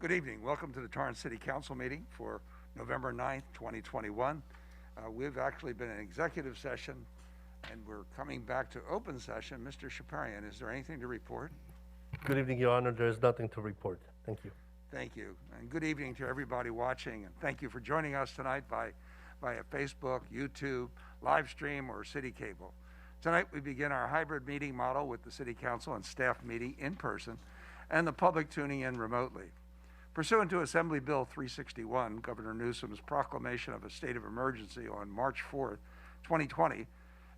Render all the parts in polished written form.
Good evening. Welcome to the Torrance City Council meeting for November 9th, 2021. We've actually been in executive session and we're coming back to open session. Mr. Shaparian, is there anything to report? Good evening, Your Honor. There is nothing to report. Thank you. Thank you. And good evening to everybody watching. And thank you for joining us tonight via Facebook, YouTube, live stream, or City Cable. Tonight we begin our hybrid meeting model with the City Council and staff meeting in person and the public tuning in remotely. Pursuant to Assembly Bill 361, Governor Newsom's proclamation of a state of emergency on March 4th, 2020,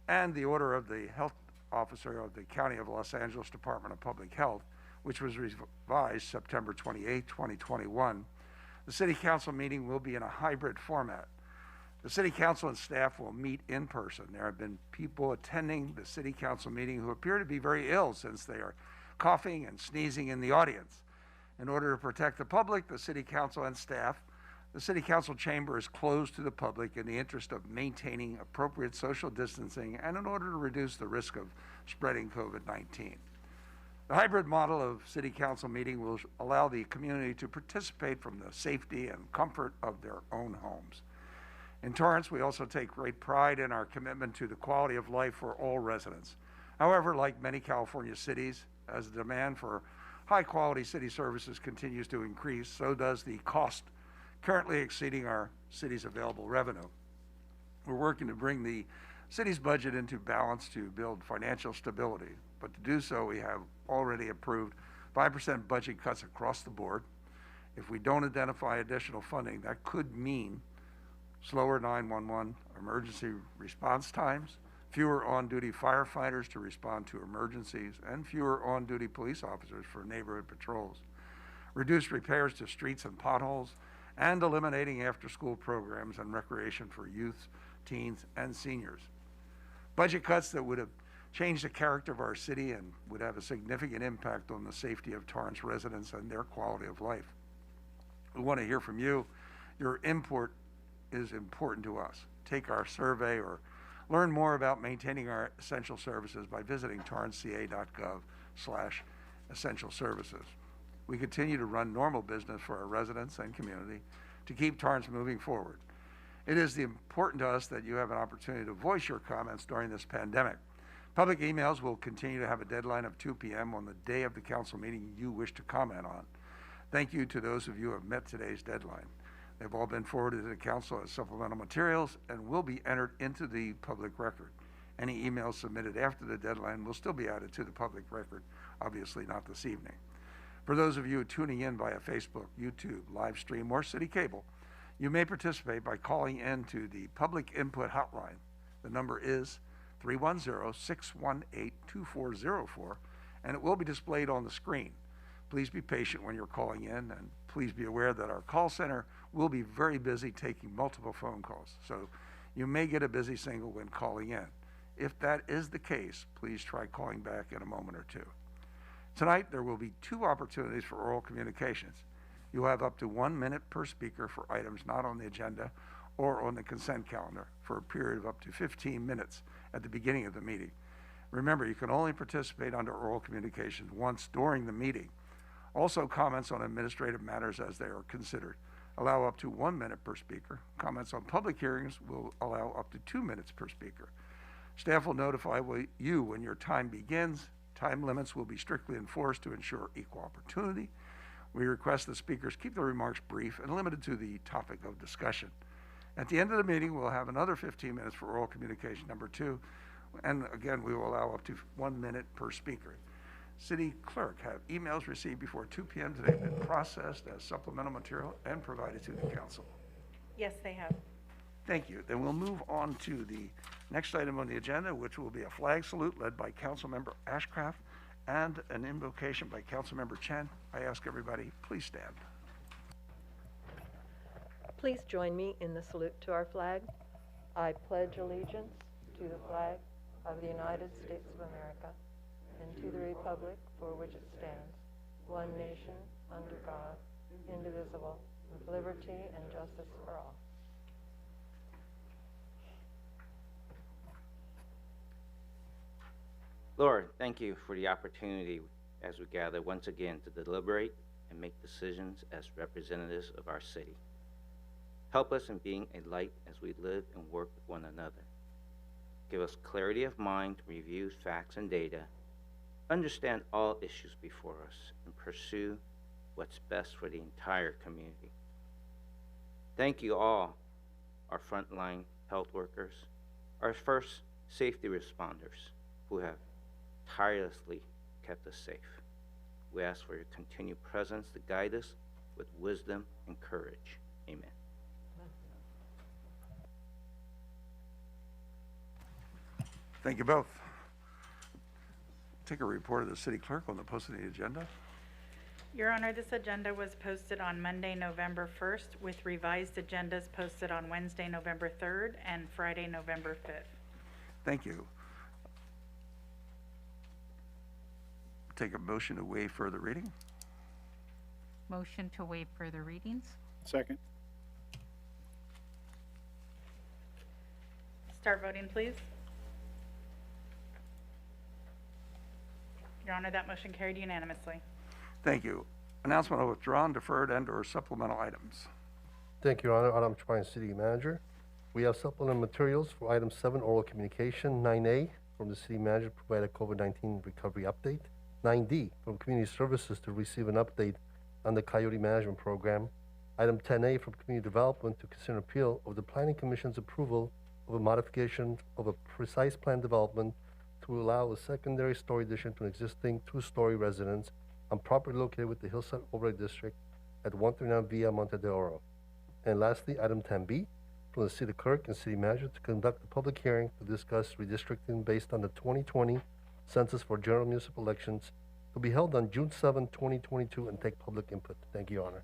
and the order of the health officer of the County of Los Angeles Department of Public Health, which was revised September 28, 2021, the City Council meeting will be in a hybrid format. The City Council and staff will meet in person. There have been people attending the City Council meeting who appear to be very ill since they are coughing and sneezing in the audience. In order to protect the public, the City Council and staff, the City Council chamber is closed to the public in the interest of maintaining appropriate social distancing and in order to reduce the risk of spreading COVID-19. The hybrid model of City Council meeting will allow the community to participate from the safety and comfort of their own homes. In Torrance, we also take great pride in our commitment to the quality of life for all residents. However, like many California cities, as the demand for high-quality city services continues to increase, so does the cost, currently exceeding our city's available revenue. We're working to bring the city's budget into balance to build financial stability, but to do so, we have already approved 5% budget cuts across the board. If we don't identify additional funding, that could mean slower 911 emergency response times, fewer on-duty firefighters to respond to emergencies, and fewer on-duty police officers for neighborhood patrols, reduced repairs to streets and potholes, and eliminating after-school programs and recreation for youth, teens, and seniors. Budget cuts that would have changed the character of our city and would have a significant impact on the safety of Torrance residents and their quality of life. We want to hear from you. Your input is important to us. Take our survey or learn more about maintaining our essential services by visiting torranceca.gov/essential services. We continue to run normal business for our residents and community to keep Torrance moving forward. It is important to us that you have an opportunity to voice your comments during this pandemic. Public emails will continue to have a deadline of 2 p.m. on the day of the council meeting you wish to comment on. Thank you to those of you who have met today's deadline. They've all been forwarded to the council as supplemental materials and will be entered into the public record. Any emails submitted after the deadline will still be added to the public record, obviously not this evening. For those of you tuning in via Facebook, YouTube, live stream, or City Cable, you may participate by calling in to the Public Input Hotline. The number is 310-618-2404, and it will be displayed on the screen. Please be patient when you're calling in, and please be aware that our call center will be very busy taking multiple phone calls, so you may get a busy signal when calling in. If that is the case, please try calling back in a moment or two. Tonight, there will be 2 opportunities for oral communications. You'll have up to 1 minute per speaker for items not on the agenda or on the consent calendar for a period of up to 15 minutes at the beginning of the meeting. Remember, you can only participate under oral communications once during the meeting. Also, comments on administrative matters as they are considered allow up to 1 minute per speaker. Comments on public hearings will allow up to 2 minutes per speaker. Staff will notify you when your time begins. Time limits will be strictly enforced to ensure equal opportunity. We request that speakers keep their remarks brief and limited to the topic of discussion. At the end of the meeting, we'll have another 15 minutes for oral communication number 2. And again, we will allow up to 1 minute per speaker. City Clerk, have emails received before 2 p.m. today been processed as supplemental material and provided to the council? Yes, they have. Thank you. Then we'll move on to the next item on the agenda, which will be a flag salute led by Councilmember Ashcraft and an invocation by Councilmember Chen. I ask everybody, please stand. Please join me in the salute to our flag. I pledge allegiance to the flag of the United States of America and to the republic for which it stands, one nation, under God, indivisible, with liberty and justice for all. Lord, thank you for the opportunity as we gather once again to deliberate and make decisions as representatives of our city. Help us in being a light as we live and work with one another. Give us clarity of mind to review facts and data, understand all issues before us, and pursue what's best for the entire community. Thank you all, our frontline health workers, our first safety responders who have tirelessly kept us safe. We ask for your continued presence to guide us with wisdom and courage. Amen. Thank you both. Take a report of the city clerk on the posting of the agenda. Your Honor, this agenda was posted on Monday, November 1st, with revised agendas posted on Wednesday, November 3rd, and Friday, November 5th. Thank you. Take a motion to waive further reading. Motion to waive further readings? Second. Start voting, please. Your Honor, that motion carried unanimously. Thank you. Announcement of withdrawn, deferred, and/or supplemental items. Thank you, Your Honor. Adam Torrance, City Manager. We have supplemental materials for item 7, oral communication. 9A, from the City Manager to provide a COVID-19 recovery update. 9D, from Community Services to receive an update on the Coyote Management Program. Item 10A, from Community Development to consider appeal of the Planning Commission's approval of a modification of a precise plan development to allow a secondary story addition to an existing 2-story residence on property located with the Hillside Overlay District at 139 Via Monte de Oro. And lastly, item 10B, from the City Clerk and City Manager to conduct a public hearing to discuss redistricting based on the 2020 Census for General Municipal Elections to be held on June 7, 2022, and take public input. Thank you, Your Honor.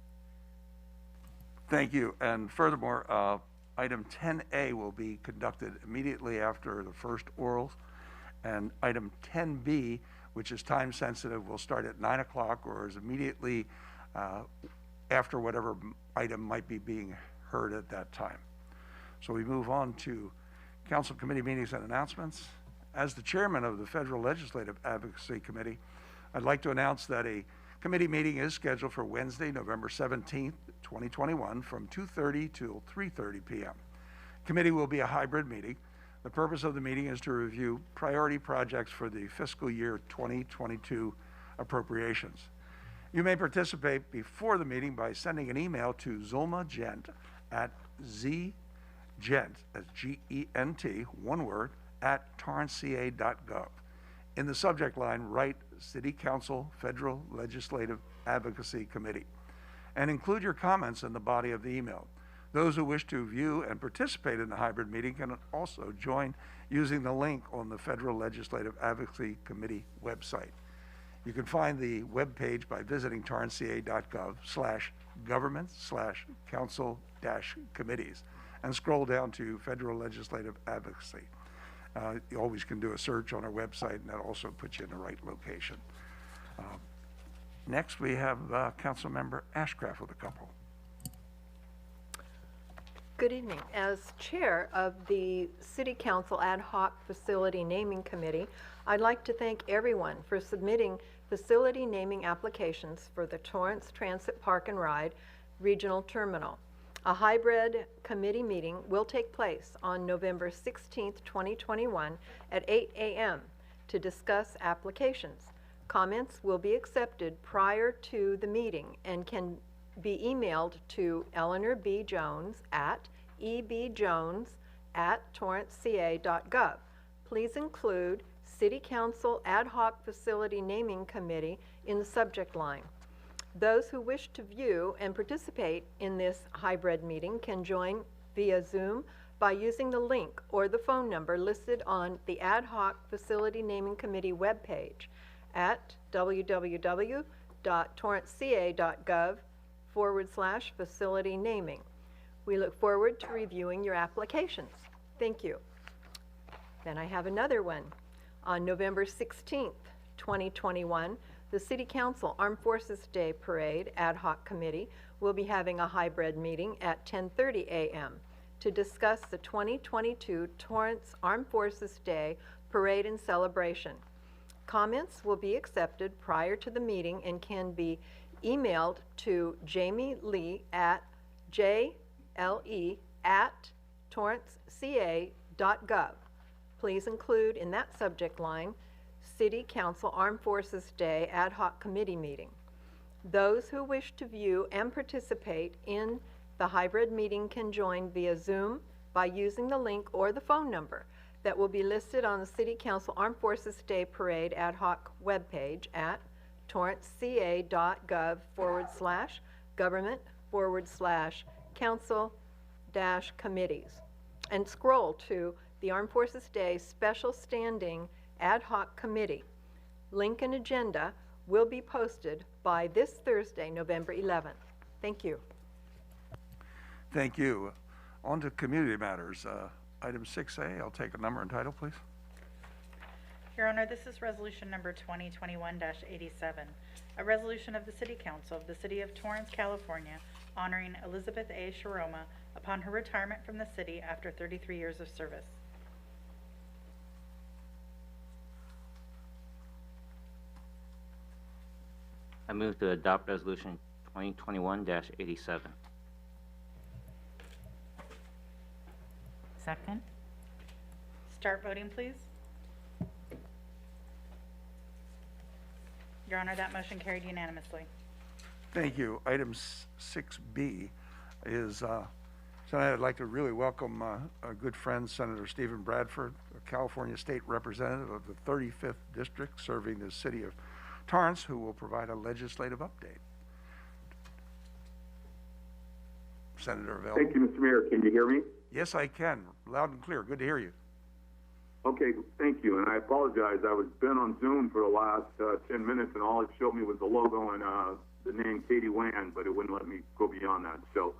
Thank you. And furthermore, item 10A will be conducted immediately after the first orals. And item 10B, which is time sensitive, will start at 9 o'clock or is immediately after whatever item might be being heard at that time. So we move on to council committee meetings and announcements. As the chairman of the Federal Legislative Advocacy Committee, I'd like to announce that a committee meeting is scheduled for Wednesday, November 17th, 2021 from 2:30 till 3:30 p.m. Committee will be a hybrid meeting. The purpose of the meeting is to review priority projects for the fiscal year 2022 appropriations. You may participate before the meeting by sending an email to Zulma Gent at zgent, that's G-E-N-T, one word, at torranceca.gov. In the subject line, write City Council Federal Legislative Advocacy Committee, and include your comments in the body of the email. Those who wish to view and participate in the hybrid meeting can also join using the link on the Federal Legislative Advocacy Committee website. You can find the webpage by visiting torranceca.gov/government/council-committees and scroll down to Federal Legislative Advocacy. You always can do a search on our website, and that also puts you in the right location. Next, we have Councilmember Ashcraft with a couple. Good evening. As chair of the City Council Ad Hoc Facility Naming Committee, I'd like to thank everyone for submitting facility naming applications for the Torrance Transit Park and Ride Regional Terminal. A hybrid committee meeting will take place on November 16th, 2021 at 8 a.m. to discuss applications. Comments will be accepted prior to the meeting and can be emailed to Eleanor B. Jones at ebjones@torranceca.gov. Please include City Council Ad Hoc Facility Naming Committee in the subject line. Those who wish to view and participate in this hybrid meeting can join via Zoom by using the link or the phone number listed on the Ad Hoc Facility Naming Committee webpage at www.torranceca.gov/facility naming. We look forward to reviewing your applications. Thank you. Then I have another one. On November 16th, 2021, the City Council Armed Forces Day Parade Ad Hoc Committee will be having a hybrid meeting at 10:30 a.m. to discuss the 2022 Torrance Armed Forces Day Parade and Celebration. Comments will be accepted prior to the meeting and can be emailed to jamiele@torranceca.gov. Please include in that subject line, City Council Armed Forces Day Ad Hoc Committee Meeting. Those who wish to view and participate in the hybrid meeting can join via Zoom by using the link or the phone number that will be listed on the City Council Armed Forces Day Parade Ad Hoc webpage at torranceca.gov/government/council-committees and scroll to the Armed Forces Day Special Standing Ad Hoc Committee. Link and agenda will be posted by this Thursday, November 11th. Thank you. Thank you. On to community matters. Item 6A, I'll take a number and title, please. Your Honor, this is resolution number 2021-87, a resolution of the City Council of the City of Torrance, California, honoring Elizabeth A. Sharoma upon her retirement from the city after 33 years of service. I move to adopt resolution 2021-87. Second? Start voting, please. Your Honor, that motion carried unanimously. Thank you. Item 6B is, tonight I'd like to really welcome a good friend, Senator Stephen Bradford, a California State Representative of the 35th District, serving the city of Torrance, who will provide a legislative update. Senator available. Thank you, Mr. Mayor. Can you hear me? Yes, I can. Loud and clear. Good to hear you. Okay, thank you. And I apologize. I was been on Zoom for the last 10 minutes, and all it showed me was the logo and the name Katie Wan, but it wouldn't let me go beyond that. So,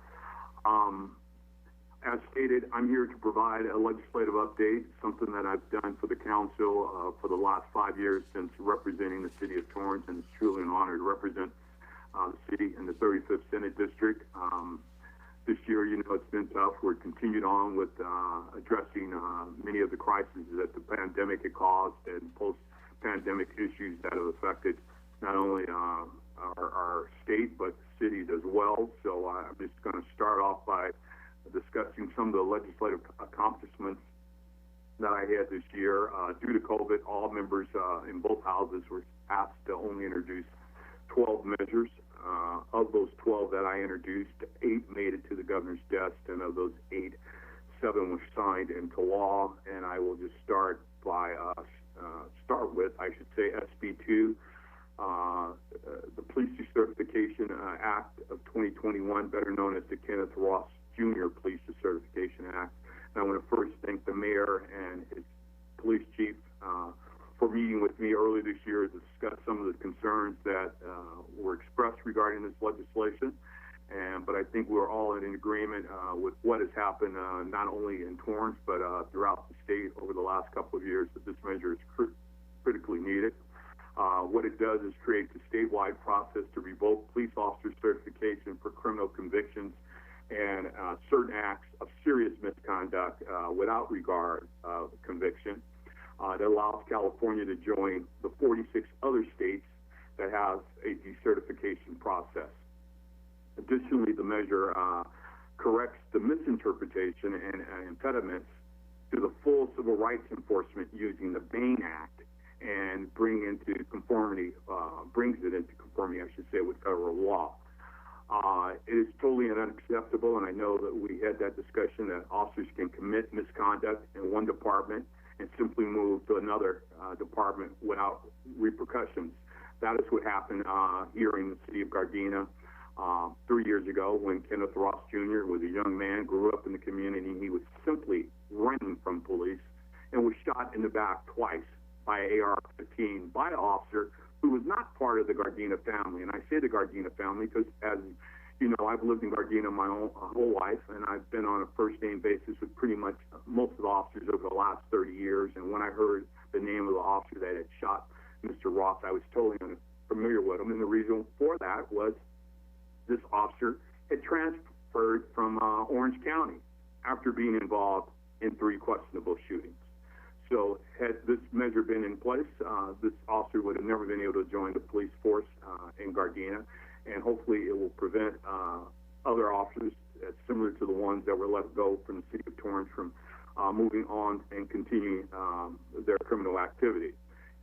as stated, I'm here to provide a legislative update, something that I've done for the council for the last 5 years since representing the city of Torrance, and it's truly an honor to represent the city in the 35th Senate District. This year, you know, it's been tough. We're continued on with addressing many of the crises that the pandemic had caused and post-pandemic issues that have affected not only our state, but cities as well. So I'm just going to start off by discussing some of the legislative accomplishments that I had this year. Due to COVID, all members in both houses were asked to only introduce 12 measures. Of those 12 that I introduced, 8 made it to the governor's desk, and of those 8, 7 were signed into law. And I will just start with, I should say, SB2, the Police Decertification Act of 2021, better known as the Kenneth Ross Jr. Police Decertification Act. And I want to first thank the mayor and his police chief for meeting with me early this year to discuss some of the concerns that were expressed regarding this legislation. But I think we're all in agreement with what has happened not only in Torrance, but throughout the state over the last couple of years, that this measure is critically needed. What it does is create a statewide process to revoke police officer certification for criminal convictions and certain acts of serious misconduct without regard of conviction. That allows California to join the 46 other states that have a decertification process. Additionally, the measure corrects the misinterpretation and impediments to the full civil rights enforcement using the Bain Act and brings it into conformity, I should say, with federal law. It is totally unacceptable, and I know that we had that discussion, that officers can commit misconduct in one department and simply move to another department without repercussions. That is what happened here in the city of Gardena 3 years ago when Kenneth Ross Jr. was a young man, grew up in the community. He was simply running from police and was shot in the back twice by an AR-15 by an officer who was not part of the Gardena family. And I say the Gardena family because, as you know, I've lived in Gardena my whole life, and I've been on a first-name basis with pretty much most of the officers over the last 30 years. And when I heard the name of the officer that had shot Mr. Ross, I was totally unfamiliar with him. And the reason for that was this officer had transferred from Orange County after being involved in 3 questionable shootings. So had this measure been in place, this officer would have never been able to join the police force in Gardena. and hopefully it will prevent other officers similar to the ones that were let go from the city of Torrance from moving on and continuing their criminal activity.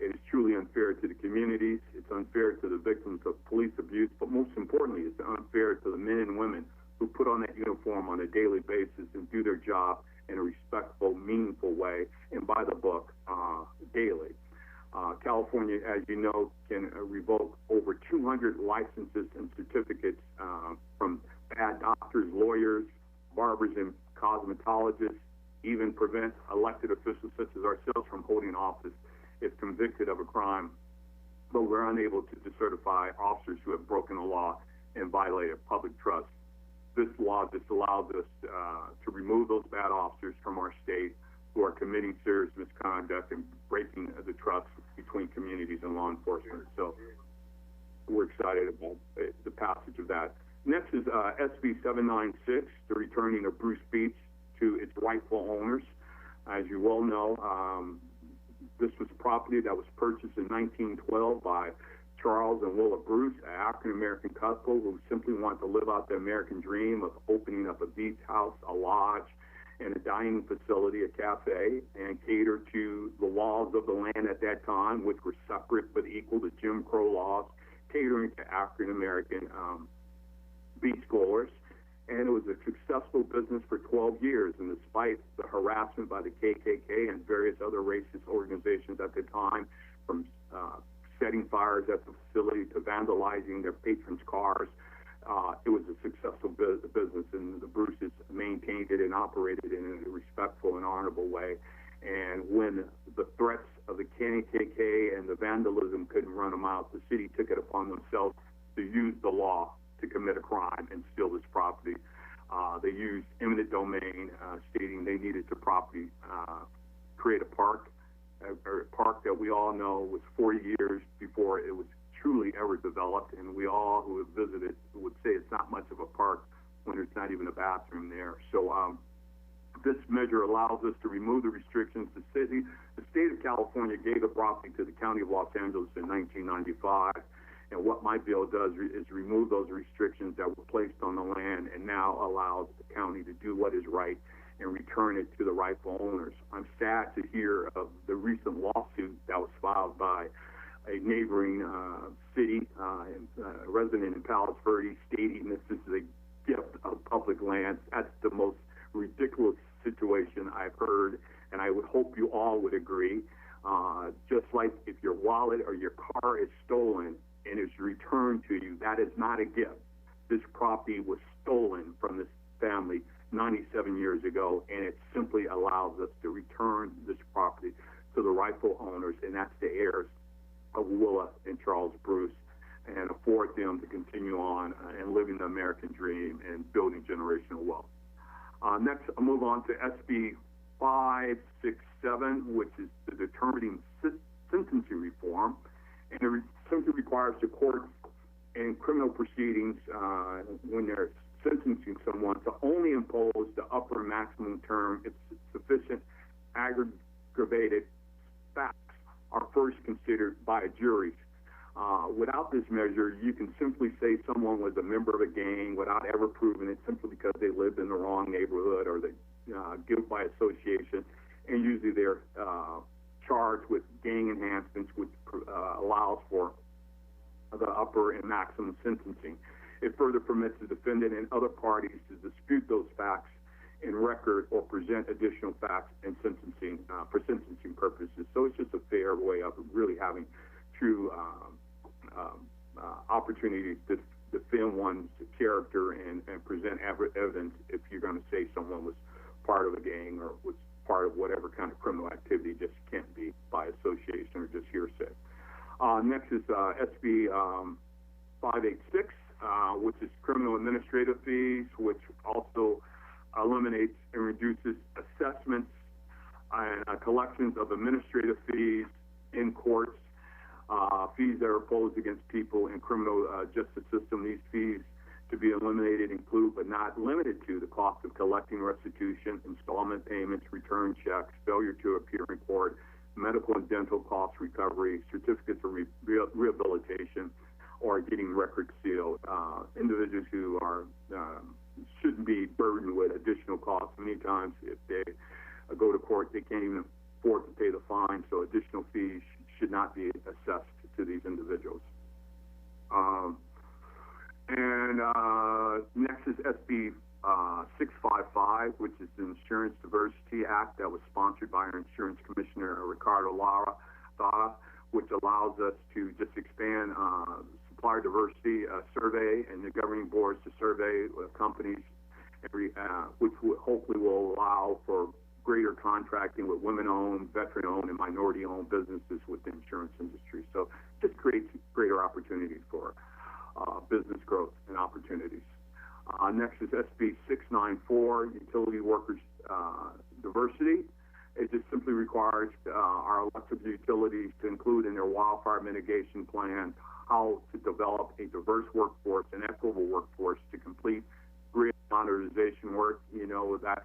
It is truly unfair to the communities. It's unfair to the victims of police abuse, but most importantly, it's unfair to the men and women who put on that uniform on a daily basis and do their job in a respectful, meaningful way and by the book daily. California, as you know, can revoke over 200 licenses and certificates from bad doctors, lawyers, barbers, and cosmetologists, even prevent elected officials such as ourselves from holding office if convicted of a crime, but we're unable to decertify officers who have broken the law and violated public trust. This law just allows us to remove those bad officers from our state who are committing serious misconduct and breaking the trust between communities and law enforcement. So we're excited about the passage of that. Next is SB 796, the returning of Bruce Beach to its rightful owners. As you well know, this was property that was purchased in 1912 by Charles and Willa Bruce, an African-American couple who simply wanted to live out the American dream of opening up a beach house, a lodge, and a dining facility, a cafe, and cater to the laws of the land at that time, which were separate but equal to Jim Crow laws, catering to African-American beach goers. And it was a successful business for 12 years. And despite the harassment by the KKK and various other racist organizations at the time, from setting fires at the facility to vandalizing their patrons' cars, it was a successful business, and the Bruces maintained it and operated it in a respectful and honorable way. And when the threats of the KKK and the vandalism couldn't run them out, the city took it upon themselves to use the law to commit a crime and steal this property. They used eminent domain, stating they needed to property create a park that we all know was 40 years before it was truly ever developed, and we all who have visited would say it's not much of a park when there's not even a bathroom there. So this measure allows us to remove the restrictions. The state of California gave the property to the County of Los Angeles in 1995. And what my bill does is remove those restrictions that were placed on the land and now allows the county to do what is right and return it to the rightful owners. I'm sad to hear of the recent lawsuit that was filed by a neighboring city, resident in Palos Verdes, stating this is a gift of public lands. That's the most ridiculous situation I've heard, and I would hope you all would agree. Just like if your wallet or your car is stolen and is returned to you, that is not a gift. This property was stolen from this family 97 years ago, and it simply allows us to return this property to the rightful owners, and that's the heirs of Willa and Charles Bruce, and afford them to continue on and living the American dream and building generational wealth. Next, I'll move on to SB 567, which is the determining sentencing reform. And it simply requires the courts in criminal proceedings, when they're sentencing someone, to only impose the upper and maximum term if sufficient aggravated facts are first considered by a jury. Without this measure, you can simply say someone was a member of a gang without ever proving it, simply because they lived in the wrong neighborhood or they guilt by association, and usually they're charged with gang enhancements, which allows for the upper and maximum sentencing. It further permits the defendant and other parties to dispute those facts in record or present additional facts in sentencing for sentencing purposes. So it's just a fair way of really having true opportunity to defend one's character and present evidence if you're going to say someone was part of a gang or was part of whatever kind of criminal activity. Just can't be by association or just hearsay. Next is SB 586, which is criminal administrative fees, which also eliminates and reduces assessments and collections of administrative fees in courts, fees that are imposed against people in criminal justice system. These fees to be eliminated include, but not limited to, the cost of collecting restitution, installment payments, return checks, failure to appear in court, medical and dental cost recovery, certificates of rehabilitation, or getting records sealed. Individuals who are shouldn't be burdened with additional costs. Many times, if they go to court, they can't even afford to pay the fine, so additional fees should not be assessed to these individuals. Next is SB 655, which is the Insurance Diversity Act that was sponsored by our Insurance Commissioner, Ricardo Lara, which allows us to just expand supplier diversity survey and the governing boards to survey companies, which hopefully will allow for greater contracting with women-owned, veteran-owned, and minority-owned businesses with the insurance industry. So just creates greater opportunities for business growth and opportunities. Next is SB 694, Utility Workers Diversity. It just simply requires our electric utilities to include in their wildfire mitigation plan how to develop a diverse workforce, an equitable workforce to complete grid modernization work. You know, that's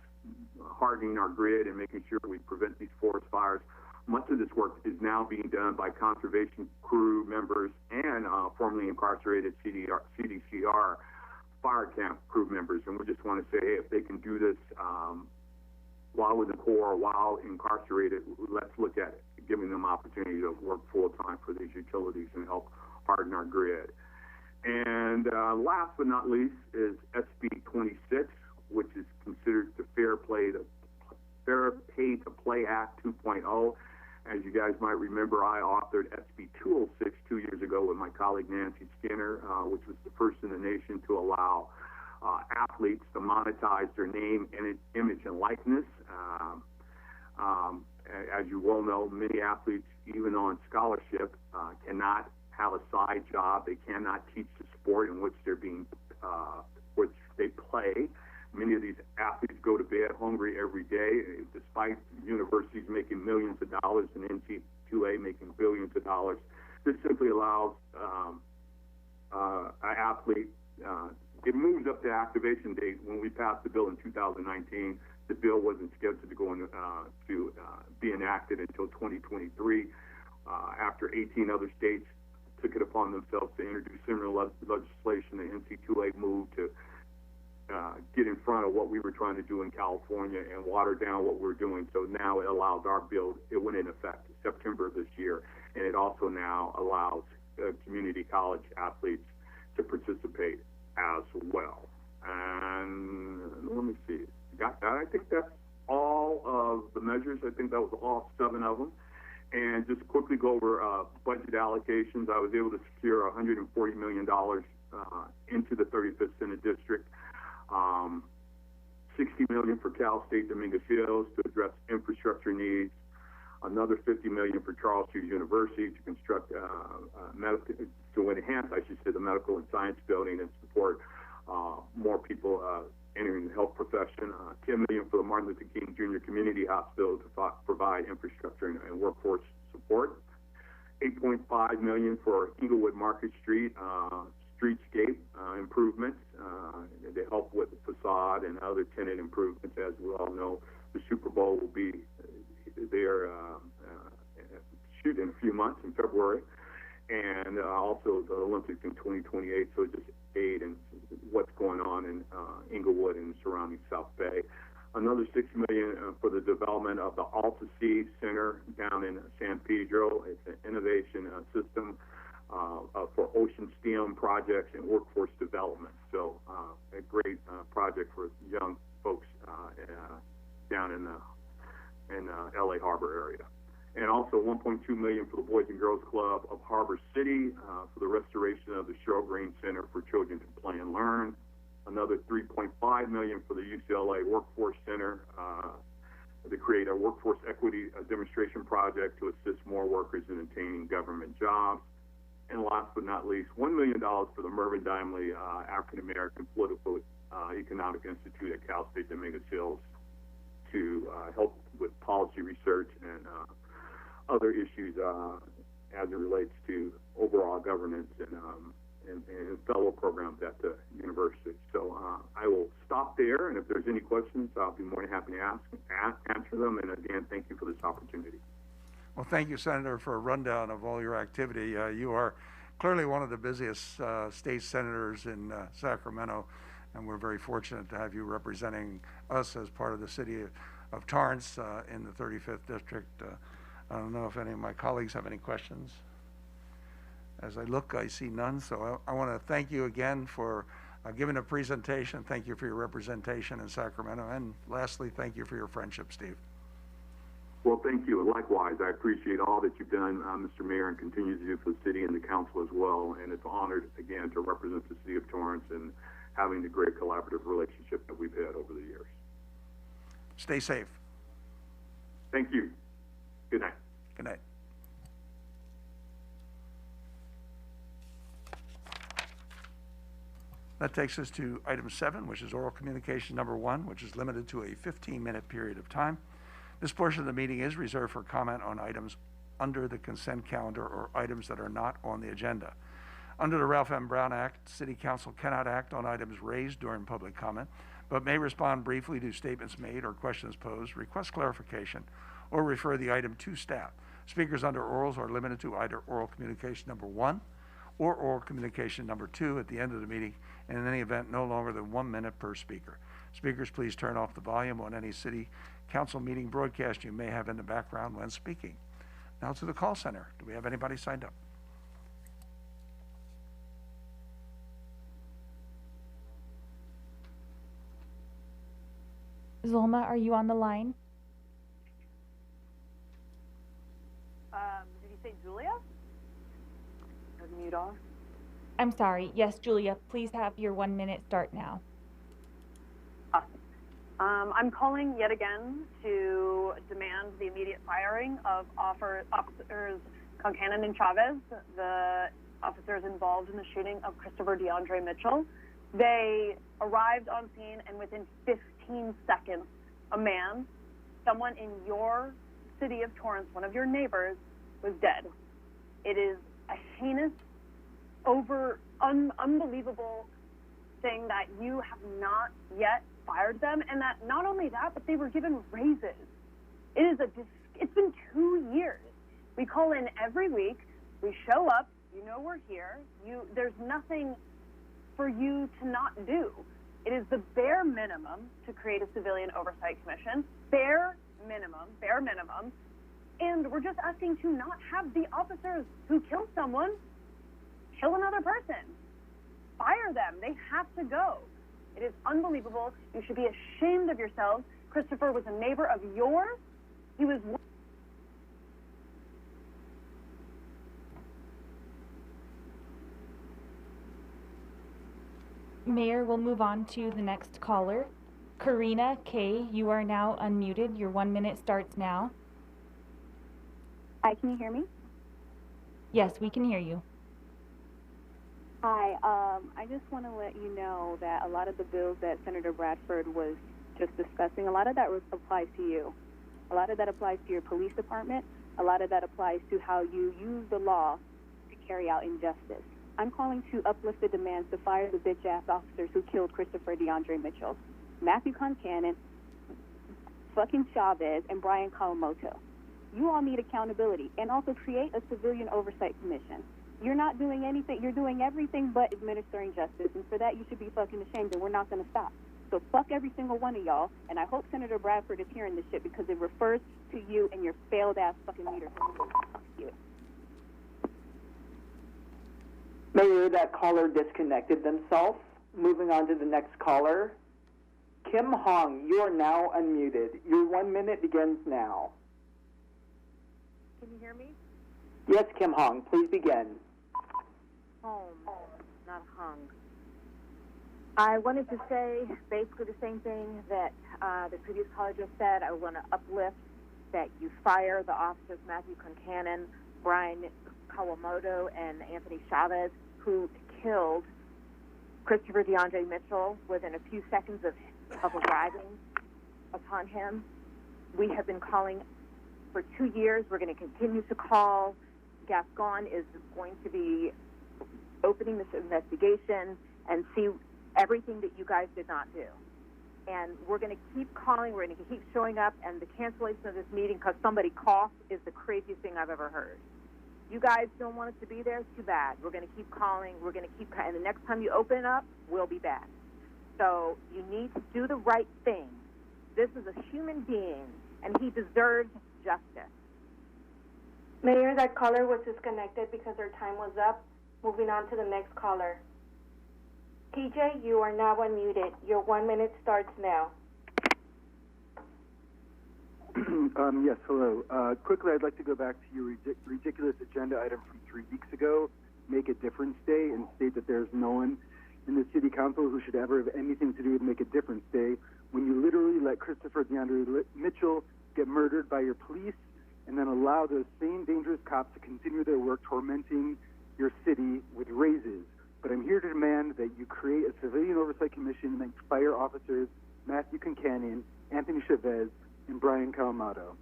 hardening our grid and making sure we prevent these forest fires. Much of this work is now being done by conservation crew members and formerly incarcerated CDCR fire camp crew members. And we just want to say, hey, if they can do this while in the Corps, while incarcerated, let's look at it, giving them opportunity to work full-time for these utilities and help harden our grid. And last but not least is SB 26, which is considered the Fair Pay to Play Act 2.0. As you guys might remember, I authored SB 206 2 years ago with my colleague Nancy Skinner, which was the first in the nation to allow athletes to monetize their name, image, and likeness. As you well know, many athletes, even on scholarship, cannot have a side job. They cannot teach the sport in which which they play. Many of these athletes go to bed hungry every day, despite universities making millions of dollars and NCAA making billions of dollars. This simply allows an athlete, it moves up the activation date. When we passed the bill in 2019, the bill wasn't scheduled to go into, to be enacted until 2023, after 18 other states took it upon themselves to introduce similar legislation. The NCAA moved to get in front of what we were trying to do in California and water down what we're doing. So now it allows our bill, it went in effect September of this year, and it also now allows community college athletes to participate as well. And let me see, got that? I think that's all of the measures. I think that was all 7 of them. And just quickly go over budget allocations. I was able to secure $140 million into the 35th Senate District. $60 million for Cal State Dominguez Hills to address infrastructure needs. Another $50 million for Charles Hughes University to construct to enhance, I should say, the medical and science building and support more people entering the health profession. $10 million for the Martin Luther King Jr. Community Hospital to provide infrastructure and workforce support. $8.5 million for Inglewood Market Street streetscape improvements to help with the facade and other tenant improvements. As we all know, the Super Bowl will be there shoot in a few months in February, and also the Olympics in 2028. So just aid in what's going on in Inglewood and surrounding South Bay. Another $6 million for the development of the Alta Sea Center down in San Pedro. It's an innovation system for ocean STEM projects and workforce development. So a great project for young folks down in the LA Harbor area. And also $1.2 million for the Boys and Girls Club of Harbor City for the restoration of the Cheryl Green Center for Children to Play and Learn. Another $3.5 million for the UCLA Workforce Center to create a workforce equity demonstration project to assist more workers in obtaining government jobs. And last but not least, $1 million for the Mervyn Dimely African American Political Economic Institute at Cal State Dominguez Hills to help with policy research and other issues as it relates to overall governance and fellow programs at the university. So I will stop there, and if there's any questions, I'll be more than happy to answer them. And again, thank you for this opportunity. Well, thank you, Senator, for a rundown of all your activity. You are clearly one of the busiest state senators in Sacramento, and we're very fortunate to have you representing us as part of the city of Torrance in the 35th District. I don't know if any of my colleagues have any questions. As I look, I see none, so I want to thank you again for giving a presentation. Thank you for your representation in Sacramento, and lastly, thank you for your friendship, Steve. Well, thank you. Likewise, I appreciate all that you've done, Mr. Mayor, and continue to do for the city and the council as well. And it's honored, again, to represent the city of Torrance and having the great collaborative relationship that we've had over the years. Stay safe. Thank you. Good night. Good night. That takes us to item 7, which is oral communication number 1, which is limited to a 15-minute period of time. This portion of the meeting is reserved for comment on items under the consent calendar or items that are not on the agenda. Under the Ralph M. Brown Act, City Council cannot act on items raised during public comment, but may respond briefly to statements made or questions posed, request clarification, or refer the item to staff. Speakers under orals are limited to either oral communication number 1 or oral communication number 2 at the end of the meeting, and in any event, no longer than 1 minute per speaker. Speakers, please turn off the volume on any city council meeting broadcast you may have in the background when speaking. Now to the call center. Do we have anybody signed up? Zulma, are you on the line? Did you say Julia? Or mute off? I'm sorry. Yes, Julia, please have your 1 minute start now. Awesome. I'm calling yet again to demand the immediate firing of officers Concanon and Chavez, the officers involved in the shooting of Christopher DeAndre Mitchell. They arrived on scene, and within 15 seconds, a man, someone in your city of Torrance, one of your neighbors, was dead. It is a heinous, unbelievable thing that you have not yet fired them, and that not only that, but they were given raises. It's been 2 years. We call in every week. We show up. You know we're here. There's nothing for you to not do. It is the bare minimum to create a civilian oversight commission. Bare minimum. And we're just asking to not have the officers who kill someone kill another person. Fire them. They have to go. It is unbelievable. You should be ashamed of yourselves. Christopher was a neighbor of yours. He was... Mayor, we'll move on to the next caller. Karina K., you are now unmuted. Your 1 minute starts now. Hi, can you hear me? Yes, we can hear you. Hi, I just want to let you know that a lot of the bills that Senator Bradford was just discussing, a lot of that applies to you. A lot of that applies to your police department. A lot of that applies to how you use the law to carry out injustice. I'm calling to uplift the demands to fire the bitch-ass officers who killed Christopher DeAndre Mitchell, Matthew Concanon, fucking Chavez, and Brian Kawamoto. You all need accountability, and also create a civilian oversight commission. You're not doing anything. You're doing everything but administering justice, and for that you should be fucking ashamed, and we're not going to stop. So fuck every single one of y'all, and I hope Senator Bradford is hearing this shit because it refers to you and your failed-ass fucking leader. Fuck you. Mayor, that caller disconnected themselves. Moving on to the next caller. Kim Hong, you are now unmuted. Your 1 minute begins now. Can you hear me? Yes, Kim Hong, please begin. Home, not hung. I wanted to say basically the same thing that the previous caller just said. I want to uplift that you fire the officers Matthew Concanon, Brian Kawamoto, and Anthony Chavez, who killed Christopher DeAndre Mitchell within a few seconds of arriving upon him. We have been calling for 2 years. We're going to continue to call. Gascon is going to be opening this investigation and see everything that you guys did not do. And we're going to keep calling. We're going to keep showing up. And the cancellation of this meeting because somebody coughed is the craziest thing I've ever heard. You guys don't want us to be there? Too bad. We're going to keep calling. We're going to keep, and the next time you open up, we'll be back. So you need to do the right thing. This is a human being, and he deserves justice. Mayor, that caller was disconnected because their time was up. Moving on to the next caller. TJ, you are now unmuted. Your 1 minute starts now. Yes, hello. Quickly, I'd like to go back to your ridiculous agenda item from 3 weeks ago, Make a Difference Day, and state that there's no one in the city council who should ever have anything to do with Make a Difference Day, when you literally let Christopher DeAndre Mitchell get murdered by your police and then allow those same dangerous cops to continue their work tormenting your city with raises. But I'm here to demand that you create a civilian oversight commission and then fire officers Matthew Concannon, Anthony Chavez, and Brian Kawamoto.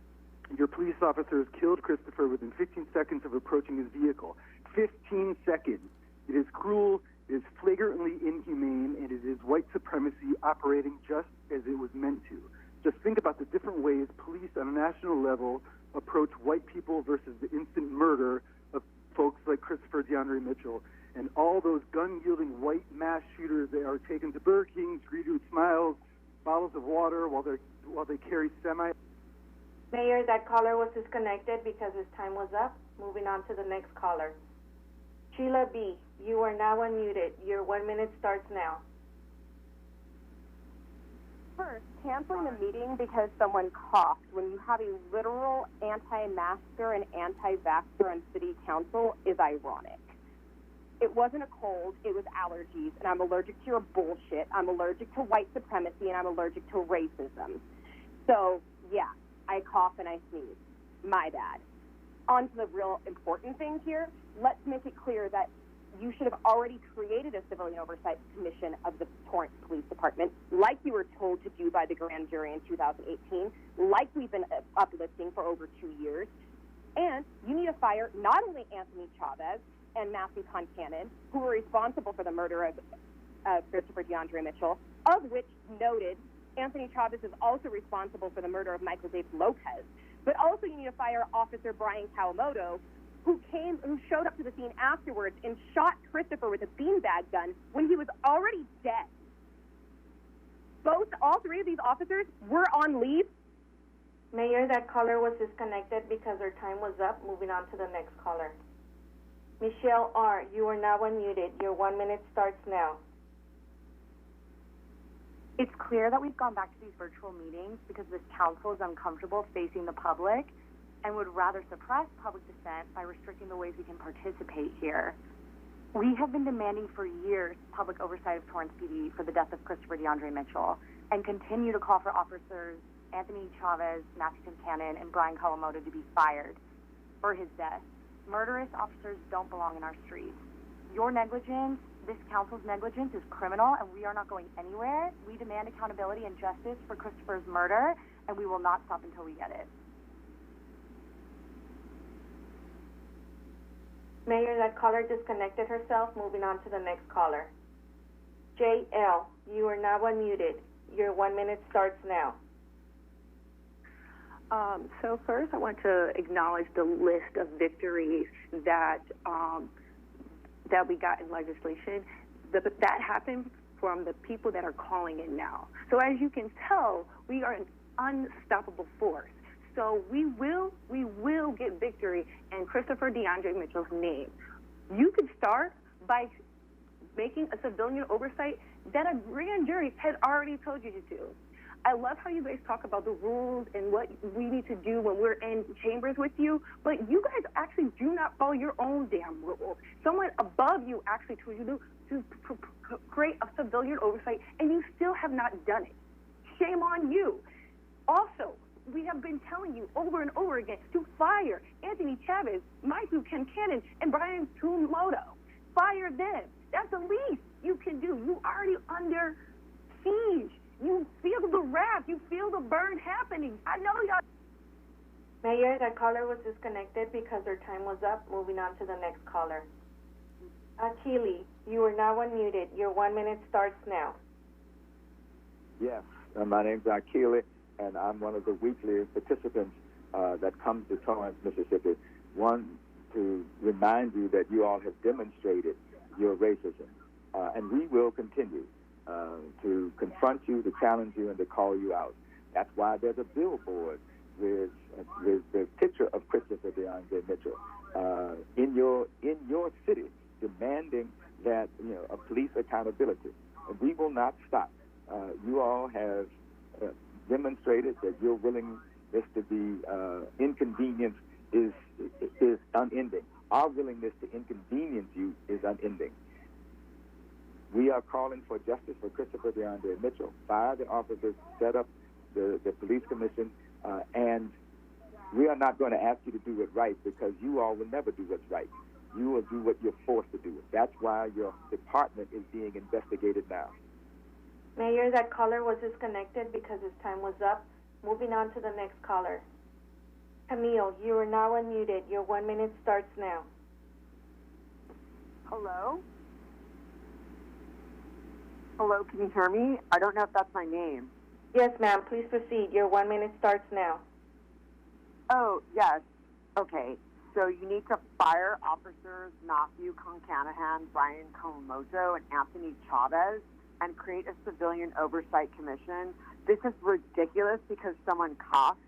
Your police officers killed Christopher within 15 seconds of approaching his vehicle. 15 seconds. It is cruel, it is flagrantly inhumane, and it is white supremacy operating just as it was meant to. Just think about the different ways police on a national level approach white people versus the instant murder of folks like Christopher DeAndre Mitchell and all those gun-wielding white mass shooters that are taken to Burger Kings, greeted with smiles, bottles of water while they carry semi. Mayor, that caller was disconnected because his time was up. Moving on to the next caller. Sheila B., you are now unmuted. Your 1 minute starts now. First, canceling a meeting because someone coughed when you have a literal anti-masker and anti-vaxxer on city council is ironic. It wasn't a cold, it was allergies, and I'm allergic to your bullshit. I'm allergic to white supremacy, and I'm allergic to racism. So, yeah, I cough and I sneeze. My bad. On to the real important thing here. Let's make it clear that you should have already created a civilian oversight commission of the Torrance Police Department, like you were told to do by the grand jury in 2018, like we've been uplifting for over 2 years. And you need to fire not only Anthony Chavez and Matthew Concannon, who were responsible for the murder of Christopher DeAndre Mitchell, of which noted Anthony Chavez is also responsible for the murder of Michael David Lopez. But also you need to fire Officer Brian Kawamoto, who showed up to the scene afterwards and shot Christopher with a beanbag gun when he was already dead. All three of these officers were on leave. Mayor, that caller was disconnected because their time was up. Moving on to the next caller. Michelle R., you are now unmuted. Your 1 minute starts now. It's clear that we've gone back to these virtual meetings because this council is uncomfortable facing the public and would rather suppress public dissent by restricting the ways we can participate here. We have been demanding for years public oversight of Torrance PD for the death of Christopher DeAndre Mitchell and continue to call for officers Anthony Chavez, Matthew Concannon, and Brian Kawamoto to be fired for his death. Murderous officers don't belong in our streets. Your negligence, this council's negligence, is criminal, and we are not going anywhere. We demand accountability and justice for Christopher's murder, and we will not stop until we get it. Mayor, that caller disconnected herself. Moving on to the next caller. JL, you are now unmuted. Your 1 minute starts now. So first, I want to acknowledge the list of victories that we got in legislation. That happened from the people that are calling in now. So as you can tell, we are an unstoppable force. So we will get victory in Christopher DeAndre Mitchell's name. You could start by making a civilian oversight that a grand jury had already told you to do. I love how you guys talk about the rules and what we need to do when we're in chambers with you, but you guys actually do not follow your own damn rules. Someone above you actually told you to create a civilian oversight, and you still have not done it. Shame on you. Also, we have been telling you over and over again to fire Anthony Chavez, Matthew Concannon, and Brian Kawamoto. Fire them. That's the least you can do. You already under siege. You feel the wrath. You feel the burn happening. I know y'all. Mayor, that caller was disconnected because their time was up. Moving on to the next caller. Achille, you are now unmuted. Your 1 minute starts now. Yes, my name's Achille, and I'm one of the weekly participants that comes to Torrance, Mississippi. to remind you that you all have demonstrated your racism. And we will continue to confront you, to challenge you, and to call you out. That's why there's a billboard with the picture of Christopher DeAndre Mitchell in your city, demanding that a police accountability. And we will not stop. You all have demonstrated that your willingness to be inconvenienced is unending. Our willingness to inconvenience you is unending. We are calling for justice for Christopher DeAndre Mitchell. Fire the officers, set up the police commission, and we are not going to ask you to do it right, because you all will never do what's right. You will do what you're forced to do. That's why your department is being investigated now. Mayor, that caller was disconnected because his time was up. Moving on to the next caller. Camille, you are now unmuted. Your 1 minute starts now. Hello? Hello, can you hear me? I don't know if that's my name. Yes, ma'am. Please proceed. Your 1 minute starts now. Oh, yes. Okay. So you need to fire officers Matthew Concanaghan, Brian Komoto, and Anthony Chavez and create a civilian oversight commission. This is ridiculous because someone coughed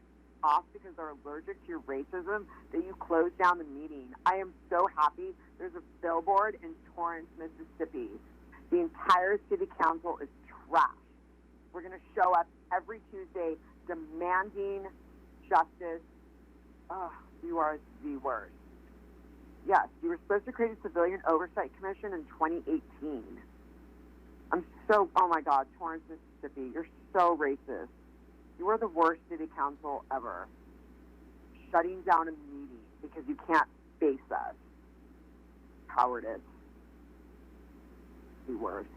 off because they're allergic to your racism that you closed down the meeting. I am so happy there's a billboard in Torrance, Mississippi. The entire city council is trash. We're going to show up every Tuesday demanding justice. Oh, you are the worst. Yes, you were supposed to create a civilian oversight commission in 2018. Oh my God, Torrance, Mississippi, you're so racist. You are the worst city council ever. Shutting down a meeting because you can't face us. Cowardice. The worst.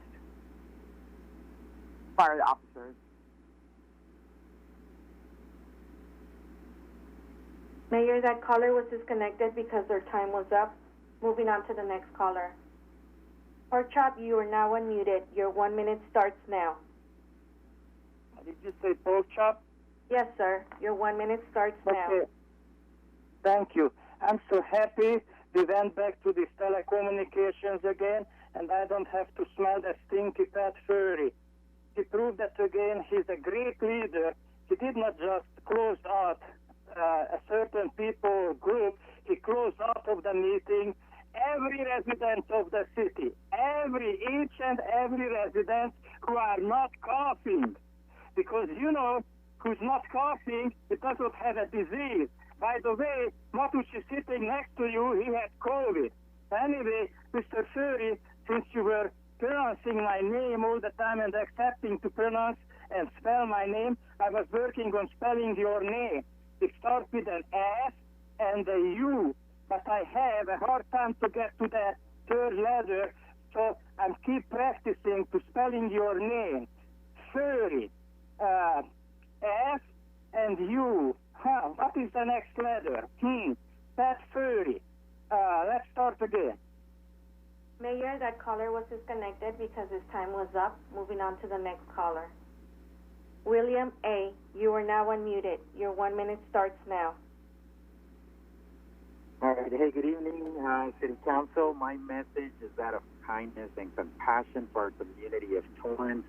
Fire the officers. Mayor, that caller was disconnected because their time was up. Moving on to the next caller. Pork Chop, you are now unmuted. Your 1 minute starts now. Did you say pork chop? Yes, sir. Your 1 minute starts now. Okay. Thank you. I'm so happy we went back to these telecommunications again, and I don't have to smell that stinky Pat Furry. He proved that again. He's a great leader. He did not just close out a certain people group. He closed out of the meeting every resident of the city, each and every resident who are not coughing. Because who's not coughing, he doesn't have a disease. By the way, Matusz is sitting next to you, he had COVID. Anyway, Mr. Furry, since you were pronouncing my name all the time and accepting to pronounce and spell my name, I was working on spelling your name. It starts with an S and a U, but I have a hard time to get to that third letter, so I'm keep practicing to spelling your name. Furry. F and U. What is the next letter? That's Furry. Let's start again. Mayor, that caller was disconnected because his time was up. Moving on to the next caller. William A., you are now unmuted. Your 1 minute starts now. All right. Hey, good evening, City Council. My message is that of kindness and compassion for our community of Torrance.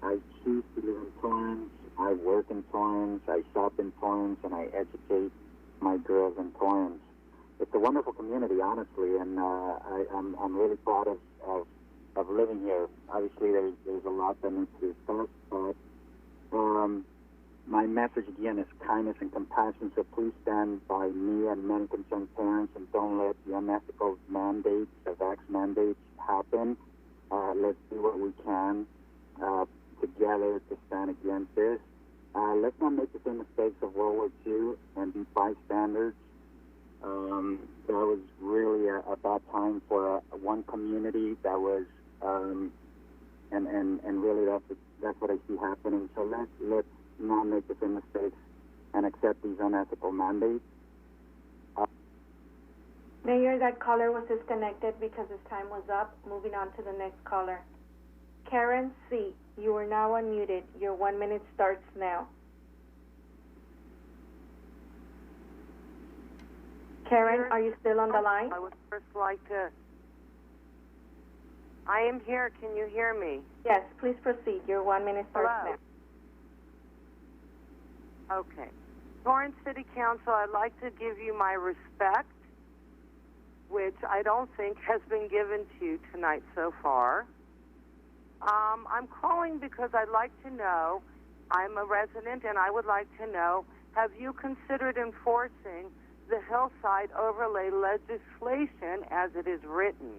I choose to live in Torrance. I work in Torrance. I shop in Torrance, and I educate my girls in Torrance. It's a wonderful community, honestly, and I'm really proud of living here. Obviously, there's a lot that needs to be discussed, but my message again is kindness and compassion. So please stand by me and many concerned parents, and don't let the unethical mandates, the vax mandates, happen. Let's do what we can together to stand against this. Let's not make the same mistakes of World War II and be bystanders. That was really a bad time for one community. That was, and really that's what I see happening. So let's not make the same mistakes and accept these unethical mandates. Mayor, that caller was disconnected because his time was up. Moving on to the next caller. Karen C., you are now unmuted. Your 1 minute starts now. Karen, are you still on the line? I would first like to. I am here. Can you hear me? Yes, please proceed. Your 1 minute starts Hello. now. Okay. Torrance City Council, I'd like to give you my respect, which I don't think has been given to you tonight so far. I'm calling because I'd like to know, I'm a resident and I would like to know, have you considered enforcing the Hillside overlay legislation as it is written?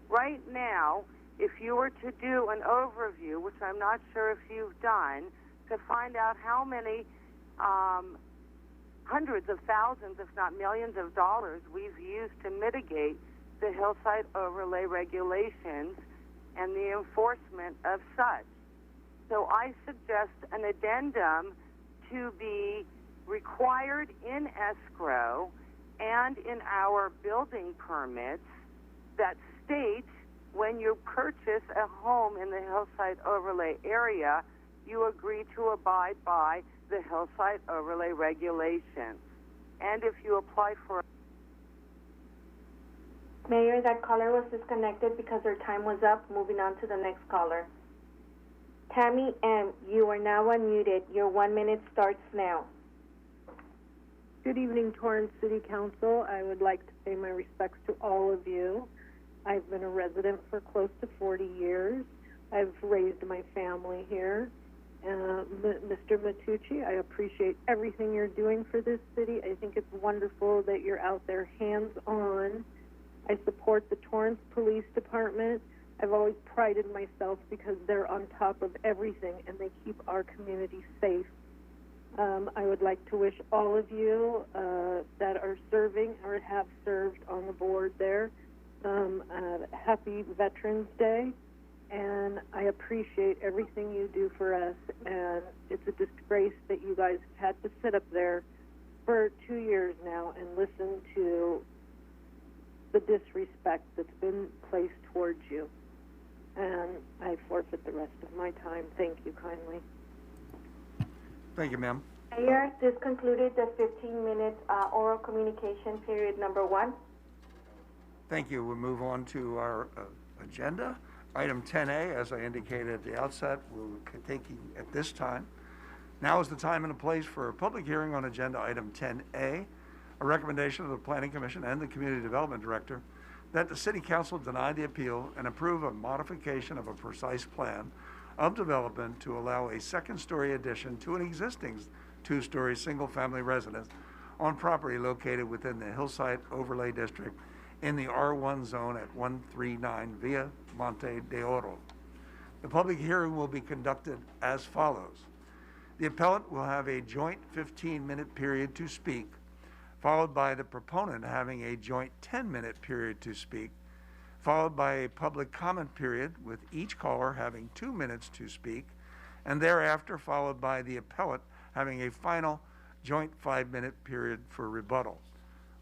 Right now, if you were to do an overview, which I'm not sure if you've done, to find out how many hundreds of thousands, if not millions of dollars we've used to mitigate the Hillside overlay regulations and the enforcement of such. So I suggest an addendum to be required in escrow and in our building permits that states when you purchase a home in the Hillside overlay area, you agree to abide by the Hillside overlay regulations. And if you apply for... Mayor, that caller was disconnected because her time was up. Moving on to the next caller. Tammy M., you are now unmuted. Your 1 minute starts now. Good evening, Torrance City Council. I would like to pay my respects to all of you. I've been a resident for close to 40 years. I've raised my family here. Mr. Matucci, I appreciate everything you're doing for this city. I think it's wonderful that you're out there hands-on. I support the Torrance Police Department. I've always prided myself because they're on top of everything and they keep our community safe. I would like to wish all of you that are serving or have served on the board there happy Veterans Day, and I appreciate everything you do for us, and it's a disgrace that you guys have had to sit up there for 2 years now and listen to the disrespect that's been placed towards you, and I forfeit the rest of my time. Thank you kindly. Thank you, ma'am. Mayor, this concluded the 15-minute oral communication period number 1. Thank you. We'll move on to our agenda. Item 10A, as I indicated at the outset, we'll be taking at this time. Now is the time and the place for a public hearing on agenda item 10A, a recommendation of the Planning Commission and the Community Development Director that the City Council deny the appeal and approve a modification of a precise plan of development to allow a second-story addition to an existing two-story single-family residence on property located within the Hillside Overlay District in the R1 zone at 139 Via Monte de Oro. The public hearing will be conducted as follows. The appellant will have a joint 15-minute period to speak, followed by the proponent having a joint 10-minute period to speak, followed by a public comment period with each caller having 2 minutes to speak, and thereafter followed by the appellant having a final joint 5-minute period for rebuttal.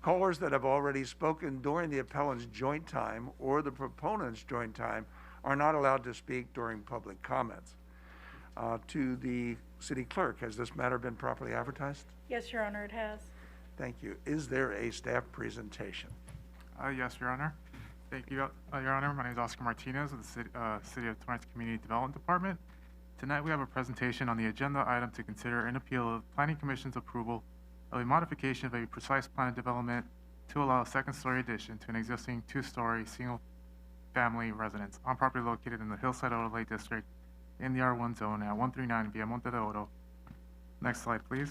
Callers that have already spoken during the appellant's joint time or the proponent's joint time are not allowed to speak during public comments. To the city clerk, has this matter been properly advertised? Yes, Your Honor, it has. Thank you. Is there a staff presentation? Yes, Your Honor. Thank you, Your Honor. My name is Oscar Martinez of the City of Torrance Community Development Department. Tonight we have a presentation on the agenda item to consider an appeal of Planning Commission's approval of a modification of a precise plan of development to allow a second-story addition to an existing two-story single-family residence on property located in the Hillside Overlay District in the R1 zone at 139 Via Monte de Oro. Next slide, please.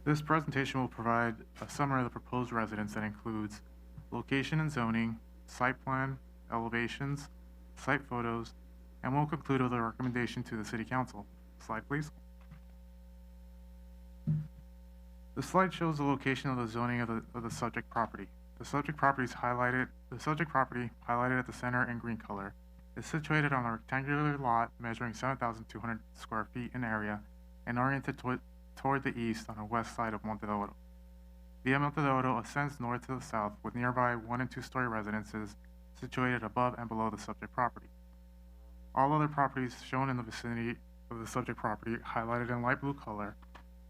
This presentation will provide a summary of the proposed residence that includes location and zoning, site plan, elevations, site photos, and we'll conclude with a recommendation to the City Council. Slide, please. The slide shows the location of the zoning of the subject property. The subject property highlighted at the center in green color is situated on a rectangular lot measuring 7,200 square feet in area and oriented toward the east on the west side of Monte de Oro. Via Monte de Oro ascends north to the south with nearby 1- and 2-story residences situated above and below the subject property. All other properties shown in the vicinity of the subject property, highlighted in light blue color,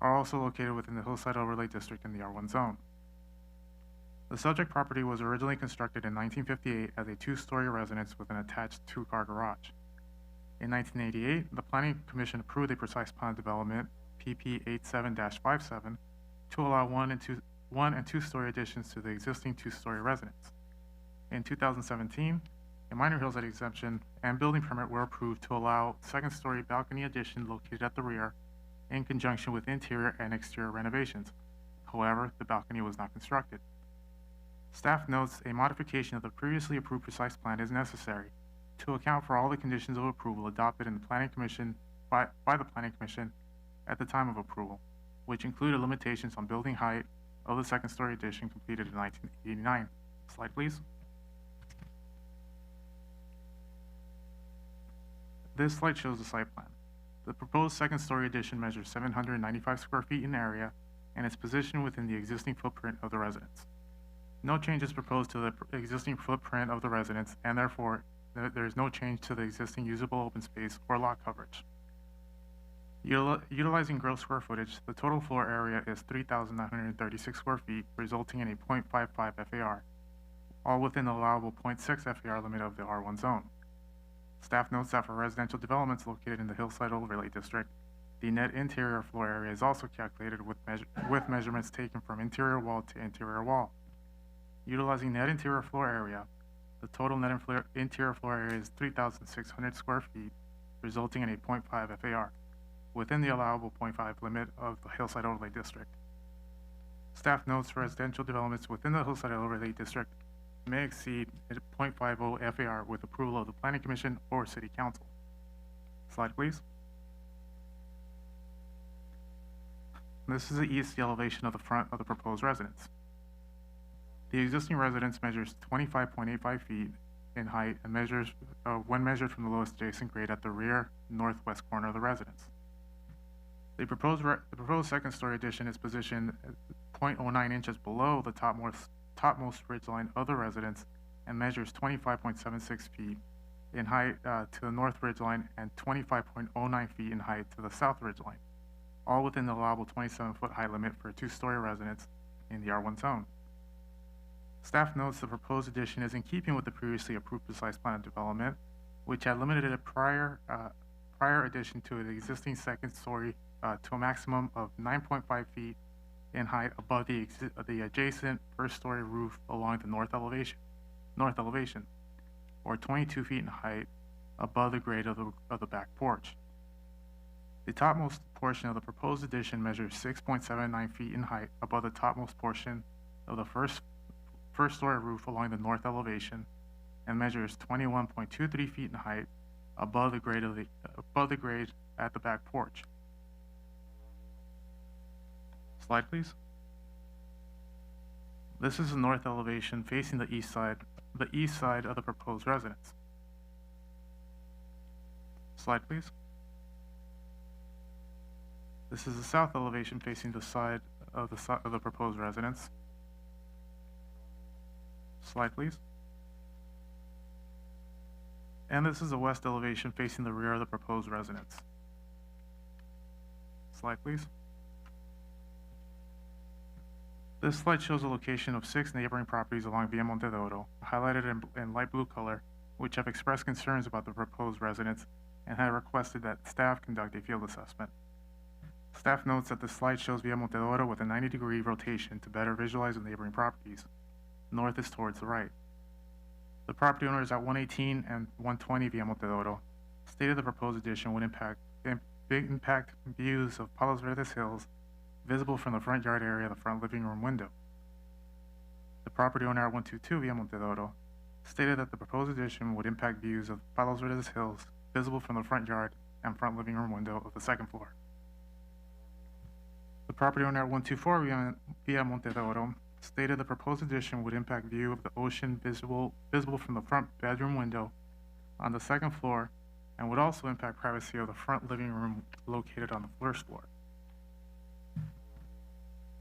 are also located within the Hillside Overlay District in the R1 zone. The subject property was originally constructed in 1958 as a two-story residence with an attached two-car garage. In 1988, the Planning Commission approved a precise plan development, PP 87-57, to allow one and two-story additions to the existing two-story residence. In 2017, a minor Hillside exemption and building permit were approved to allow second-story balcony addition located at the rear in conjunction with interior and exterior renovations. However, the balcony was not constructed. Staff notes a modification of the previously approved precise plan is necessary to account for all the conditions of approval adopted in the Planning Commission by the Planning Commission at the time of approval, which included limitations on building height of the second-story addition completed in 1989. Slide, please. This slide shows the site plan. The proposed second-story addition measures 795 square feet in area and is positioned within the existing footprint of the residence. No change is proposed to the existing footprint of the residence, and therefore, there is no change to the existing usable open space or lot coverage. Utilizing gross square footage, the total floor area is 3,936 square feet, resulting in a 0.55 FAR, all within the allowable 0.6 FAR limit of the R1 zone. Staff notes that for residential developments located in the Hillside Overlay District, the net interior floor area is also calculated with measurements taken from interior wall to interior wall. Utilizing net interior floor area, the total net interior floor area is 3,600 square feet, resulting in a 0.5 FAR, within the allowable 0.5 limit of the Hillside Overlay District. Staff notes residential developments within the Hillside Overlay District may exceed 0.50 FAR with approval of the Planning Commission or City Council. Slide, please. This is the east elevation of the front of the proposed residence. The existing residence measures 25.85 feet in height and measures, when measured from the lowest adjacent grade at the rear northwest corner of the residence. The proposed second-story addition is positioned 0.09 inches below the topmost ridgeline of the residence and measures 25.76 feet in height to the north ridgeline and 25.09 feet in height to the south ridgeline, all within the allowable 27-foot height limit for a two-story residence in the R1 zone. Staff notes the proposed addition is in keeping with the previously approved precise plan of development, which had limited a prior addition to the existing second story to a maximum of 9.5 feet in height above the adjacent first-story roof along the north elevation, or 22 feet in height above the grade of the back porch. The topmost portion of the proposed addition measures 6.79 feet in height above the topmost portion of the first-story roof along the north elevation and measures 21.23 feet in height above the grade at the back porch. Slide, please. This is the north elevation facing the east side of the proposed residence. Slide, please. This is the south elevation facing the side of the proposed residence. Slide, please. And this is the west elevation facing the rear of the proposed residence. Slide, please. This slide shows the location of 6 neighboring properties along Via Monte de Oro, highlighted in light blue color, which have expressed concerns about the proposed residence and have requested that staff conduct a field assessment. Staff notes that the slide shows Via Monte de Oro with a 90-degree rotation to better visualize the neighboring properties. North is towards the right. The property owners at 118 and 120 Via Monte de Oro stated the proposed addition would impact views of Palos Verdes Hills visible from the front yard area of the front living room window. The property owner at 122 Via Monte de Oro stated that the proposed addition would impact views of Palos Verdes Hills visible from the front yard and front living room window of the second floor. The property owner at 124 Via Monte de Oro stated the proposed addition would impact view of the ocean visible from the front bedroom window on the second floor and would also impact privacy of the front living room located on the first floor.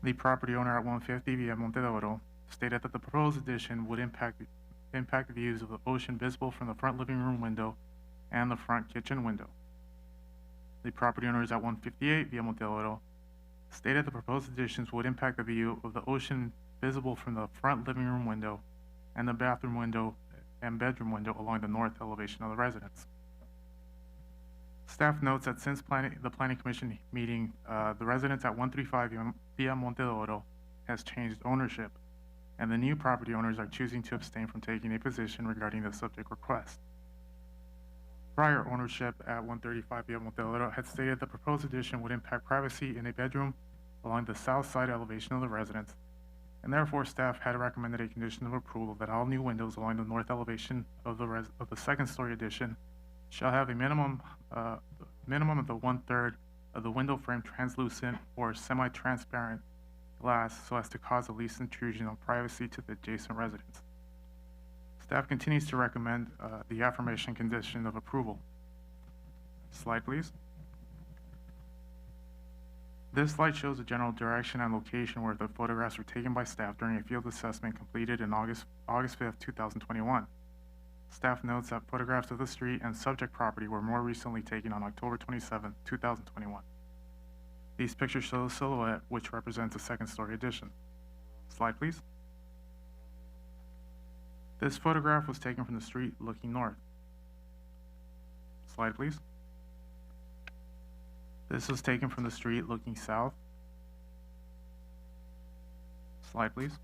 The property owner at 150 Via Monte de Oro stated that the proposed addition would impact views of the ocean visible from the front living room window and the front kitchen window. the property owners at 158 Via Monte Oro stated the proposed additions would impact the view of the ocean visible from the front living room window and the bathroom window and bedroom window along the north elevation of the residence. Staff notes that since the Planning Commission meeting, the residence at 135 Via Monte Oro has changed ownership, and the new property owners are choosing to abstain from taking a position regarding the subject request. Prior ownership at 135 Via Monte Oro had stated the proposed addition would impact privacy in a bedroom along the south side elevation of the residence, and therefore staff had recommended a condition of approval that all new windows along the north elevation of the second-story addition shall have a minimum of the 1/3 of the window frame translucent or semi-transparent glass so as to cause the least intrusion on privacy to the adjacent residents. Staff continues to recommend the affirmation condition of approval. Slide, please. This slide shows the general direction and location where the photographs were taken by staff during a field assessment completed in August 5th, 2021. Staff notes that photographs of the street and subject property were more recently taken on October 27, 2021. These pictures show the silhouette, which represents a second-story addition. Slide, please. This photograph was taken from the street looking north. Slide, please. This was taken from the street looking south. Slide, please.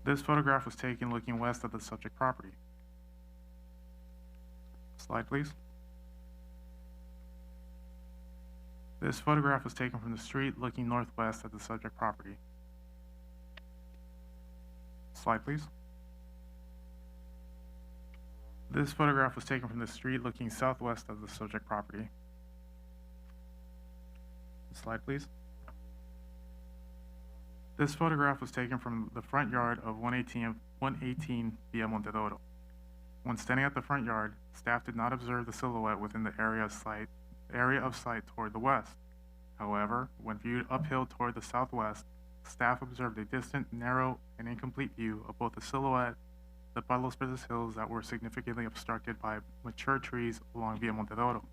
This photograph was taken looking west of the subject property. Slide, please. This photograph was taken from the street looking northwest at the subject property. Slide, please. This photograph was taken from the street looking southwest of the subject property. Slide, please. This photograph was taken from the front yard of 118 Via Monte Oro. When standing at the front yard, staff did not observe the silhouette within the area of sight toward the west. However, when viewed uphill toward the southwest, staff observed a distant, narrow, and incomplete view of both the silhouette, the Palos Verdes Hills that were significantly obstructed by mature trees along Via Monte Oro.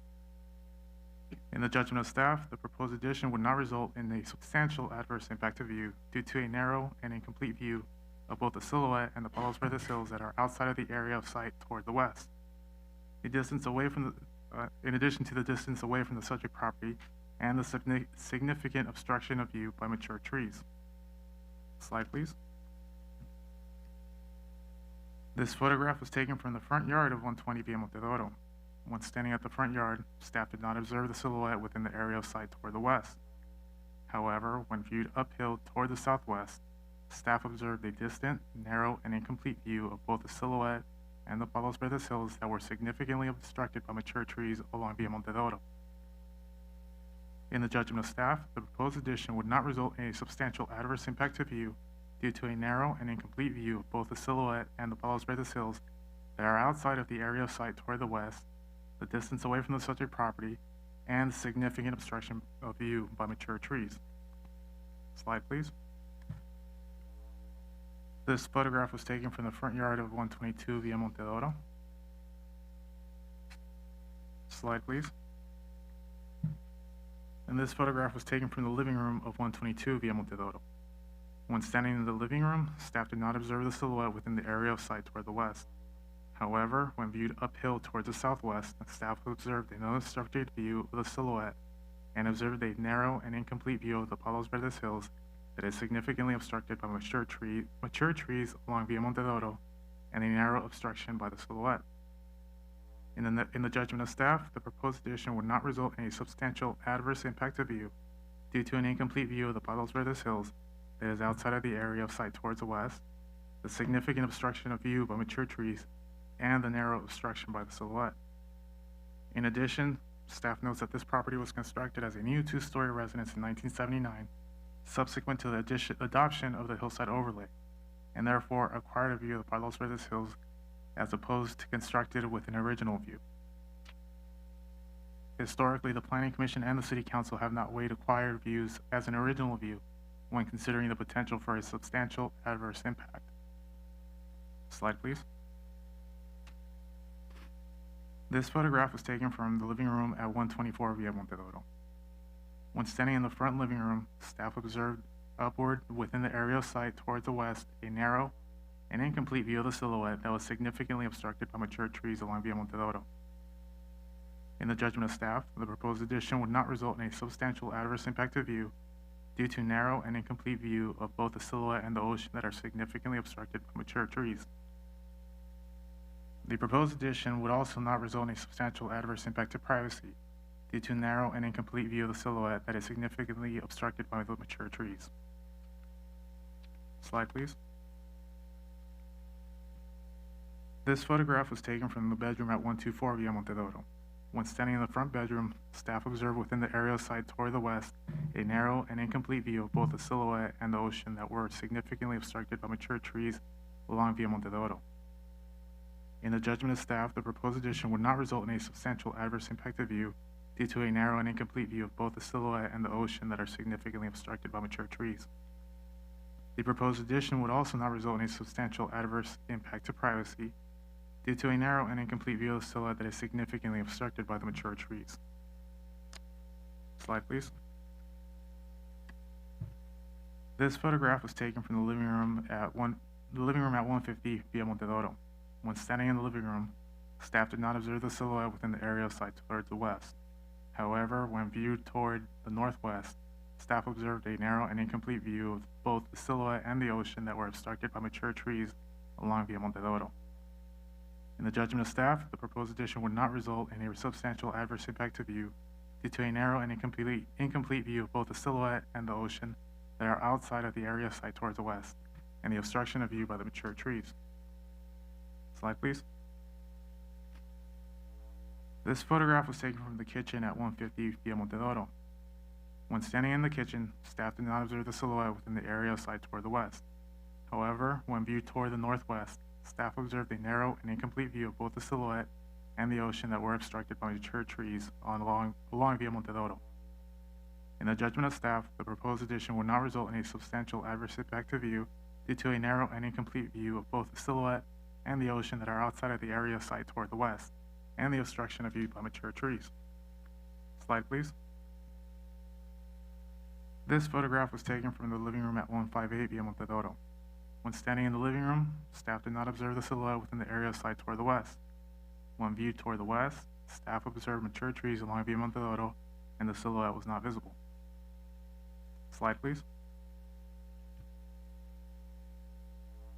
In the judgment of staff, the proposed addition would not result in a substantial adverse impact to view due to a narrow and incomplete view of both the silhouette and the Palos Verdes Hills that are outside of the area of sight toward the west. The distance away from in addition to the distance away from the subject property and the significant obstruction of view by mature trees. Slide, please. This photograph was taken from the front yard of 120 Via Monte Oro. When standing at the front yard, staff did not observe the silhouette within the area of sight toward the west. However, when viewed uphill toward the southwest, staff observed a distant, narrow, and incomplete view of both the silhouette and the Palos Verdes Hills that were significantly obstructed by mature trees along Via Monte Oro. In the judgment of staff, the proposed addition would not result in a substantial adverse impact to view due to a narrow and incomplete view of both the silhouette and the Palos Verdes Hills that are outside of the area of sight toward the west, the distance away from the subject property, and the significant obstruction of view by mature trees. Slide, please. This photograph was taken from the front yard of 122 Via Monte Oro. Slide, please. And this photograph was taken from the living room of 122 Via Monte Oro. When standing in the living room, staff did not observe the silhouette within the area of sight toward the west. However, when viewed uphill towards the southwest, staff observed an unobstructed view of the silhouette and observed a narrow and incomplete view of the Palos Verdes Hills that is significantly obstructed by mature trees along Via Monte Oro and a narrow obstruction by the silhouette. In the judgment of staff, the proposed addition would not result in a substantial adverse impact to view due to an incomplete view of the Palos Verdes Hills that is outside of the area of sight towards the west, the significant obstruction of view by mature trees, and the narrow obstruction by the silhouette. In addition, staff notes that this property was constructed as a new two-story residence in 1979, subsequent to the adoption of the Hillside overlay, and therefore acquired a view of the Palos Verdes Hills as opposed to constructed with an original view. Historically, the Planning Commission and the City Council have not weighed acquired views as an original view when considering the potential for a substantial adverse impact. Slide, please. This photograph was taken from the living room at 124 Via Montedoro. When standing in the front living room, staff observed upward within the aerial sight towards the west a narrow and incomplete view of the silhouette that was significantly obstructed by mature trees along Via Montedoro. In the judgment of staff, the proposed addition would not result in a substantial adverse impact to view due to narrow and incomplete view of both the silhouette and the ocean that are significantly obstructed by mature trees. The proposed addition would also not result in a substantial adverse impact to privacy due to narrow and incomplete view of the silhouette that is significantly obstructed by the mature trees. Slide, please. This photograph was taken from the bedroom at 124 Via Montedoro. When standing in the front bedroom, staff observed within the aerial sight toward the west a narrow and incomplete view of both the silhouette and the ocean that were significantly obstructed by mature trees along Via Montedoro. In the judgment of staff, the proposed addition would not result in a substantial adverse impact to view due to a narrow and incomplete view of both the silhouette and the ocean that are significantly obstructed by mature trees. The proposed addition would also not result in a substantial adverse impact to privacy due to a narrow and incomplete view of the silhouette that is significantly obstructed by the mature trees. Slide, please. This photograph was taken from the living room at 150 Via Montedoro. When standing in the living room, staff did not observe the silhouette within the aerial sight towards the west. However, when viewed toward the northwest, staff observed a narrow and incomplete view of both the silhouette and the ocean that were obstructed by mature trees along Via Montedoro. In the judgment of staff, the proposed addition would not result in a substantial adverse impact to view due to a narrow and incomplete view of both the silhouette and the ocean that are outside of the area sight towards the west, and the obstruction of view by the mature trees. Slide, please. This photograph was taken from the kitchen at 150 Via Montedoro. When standing in the kitchen, staff did not observe the silhouette within the area sight toward the west. However, when viewed toward the northwest, staff observed a narrow and incomplete view of both the silhouette and the ocean that were obstructed by mature trees along Via Montedoro. In the judgment of staff, the proposed addition would not result in a substantial adverse impact to view due to a narrow and incomplete view of both the silhouette and the ocean that are outside of the area sight toward the west, and the obstruction of view by mature trees. Slide, please. This photograph was taken from the living room at 158 Via Montedoro. When standing in the living room, staff did not observe the silhouette within the area sight toward the west. When viewed toward the west, staff observed mature trees along Via Montedoro, and the silhouette was not visible. Slide, please.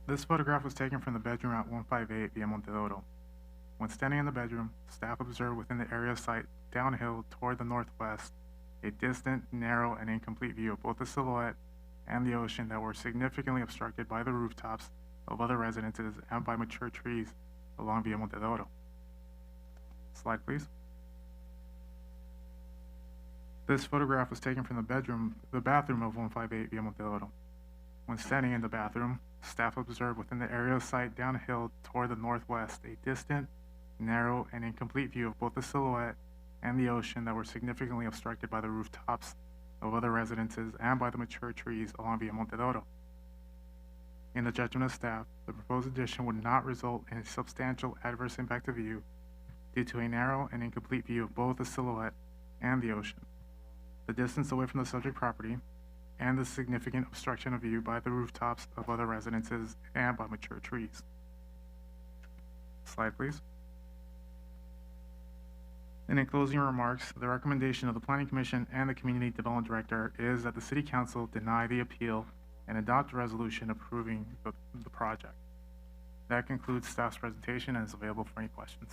This photograph was taken from the bedroom at 158 Via Montedoro. When standing in the bedroom, staff observed within the area sight downhill toward the northwest a distant, narrow, and incomplete view of both the silhouette and the ocean that were significantly obstructed by the rooftops of other residences and by mature trees along Via Montedoro. Slide, please. This photograph was taken from the bathroom of 158 Via Montedoro. When standing in the bathroom, staff observed within the area sight downhill toward the northwest a distant, narrow, and incomplete view of both the silhouette and the ocean that were significantly obstructed by the rooftops of other residences and by the mature trees along Via Montedoro. In the judgment of staff, the proposed addition would not result in a substantial adverse impact to view due to a narrow and incomplete view of both the silhouette and the ocean, the distance away from the subject property, and the significant obstruction of view by the rooftops of other residences and by mature trees. Slide, please. And in closing remarks, the recommendation of the Planning Commission and the Community Development Director is that the City Council deny the appeal and adopt a resolution approving the project. That concludes staff's presentation and is available for any questions.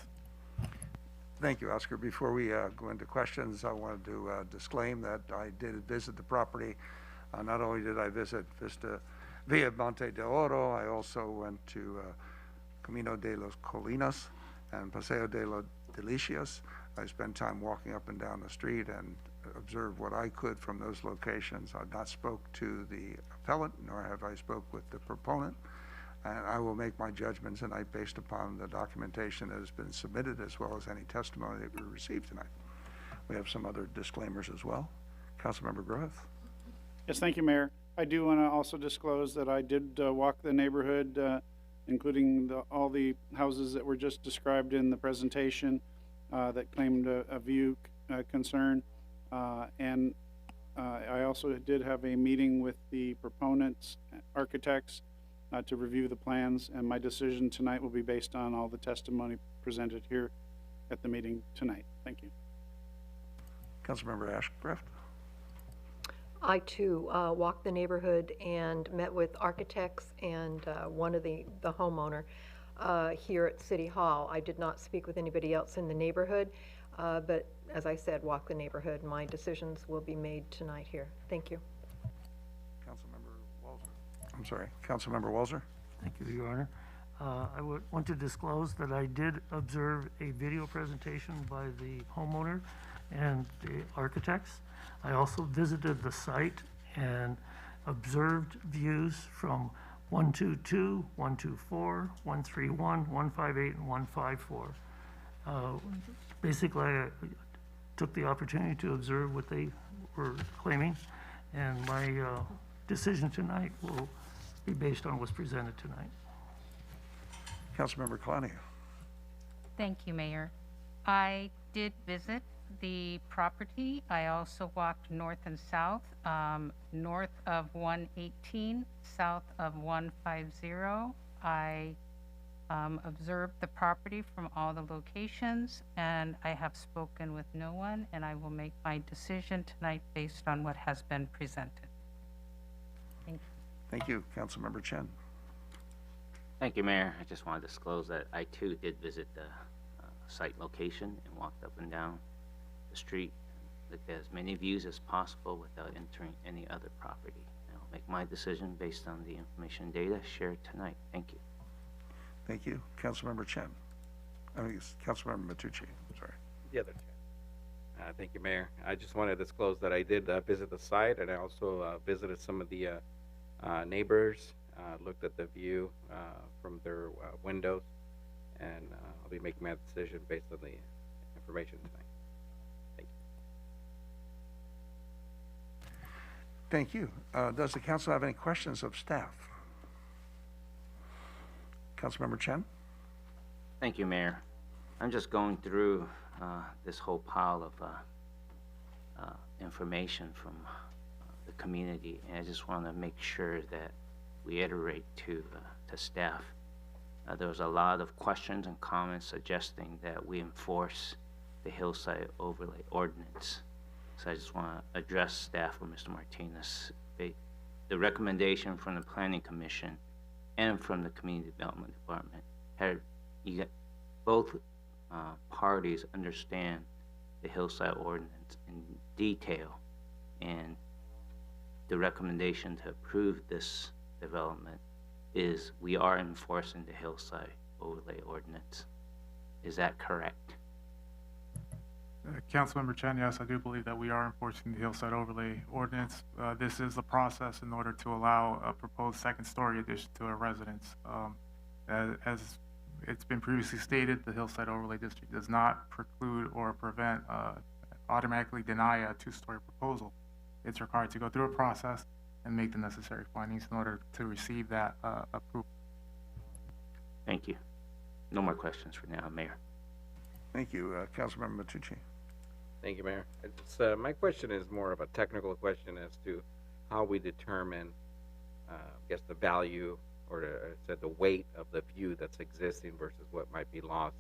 Thank you, Oscar. Before we go into questions, I wanted to disclaim that I did visit the property. Not only did I visit Via Monte de Oro, I also went to Camino de los Colinas and Paseo de los Delicias. I spent time walking up and down the street and observed what I could from those locations. I've not spoke to the appellant, nor have I spoke with the proponent. And I will make my judgment tonight based upon the documentation that has been submitted as well as any testimony that we received tonight. We have some other disclaimers as well. Councilmember Groth. Yes, thank you, Mayor. I do want to also disclose that I did walk the neighborhood, including all the houses that were just described in the presentation. that claimed a view concern. And I also did have a meeting with the proponents, architects, to review the plans, and my decision tonight will be based on all the testimony presented here at the meeting tonight. Thank you. Councilmember Ashcraft. I too walked the neighborhood and met with architects and one of the homeowner here at City Hall. I did not speak with anybody else in the neighborhood, but as I said, walk the neighborhood. My decisions will be made tonight here. Thank you. Councilmember Walzer. I'm sorry, Councilmember Walzer. Thank you, Your Honor. I would want to disclose that I did observe a video presentation by the homeowner and the architects. I also visited the site and observed views from 122, 124, 131, 158, and 154. Basically, I took the opportunity to observe what they were claiming, and my decision tonight will be based on what's presented tonight. Councilmember Kalani. Thank you, Mayor. I did visit the property. I also walked north and south, north of 118, south of 150. I observed the property from all the locations, and I have spoken with no one, and I will make my decision tonight based on what has been presented. Thank you. Thank you. Councilmember Chen. Thank you, Mayor. I just want to disclose that I too did visit the site location and walked up and down the street, looked at as many views as possible without entering any other property. And I'll make my decision based on the information and data shared tonight. Thank you. Thank you. Councilmember Chen. I mean, Councilmember Matucci. I'm sorry. The other Chen. Thank you, Mayor. I just want to disclose that I did visit the site, and I also visited some of the neighbors, looked at the view from their windows, and I'll be making my decision based on the information tonight. Thank you. Thank you. Does the council have any questions of staff? Councilmember Chen? Thank you, Mayor. I'm just going through this whole pile of information from the community, and I just want to make sure that we iterate to staff. There was a lot of questions and comments suggesting that we enforce the Hillside Overlay Ordinance. So I just want to address staff with Mr. Martinez. The recommendation from the Planning Commission and from the Community Development Department had both parties understand the Hillside Ordinance in detail, and the recommendation to approve this development is we are enforcing the Hillside Overlay Ordinance. Is that correct? Councilmember Chen, yes, I do believe that we are enforcing the Hillside Overlay Ordinance. This is the process in order to allow a proposed second-story addition to a residence. As it's been previously stated, the Hillside Overlay District does not preclude or prevent, automatically deny a two-story proposal. It's required to go through a process and make the necessary findings in order to receive that approval. Thank you. No more questions for now, Mayor. Thank you. Councilmember Matucci. Thank you, Mayor. My question is more of a technical question as to how we determine, I guess, the value or the weight of the view that's existing versus what might be lost.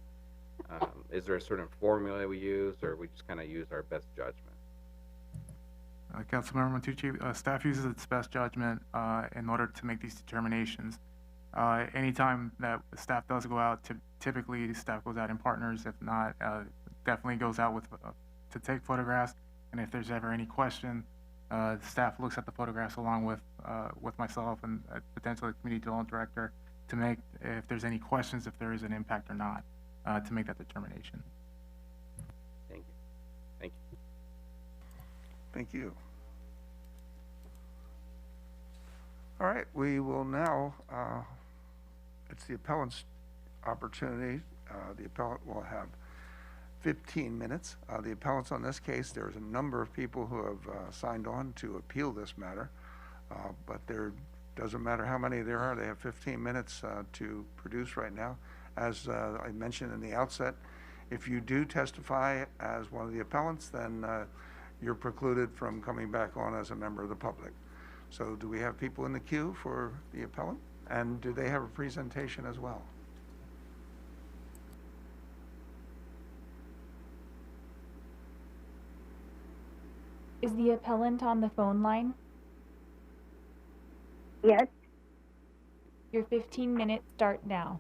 Is there a certain formula we use, or we just kind of use our best judgment? Councilmember Matucci, staff uses its best judgment in order to make these determinations. Anytime that staff does go out, typically staff goes out in partners. If not, definitely goes out with to take photographs. And if there's ever any question, staff looks at the photographs along with myself and potentially the community development director to make, if there's any questions, if there is an impact or not, to make that determination. Thank you. Thank you. Thank you. All right, we will now, it's the appellant's opportunity. The appellant will have 15 minutes. The appellants on this case, there's a number of people who have signed on to appeal this matter, but there doesn't matter how many there are, they have 15 minutes to produce right now. As I mentioned in the outset, If you do testify as one of the appellants, then you're precluded from coming back on as a member of the public. So do we have people in the queue for the appellant? And do they have a presentation as well? Is the appellant on the phone line? Yes. Your 15 minutes start now.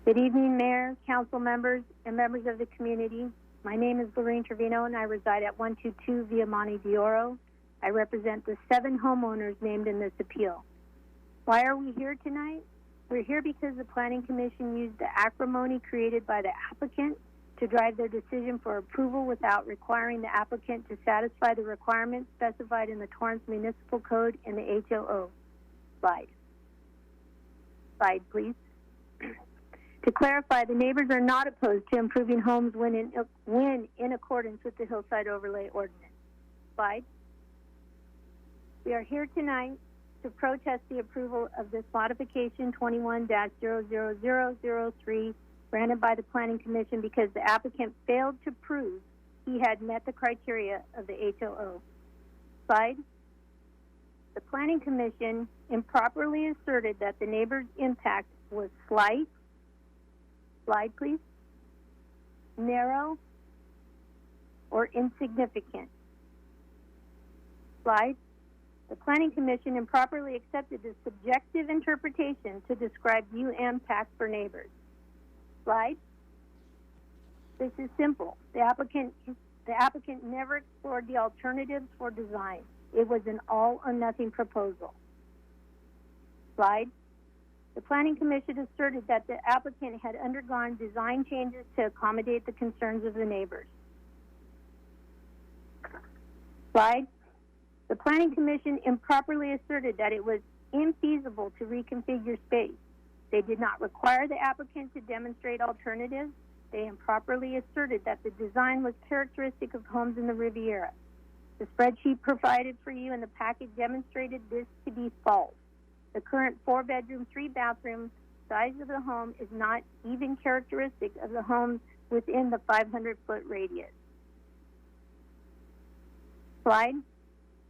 Good evening, Mayor, council members, and members of the community. My name is Lorraine Trevino, and I reside at 122 Via Monte d'Oro. I represent the 7 homeowners named in this appeal. Why are we here tonight? We're here because the Planning Commission used the acrimony created by the applicant to drive their decision for approval without requiring the applicant to satisfy the requirements specified in the Torrance Municipal Code and the HOO. Slide, please. To clarify, the neighbors are not opposed to improving homes when in accordance with the Hillside Overlay Ordinance. Slide. We are here tonight to protest the approval of this modification 21-00003 granted by the Planning Commission because the applicant failed to prove he had met the criteria of the HOO. Slide. The Planning Commission improperly asserted that the neighbor's impact was slight. Slide, please. Narrow or insignificant. Slide. The Planning Commission improperly accepted the subjective interpretation to describe view impact for neighbors. Slide. This is simple. The applicant never explored the alternatives for design. It was an all or nothing proposal. Slide. The Planning Commission asserted that the applicant had undergone design changes to accommodate the concerns of the neighbors. Slide. The Planning Commission improperly asserted that it was infeasible to reconfigure space. They did not require the applicant to demonstrate alternatives. They improperly asserted that the design was characteristic of homes in the Riviera. The spreadsheet provided for you in the package demonstrated this to be false. The current 4-bedroom, 3-bathroom size of the home is not even characteristic of the homes within the 500-foot radius. Slide.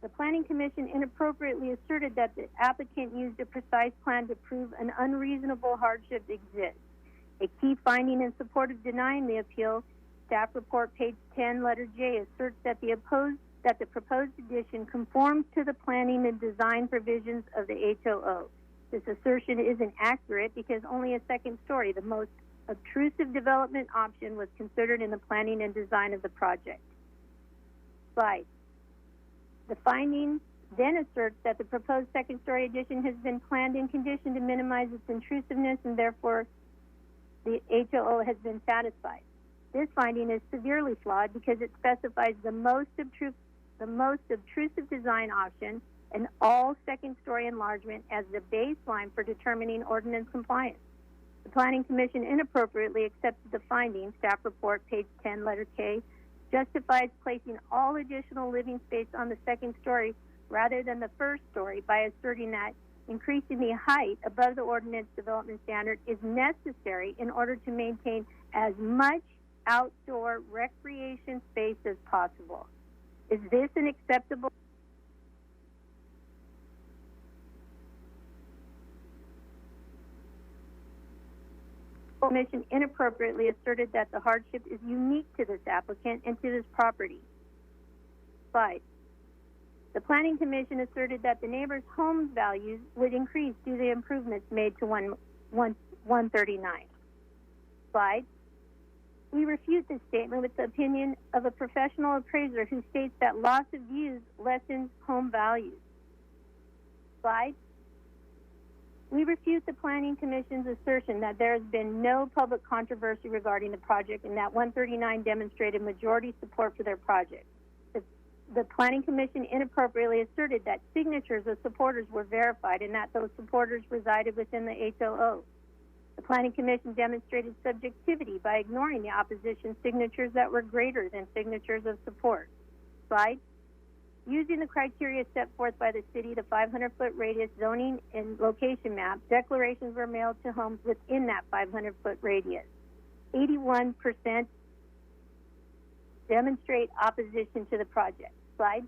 The Planning Commission inappropriately asserted that the applicant used a precise plan to prove an unreasonable hardship exists. A key finding in support of denying the appeal, staff report page 10, letter J, asserts that the proposed addition conforms to the planning and design provisions of the HOO. This assertion isn't accurate because only a second story, the most obtrusive development option, was considered in the planning and design of the project. Slide. The finding then asserts that the proposed second-story addition has been planned and conditioned to minimize its intrusiveness, and therefore the HOO has been satisfied. This finding is severely flawed because it specifies the most obtrusive design option, an all second-story enlargement, as the baseline for determining ordinance compliance. The Planning Commission inappropriately accepted the finding, staff report page 10, letter K, justifies placing all additional living space on the second story rather than the first story by asserting that increasing the height above the ordinance development standard is necessary in order to maintain as much outdoor recreation space as possible. Is this an acceptable? The Commission inappropriately asserted that the hardship is unique to this applicant and to this property. Slide. The Planning Commission asserted that the neighbors' home values would increase due to the improvements made to 139. Slide. We refute this statement with the opinion of a professional appraiser who states that loss of views lessens home values. Slide. We refute the Planning Commission's assertion that there has been no public controversy regarding the project and that 139 demonstrated majority support for their project. The Planning Commission inappropriately asserted that signatures of supporters were verified and that those supporters resided within the HOO. The Planning Commission demonstrated subjectivity by ignoring the opposition signatures that were greater than signatures of support. Slide. Using the criteria set forth by the city, the 500-foot radius zoning and location map, declarations were mailed to homes within that 500-foot radius. 81% demonstrate opposition to the project. Slide.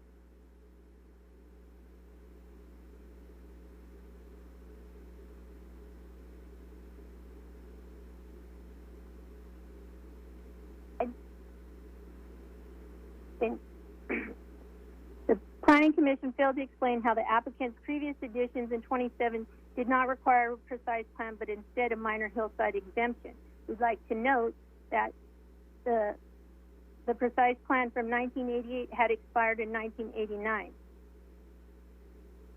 The Planning Commission failed to explain how the applicant's previous additions in 27 did not require a precise plan, but instead a minor hillside exemption. We'd like to note that the precise plan from 1988 had expired in 1989.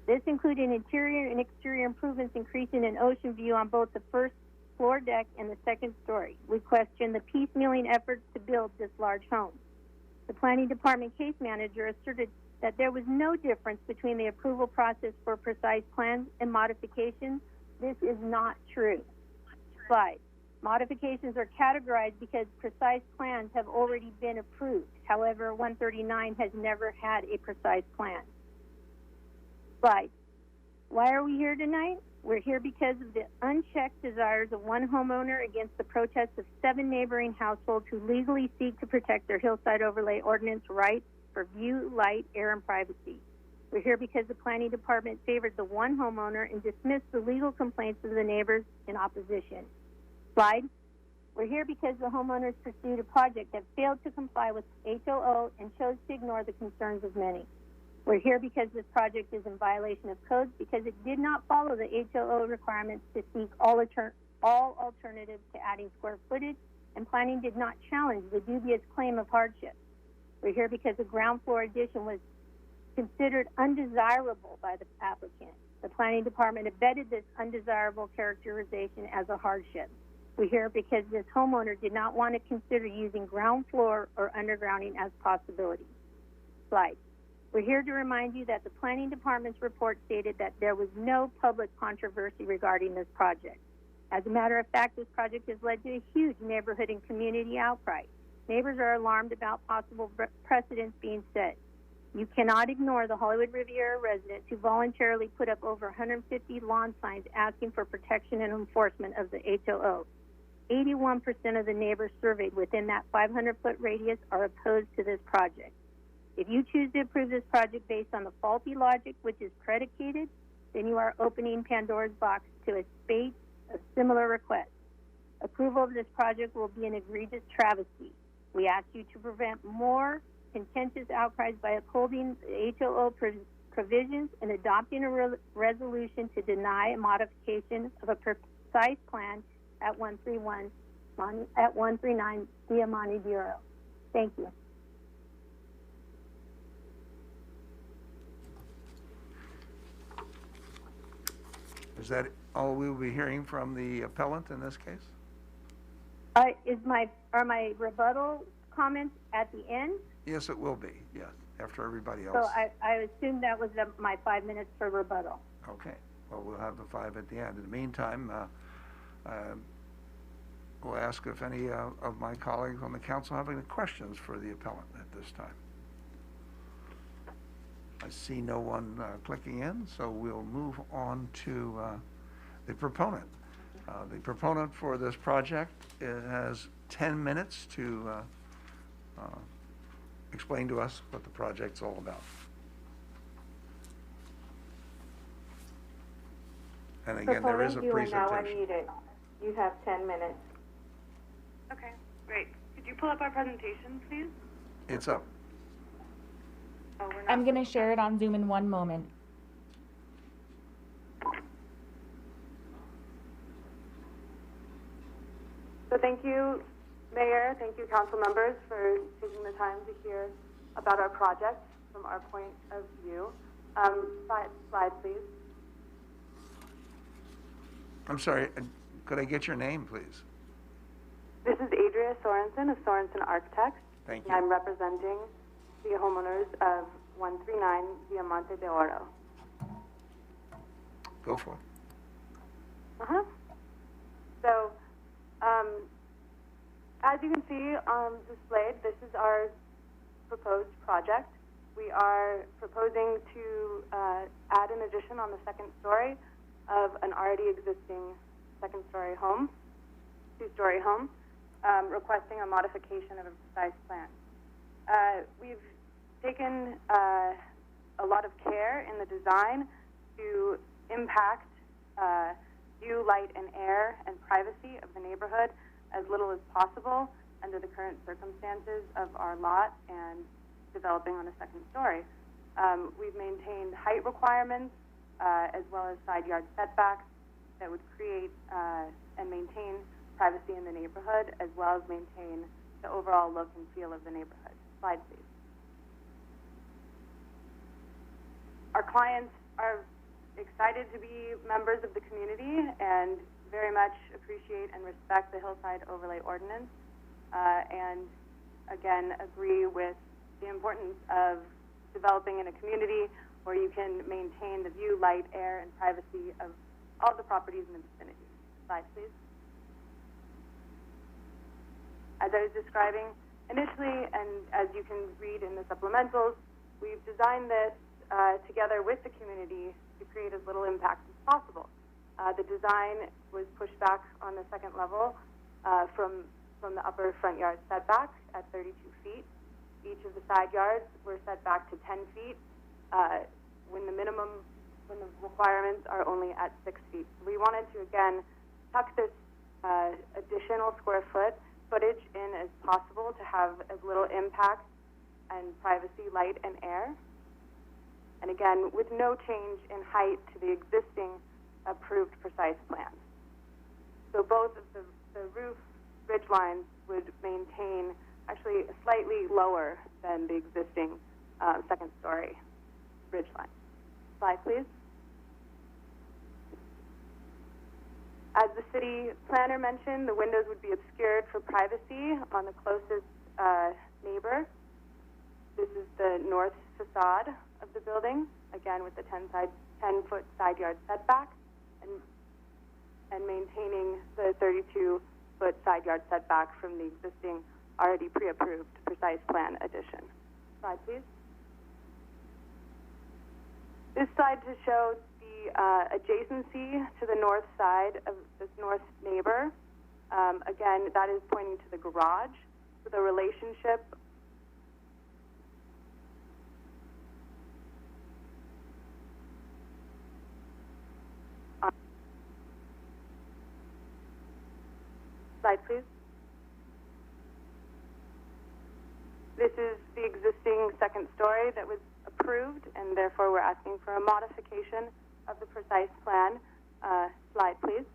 This included interior and exterior improvements, increasing an ocean view on both the first floor deck and the second story. We question the piecemealing efforts to build this large home. The Planning Department case manager asserted that there was no difference between the approval process for precise plans and modifications. This is not true. Slide. Modifications are categorized because precise plans have already been approved. However, 139 has never had a precise plan. Slide. Why are we here tonight? We're here because of the unchecked desires of one homeowner against the protests of 7 neighboring households who legally seek to protect their hillside overlay ordinance rights for view, light, air, and privacy. We're here because the Planning Department favored the one homeowner and dismissed the legal complaints of the neighbors in opposition. Slide. We're here because the homeowners pursued a project that failed to comply with HOO and chose to ignore the concerns of many. We're here because this project is in violation of codes because it did not follow the HOO requirements to seek all alternatives to adding square footage, and planning did not challenge the dubious claim of hardship. We're here because the ground floor addition was considered undesirable by the applicant. The Planning Department abetted this undesirable characterization as a hardship. We're here because this homeowner did not want to consider using ground floor or undergrounding as possibilities. Slide. We're here to remind you that the Planning Department's report stated that there was no public controversy regarding this project. As a matter of fact, this project has led to a huge neighborhood and community outcry. Neighbors are alarmed about possible precedents being set. You cannot ignore the Hollywood Riviera residents who voluntarily put up over 150 lawn signs asking for protection and enforcement of the HOO. 81% of the neighbors surveyed within that 500-foot radius are opposed to this project. If you choose to approve this project based on the faulty logic which is predicated, then you are opening Pandora's box to a spate of similar requests. Approval of this project will be an egregious travesty. We ask you to prevent more contentious outcries by upholding the HOO provisions and adopting a resolution to deny a modification of a precise plan at 139 Diamante Bureau. Thank you. Is that all we will be hearing from the appellant in this case? Are my rebuttal comments at the end? Yes, it will be, yes, after everybody else. So I assumed that was my 5 minutes for rebuttal. Okay, well, we'll have the 5 at the end. In the meantime, we'll ask if any of my colleagues on the council have any questions for the appellant at this time. I see no one clicking in, so we'll move on to the proponent. The proponent for this project has 10 minutes to explain to us what the project's all about. And again, there is a Proponent, you are now presentation. unmuted. You have 10 minutes. Okay, great. Could you pull up our presentation, please? It's up. Oh, we're not. I'm going to share it on Zoom in 1 moment. So thank you, Mayor, thank you, council members, for taking the time to hear about our project from our point of view. Slide, please. I'm sorry, could I get your name, please? This is Adria Sorensen of Sorensen Architects. Thank you. I'm representing the homeowners of 139 Diamante de Oro. Go for it. So, as you can see displayed, this is our proposed project. We are proposing to add an addition on the second story of an already existing second-story home, two-story home. requesting a modification of a precise plan. We've taken a lot of care in the design to impact view, light, and air and privacy of the neighborhood as little as possible under the current circumstances of our lot and developing on a second story. We've maintained height requirements as well as side yard setbacks that would create and maintain privacy in the neighborhood, as well as maintain the overall look and feel of the neighborhood. Slide, please. Our clients are excited to be members of the community and very much appreciate and respect the Hillside Overlay Ordinance, and again agree with the importance of developing in a community where you can maintain the view, light, air, and privacy of all the properties in the vicinity. Slide, please. As I was describing initially, and as you can read in the supplementals, we've designed this together with the community to create as little impact as possible. The design was pushed back on the second level from the upper front yard setback at 32 feet. Each of the side yards were set back to 10 feet when the requirements are only at 6 feet. We wanted to, again, tuck this additional square footage in as possible to have as little impact and privacy, light, and air. And again, with no change in height to the existing approved precise plan. So both of the roof ridge lines would maintain actually slightly lower than the existing second story ridge line. Slide, please. As the city planner mentioned, the windows would be obscured for privacy on the closest neighbor. This is the north facade of the building, again with the 10-foot side yard setback, and maintaining the 32-foot side yard setback from the existing already pre-approved precise plan addition. Slide, please. This slide to show the adjacency to the north side of this north neighbor. Again, that is pointing to the garage. So the relationship slide, please. This is the existing second story that was approved, and therefore we're asking for a modification of the precise plan. Slide, please.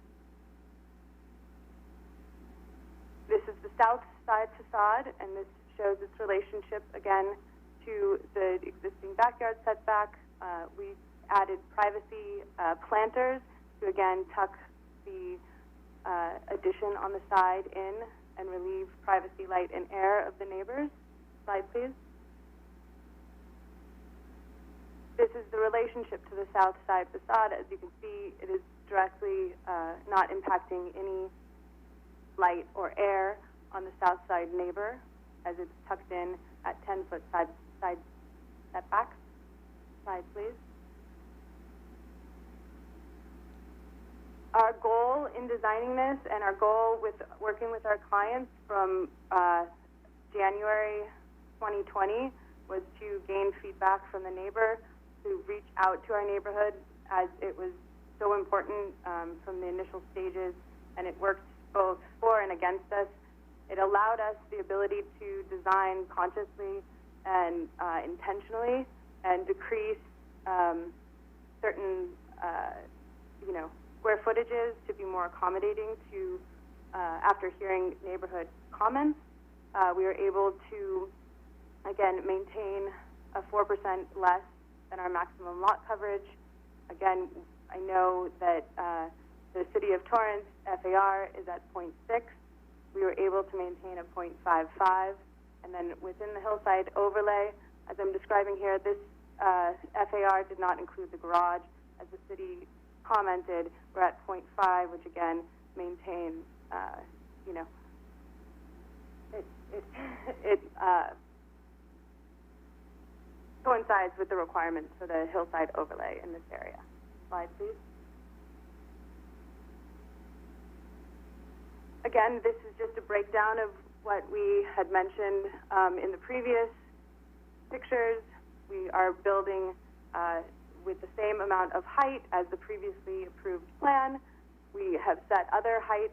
This is the south side facade, and this shows its relationship again to the existing backyard setback. We added privacy planters to again tuck the addition on the side in and relieve privacy, light, and air of the neighbors. Slide, please. This is the relationship to the south side facade. As you can see, it is directly not impacting any light or air on the south side neighbor, as it's tucked in at 10-foot side setback. Slide, please. Our goal in designing this, and our goal with working with our clients from January 2020, was to gain feedback from the neighbor, to reach out to our neighborhood, as it was so important from the initial stages, and it worked both for and against us. It allowed us the ability to design consciously and intentionally and decrease certain square footages to be more accommodating to, after hearing neighborhood comments, we were able to, again, maintain a 4% less than our maximum lot coverage. Again, I know that the City of Torrance FAR is at 0.6. We were able to maintain a 0.55. And then within the Hillside overlay, as I'm describing here, this FAR did not include the garage. As the city commented, we're at 0.5, which again maintains, it coincides with the requirements for the Hillside overlay in this area. Slide, please. Again, this is just a breakdown of what we had mentioned in the previous pictures. We are building with the same amount of height as the previously approved plan. We have set other height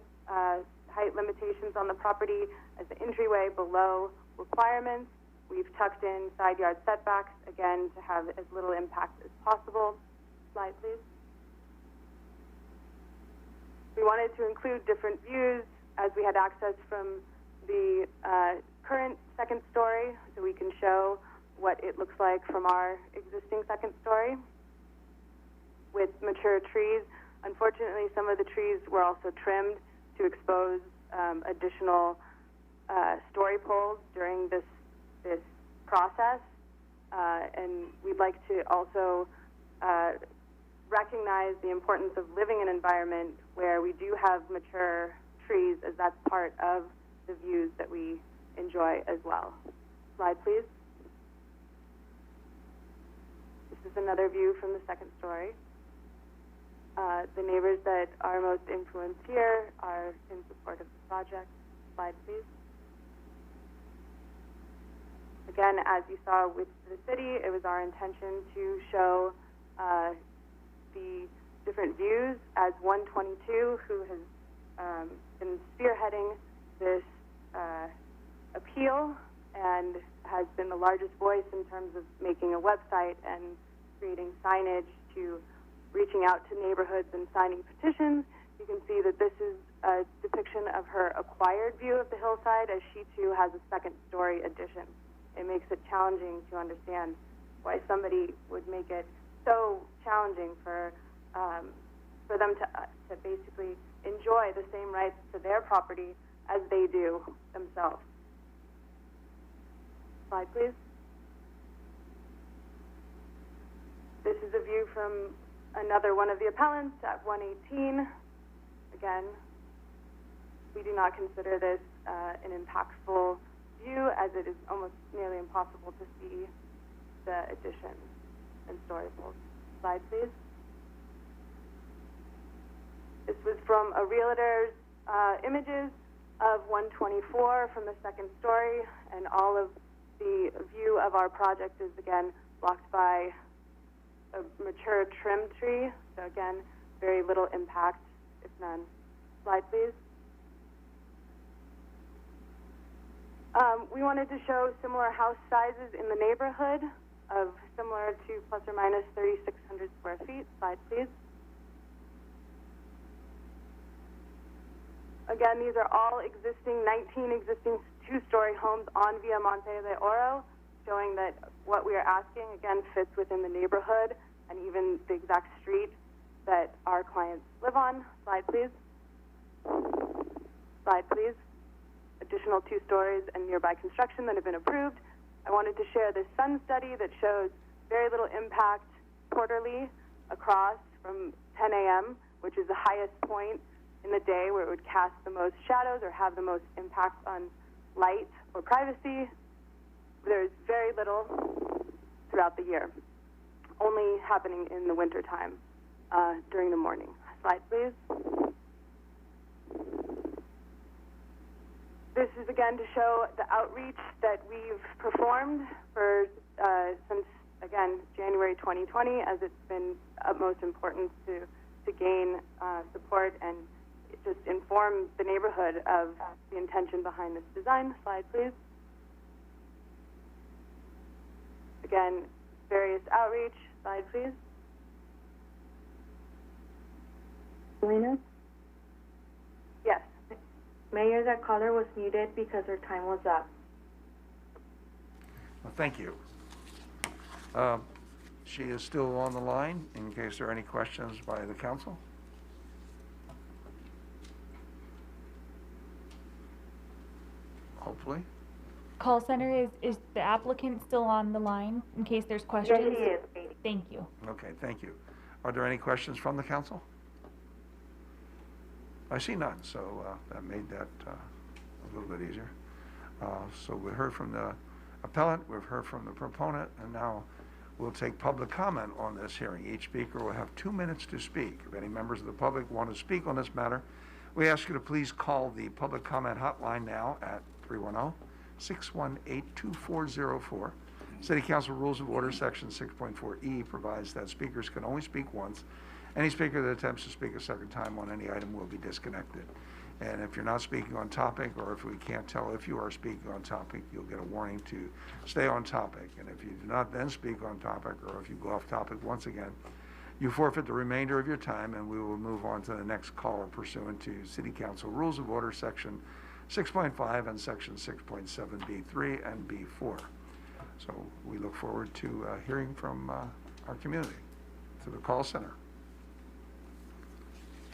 limitations on the property as the entryway below requirements. We've tucked in side yard setbacks, again, to have as little impact as possible. Slide, please. We wanted to include different views as we had access from the current second story, so we can show what it looks like from our existing second story with mature trees. Unfortunately, some of the trees were also trimmed to expose additional story poles during this process, and we'd like to also recognize the importance of living in an environment where we do have mature trees, as that's part of the views that we enjoy as well. Slide, please. This is another view from the second story. The neighbors that are most influenced here are in support of the project. Slide, please. Again, as you saw with the city, it was our intention to show the different views as 122, who has been spearheading this appeal and has been the largest voice in terms of making a website and creating signage to reaching out to neighborhoods and signing petitions. You can see that this is a depiction of her acquired view of the hillside, as she too has a second story addition. It makes it challenging to understand why somebody would make it so challenging for them to basically enjoy the same rights to their property as they do themselves. Slide, please. This is a view from another one of the appellants at 118. Again, we do not consider this an impactful view, as it is almost nearly impossible to see the addition and story poles. Slide, please. This was from a realtor's images of 124 from the second story, and all of the view of our project is again blocked by a mature trim tree. So again, very little impact, if none. Slide, please. We wanted to show similar house sizes in the neighborhood of similar to plus or minus 3,600 square feet. Slide, please. Again, these are all existing, 19 existing two-story homes on Via Monte de Oro, showing that what we are asking, again, fits within the neighborhood and even the exact street that our clients live on. Slide, please. Slide, please. Additional 2 stories and nearby construction that have been approved. I wanted to share this sun study that shows very little impact quarterly across from 10 a.m., which is the highest point in the day where it would cast the most shadows or have the most impact on light or privacy. There's very little throughout the year, only happening in the winter time during the morning. Slide, please. This is again to show the outreach that we've performed for since, again, January 2020, as it's been of most importance to gain support and just inform the neighborhood of the intention behind this design. Slide, please. Again, various outreach. Slide, please. Selena? Yes. Mayor, that caller was muted because her time was up. Well, thank you. She is still on the line in case there are any questions by the council. Hopefully. Call center, is the applicant still on the line in case there's questions? Yes, he is, Katie. Thank you. Okay, thank you. Are there any questions from the council? I see none, so that made that a little bit easier. So we heard from the appellant, we've heard from the proponent, and now we'll take public comment on this hearing. Each speaker will have 2 minutes to speak. If any members of the public want to speak on this matter, We ask you to please call the public comment hotline now at 310-618-2404. City Council Rules of Order, Section 6.4E provides that speakers can only speak once. Any speaker that attempts to speak a second time on any item will be disconnected. And if you're not speaking on topic, or if we can't tell if you are speaking on topic, you'll get a warning to stay on topic. And if you do not then speak on topic, or if you go off topic once again, you forfeit the remainder of your time, and we will move on to the next caller pursuant to City Council Rules of Order, Section 6.5 and Section 6.7B3 and B4. So we look forward to hearing from our community through the call center.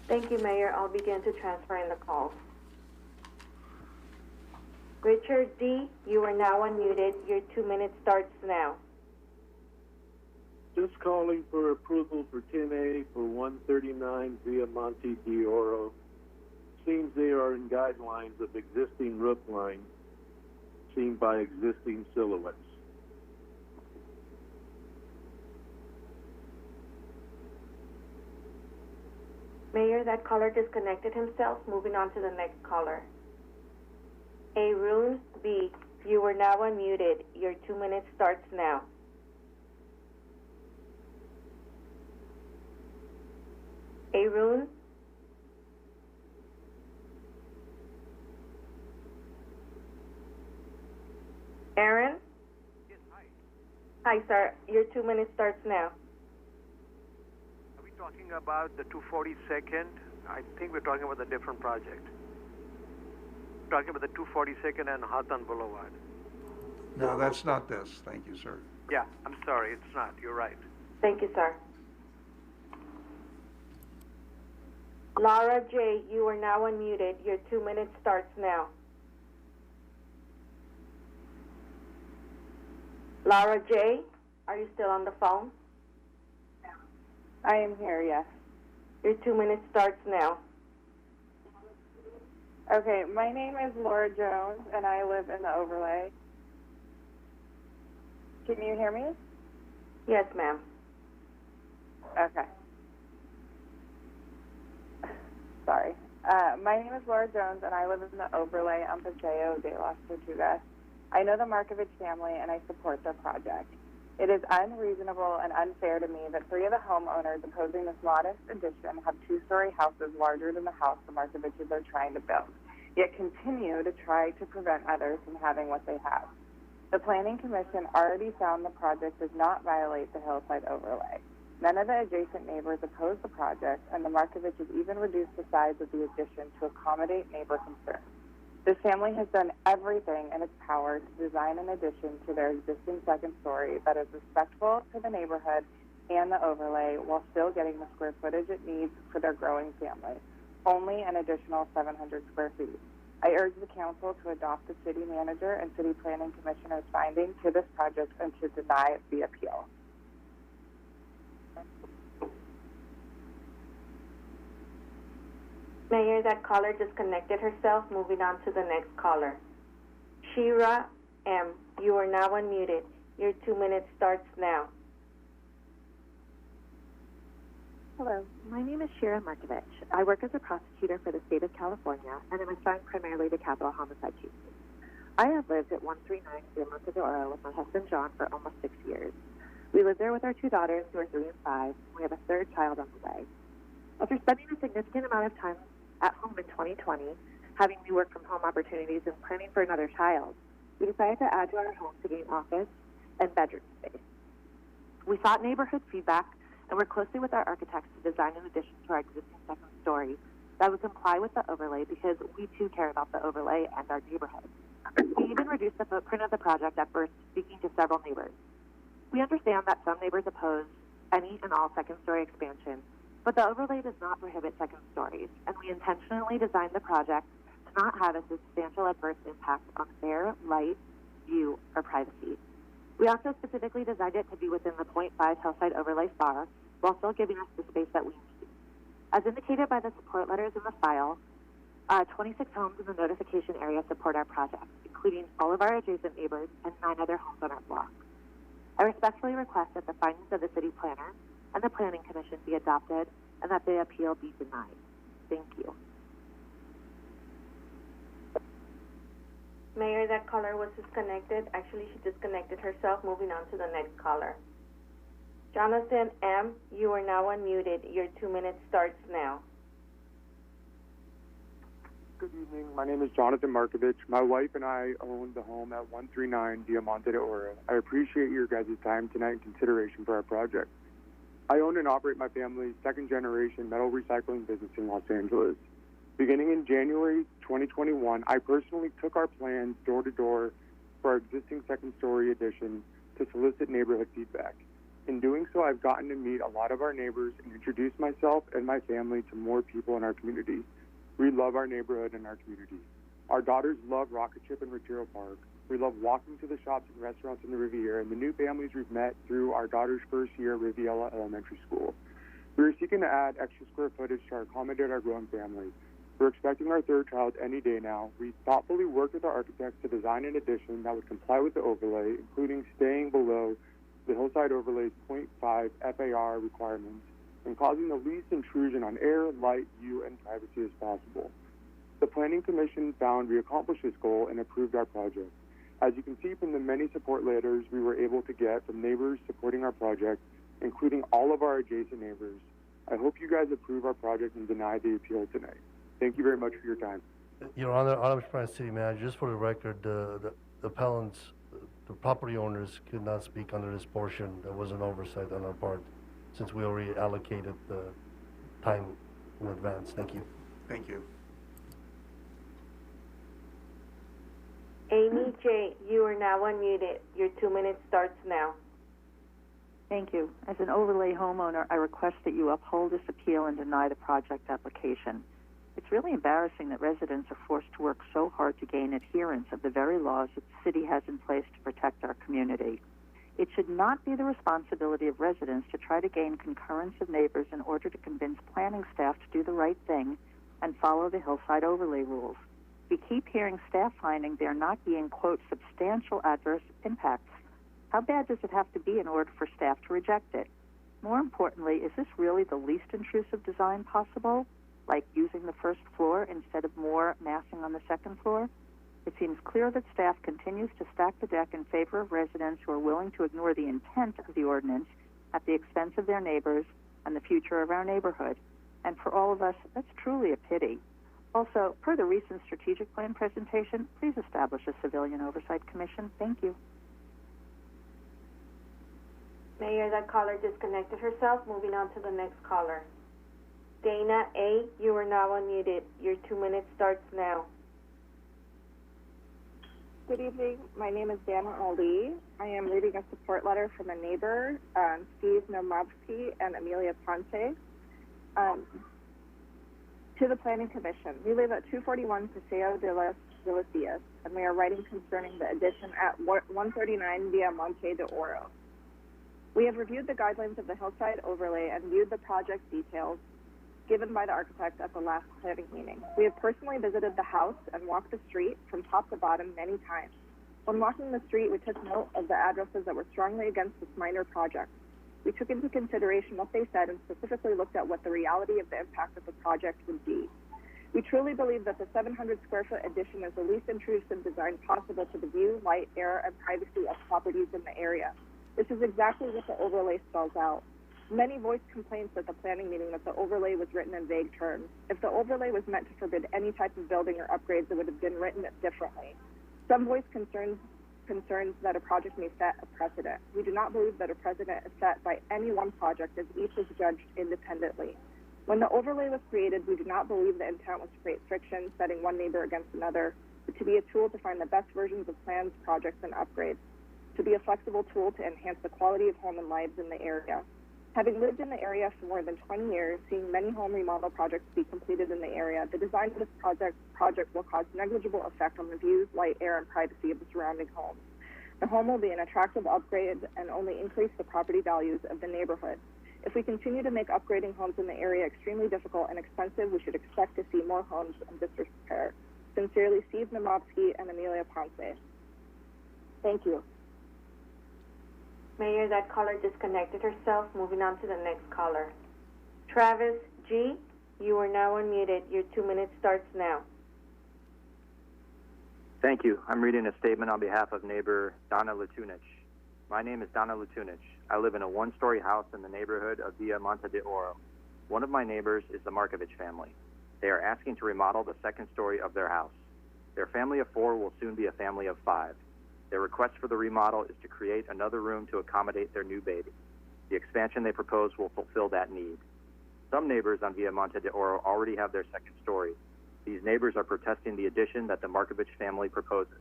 Thank you, Mayor. I'll begin to transfer in the calls. Richard D., you are now unmuted. Your 2 minutes starts now. Just calling for approval for 10A for 139 Via Monte d'Oro. Seems they are in guidelines of existing roof lines seen by existing silhouettes. Mayor, that caller disconnected himself. Moving on to the next caller. Arun B., you are now unmuted. Your 2 minutes starts now. Arun? Aaron? Yes, hi. Hi, sir. Your 2 minutes starts now. Are we talking about the 242nd? I think we're talking about a different project. We're talking about the 242nd and Hawthorne Boulevard. No, that's not this. Thank you, sir. Yeah, I'm sorry, it's not. You're right. Thank you, sir. Laura J., you are now unmuted. Your 2 minutes starts now. Laura J., are you still on the phone? I am here, yes. Your 2 minutes starts now. Okay, my name is Laura Jones, and I live in the overlay. Can you hear me? Yes, ma'am. Okay. Sorry. My name is Laura Jones, and I live in the overlay on Paseo de las Tortugas. I know the Markovich family, and I support their project. It is unreasonable and unfair to me that 3 of the homeowners opposing this modest addition have 2-story houses larger than the house the Markoviches are trying to build, yet continue to try to prevent others from having what they have. The Planning Commission already found the project does not violate the Hillside overlay. None of the adjacent neighbors oppose the project, and the Markoviches even reduced the size of the addition to accommodate neighbor concerns. This family has done everything in its power to design an addition to their existing second story that is respectful to the neighborhood and the overlay while still getting the square footage it needs for their growing family, only an additional 700 square feet. I urge the council to adopt the city manager and city planning commissioner's finding to this project and to deny the appeal. Mayor, that caller disconnected herself. Moving on to the next caller. Shira M., you are now unmuted. Your 2 minutes starts now. Hello, my name is Shira Markovich. I work as a prosecutor for the state of California, and I'm assigned primarily to capital homicide cases. I have lived at 139 Via Monte d'Oro with my husband John for almost 6 years. We live there with our 2 daughters, who are 3 and 5, and we have a 3rd child on the way. After spending a significant amount of time at home in 2020, having new work from home opportunities and planning for another child, we decided to add to our home to gain office and bedroom space. We sought neighborhood feedback and worked closely with our architects to design an addition to our existing second story that would comply with the overlay because we too care about the overlay and our neighborhood. We even reduced the footprint of the project at first, speaking to several neighbors. We understand that some neighbors oppose any and all second-story expansion, but the overlay does not prohibit second stories, and we intentionally designed the project to not have a substantial adverse impact on air, light, view, or privacy. We also specifically designed it to be within the 0.5 Hillside overlay FAR, while still giving us the space that we need. As indicated by the support letters in the file, 26 homes in the notification area support our project, including all of our adjacent neighbors and 9 other homes on our block. I respectfully request that the findings of the city planner and the Planning Commission be adopted and that the appeal be denied. Thank you. Mayor, that caller was disconnected. Actually, she disconnected herself. Moving on to the next caller. Jonathan M., you are now unmuted. Your 2 minutes starts now. Good evening. My name is Jonathan Markovich. My wife and I own the home at 139 Diamante de Oro. I appreciate your guys' time tonight and consideration for our project. I own and operate my family's second-generation metal recycling business in Los Angeles. Beginning in January 2021, I personally took our plans door-to-door for our existing second-story addition to solicit neighborhood feedback. In doing so, I've gotten to meet a lot of our neighbors and introduce myself and my family to more people in our community. We love our neighborhood and our community. Our daughters love Rocket Ship and Retiro Park. We love walking to the shops and restaurants in the Riviera and the new families we've met through our daughter's first year at Riviera Elementary School. We are seeking to add extra square footage to accommodate our growing family. We're expecting our third child any day now. We thoughtfully worked with our architects to design an addition that would comply with the overlay, including staying below the Hillside overlay's 0.5 FAR requirements and causing the least intrusion on air, light, view, and privacy as possible. The Planning Commission found we accomplished this goal and approved our project. As you can see from the many support letters we were able to get from neighbors supporting our project, including all of our adjacent neighbors, I hope you guys approve our project and deny the appeal tonight. Thank you very much for your time. Your Honor, Autumn Springs City Manager, just for the record, the appellants, the property owners could not speak under this portion. There was an oversight on our part, since we already allocated the time in advance. Thank you. Thank you. Amy J., you are now unmuted. Your 2 minutes starts now. Thank you. As an overlay homeowner, I request that you uphold this appeal and deny the project application. It's really embarrassing that residents are forced to work so hard to gain adherence of the very laws that the city has in place to protect our community. It should not be the responsibility of residents to try to gain concurrence of neighbors in order to convince planning staff to do the right thing and follow the Hillside overlay rules. We keep hearing staff finding there not being, quote, substantial adverse impacts. How bad does it have to be in order for staff to reject it? More importantly, is this really the least intrusive design possible, like using the first floor instead of more massing on the second floor? It seems clear that staff continues to stack the deck in favor of residents who are willing to ignore the intent of the ordinance at the expense of their neighbors and the future of our neighborhood. And for all of us, that's truly a pity. Also, per the recent strategic plan presentation, please establish a civilian oversight commission. Thank you. Mayor, that caller disconnected herself. Moving on to the next caller. Dana A., you are now unmuted. Your 2 minutes starts now. Good evening. My name is Dana Ali. I am reading a support letter from a neighbor, Steve Nomowski and Amelia Ponce, to the Planning Commission. We live at 241 Paseo de los Dias, and we are writing concerning the addition at 139 Diamante de Oro. We have reviewed the guidelines of the Hillside overlay and viewed the project details given by the architect at the last planning meeting. We have personally visited the house and walked the street from top to bottom many times. When walking the street, we took note of the addresses that were strongly against this minor project. We took into consideration what they said and specifically looked at what the reality of the impact of the project would be. We truly believe that the 700 square foot addition is the least intrusive design possible to the view, light, air, and privacy of properties in the area. This is exactly what the overlay spells out. Many voiced complaints at the planning meeting that the overlay was written in vague terms. If the overlay was meant to forbid any type of building or upgrades, it would have been written differently. Some voiced concerns that a project may set a precedent. We do not believe that a precedent is set by any one project, as each is judged independently. When the overlay was created, we do not believe the intent was to create friction, setting one neighbor against another, but to be a tool to find the best versions of plans, projects, and upgrades, to be a flexible tool to enhance the quality of home and lives in the area. Having lived in the area for more than 20 years, seeing many home remodel projects be completed in the area, the design of this project will cause negligible effect on the views, light, air, and privacy of the surrounding homes. The home will be an attractive upgrade and only increase the property values of the neighborhood. If we continue to make upgrading homes in the area extremely difficult and expensive, we should expect to see more homes in disrepair. Sincerely, Steve Nomowski and Amelia Ponce. Thank you. Mayor, that caller disconnected herself. Moving on to the next caller. Travis G., you are now unmuted. Your 2 minutes starts now. Thank you. I'm reading a statement on behalf of neighbor Donna Latunich. My name is Donna Latunich. I live in a one-story house in the neighborhood of Via Monte de Oro. One of my neighbors is the Markovich family. They are asking to remodel the second story of their house. Their family of 4 will soon be a family of 5. Their request for the remodel is to create another room to accommodate their new baby. The expansion they propose will fulfill that need. Some neighbors on Via Monte de Oro already have their second story. These neighbors are protesting the addition that the Markovich family proposes.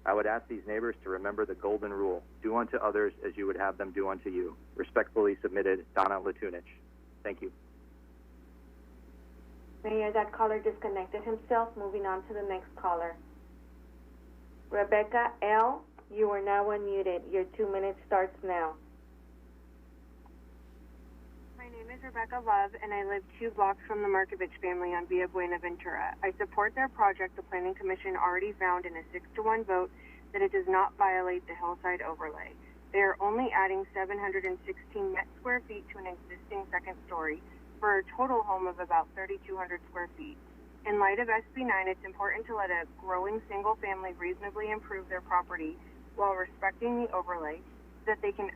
I would ask these neighbors to remember the golden rule: do unto others as you would have them do unto you. Respectfully submitted, Donna Latunich. Thank you. Mayor, that caller disconnected himself. Moving on to the next caller. Rebecca L., you are now unmuted. Your 2 minutes starts now. My name is Rebecca Love, and I live 2 blocks from the Markovich family on Via Buenaventura. I support their project. The Planning Commission already found in a 6-to-1 vote that it does not violate the Hillside overlay. They are only adding 716 net square feet to an existing second story for a total home of about 3,200 square feet. In light of SB 9, it's important to let a growing single family reasonably improve their property while respecting the overlay so that they can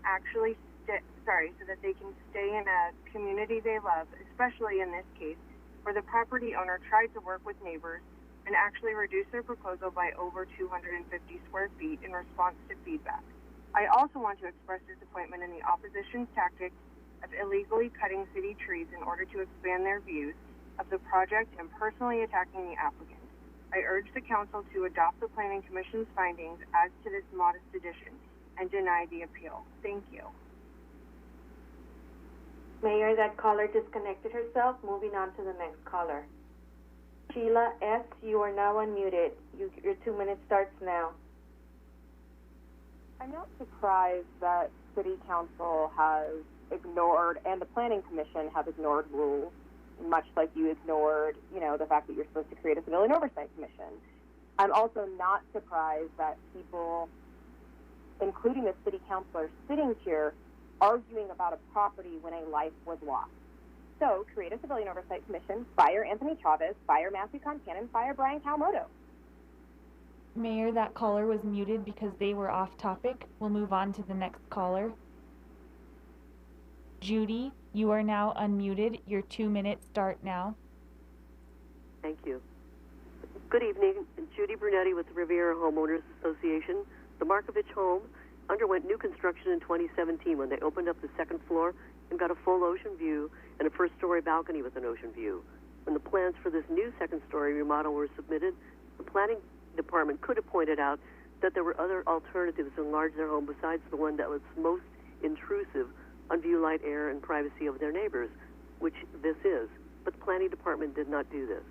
stay in a community they love, especially in this case where the property owner tried to work with neighbors and actually reduce their proposal by over 250 square feet in response to feedback. I also want to express disappointment in the opposition's tactics of illegally cutting city trees in order to expand their views of the project and personally attacking the applicant. I urge the council to adopt the Planning Commission's findings as to this modest addition and deny the appeal. Thank you. Mayor, that caller disconnected herself. Moving on to the next caller. Sheila S., you are now unmuted. Your 2 minutes starts now. I'm not surprised that City Council has ignored, and the Planning Commission have ignored rules, much like you ignored, the fact that you're supposed to create a Civilian Oversight Commission. I'm also not surprised that people, including the City Councilor sitting here, arguing about a property when a life was lost. So, create a Civilian Oversight Commission, fire Anthony Chavez, fire Matthew Concanon, fire Brian Kawamoto. Mayor, that caller was muted because they were off topic. We'll move on to the next caller. Judy, you are now unmuted. Your 2 minutes start now. Thank you. Good evening. Judy Brunetti with the Riviera Homeowners Association. The Markovich home underwent new construction in 2017 when they opened up the second floor and got a full ocean view and a first-story balcony with an ocean view. When the plans for this new second-story remodel were submitted, the planning department could have pointed out that there were other alternatives to enlarge their home besides the one that was most intrusive on view, light, air, and privacy of their neighbors, which this is. But the planning department did not do this.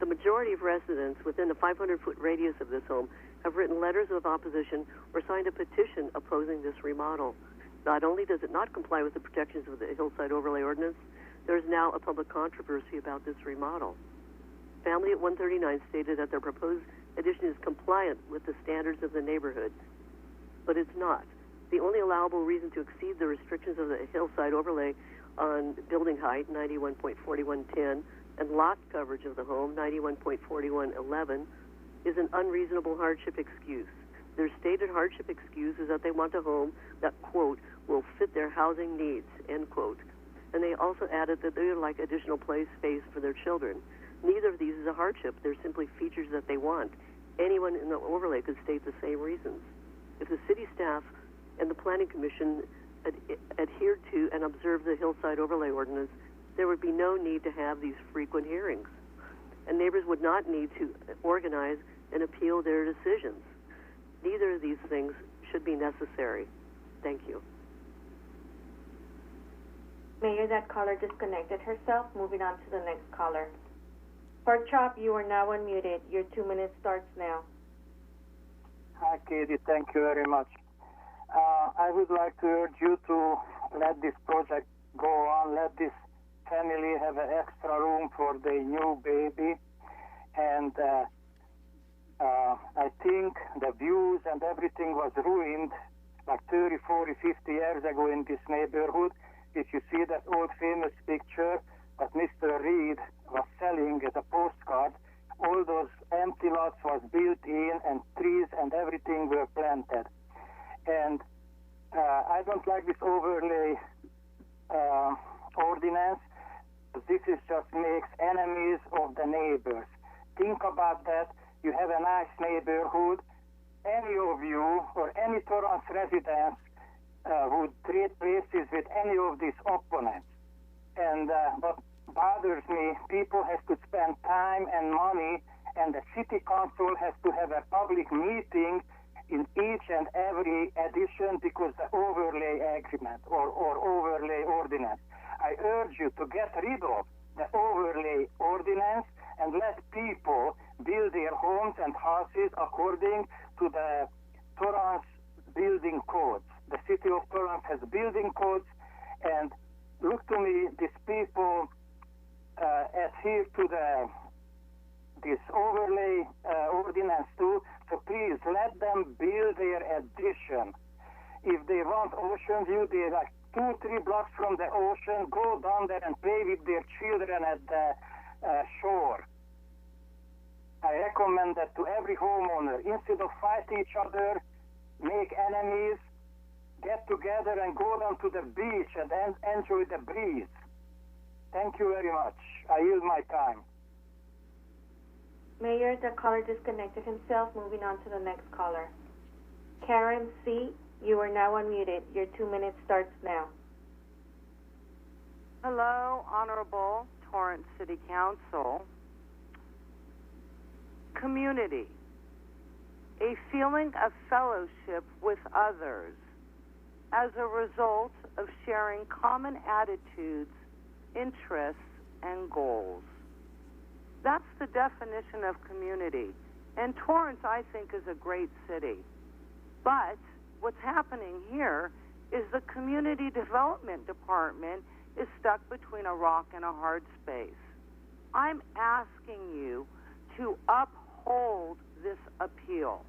The majority of residents within a 500-foot radius of this home have written letters of opposition or signed a petition opposing this remodel. Not only does it not comply with the protections of the Hillside Overlay Ordinance, there is now a public controversy about this remodel. Family at 139 stated that their proposed addition is compliant with the standards of the neighborhood, but it's not. The only allowable reason to exceed the restrictions of the Hillside Overlay on building height, 91.4110, and lot coverage of the home, 91.4111, is an unreasonable hardship excuse. Their stated hardship excuse is that they want a home that, quote, will fit their housing needs, end quote. And they also added that they would like additional play space for their children. Neither of these is a hardship. They're simply features that they want. Anyone in the overlay could state the same reasons. If the city staff and the Planning Commission adhered to and observed the Hillside Overlay Ordinance, there would be no need to have these frequent hearings. And neighbors would not need to organize and appeal their decisions. Neither of these things should be necessary. Thank you. Mayor, that caller disconnected herself. Moving on to the next caller. Pork Chop, you are now unmuted. Your 2 minutes starts now. Hi, Katie. Thank you very much. I would like to urge you to let this project go on. Let this family have an extra room for their new baby. And I think the views and everything was ruined like 30, 40, 50 years ago in this neighborhood. If you see that old famous picture that Mr. Reed was selling as a postcard, all those empty lots was built in and trees and everything were planted. And I don't like this overlay ordinance. This is just makes enemies of the neighbors. Think about that. You have a nice neighborhood. Any of you or any Torrance residents would trade places with any of these opponents. And what bothers me, people have to spend time and money, and the city council has to have a public meeting in each and every edition because the overlay agreement or overlay ordinance. I urge you to get rid of the overlay ordinance and let people build their homes and houses according to the Torrance building codes. The city of Torrance has building codes, and look to me, these people adhere to this overlay ordinance too, so please let them build their addition. If they want ocean view, they're like 2-3 blocks from the ocean, go down there and play with their children at the shore. I recommend that to every homeowner. Instead of fighting each other, make enemies, get together and go down to the beach and enjoy the breeze. Thank you very much. I yield my time. Mayor, the caller disconnected himself. Moving on to the next caller. Karen C., you are now unmuted. Your 2 minutes starts now. Hello, Honorable Torrance City Council. Community. A feeling of fellowship with others as a result of sharing common attitudes, interests, and goals. That's the definition of community. And Torrance, I think, is a great city. But what's happening here is the Community Development Department is stuck between a rock and a hard space. I'm asking you to uphold this appeal.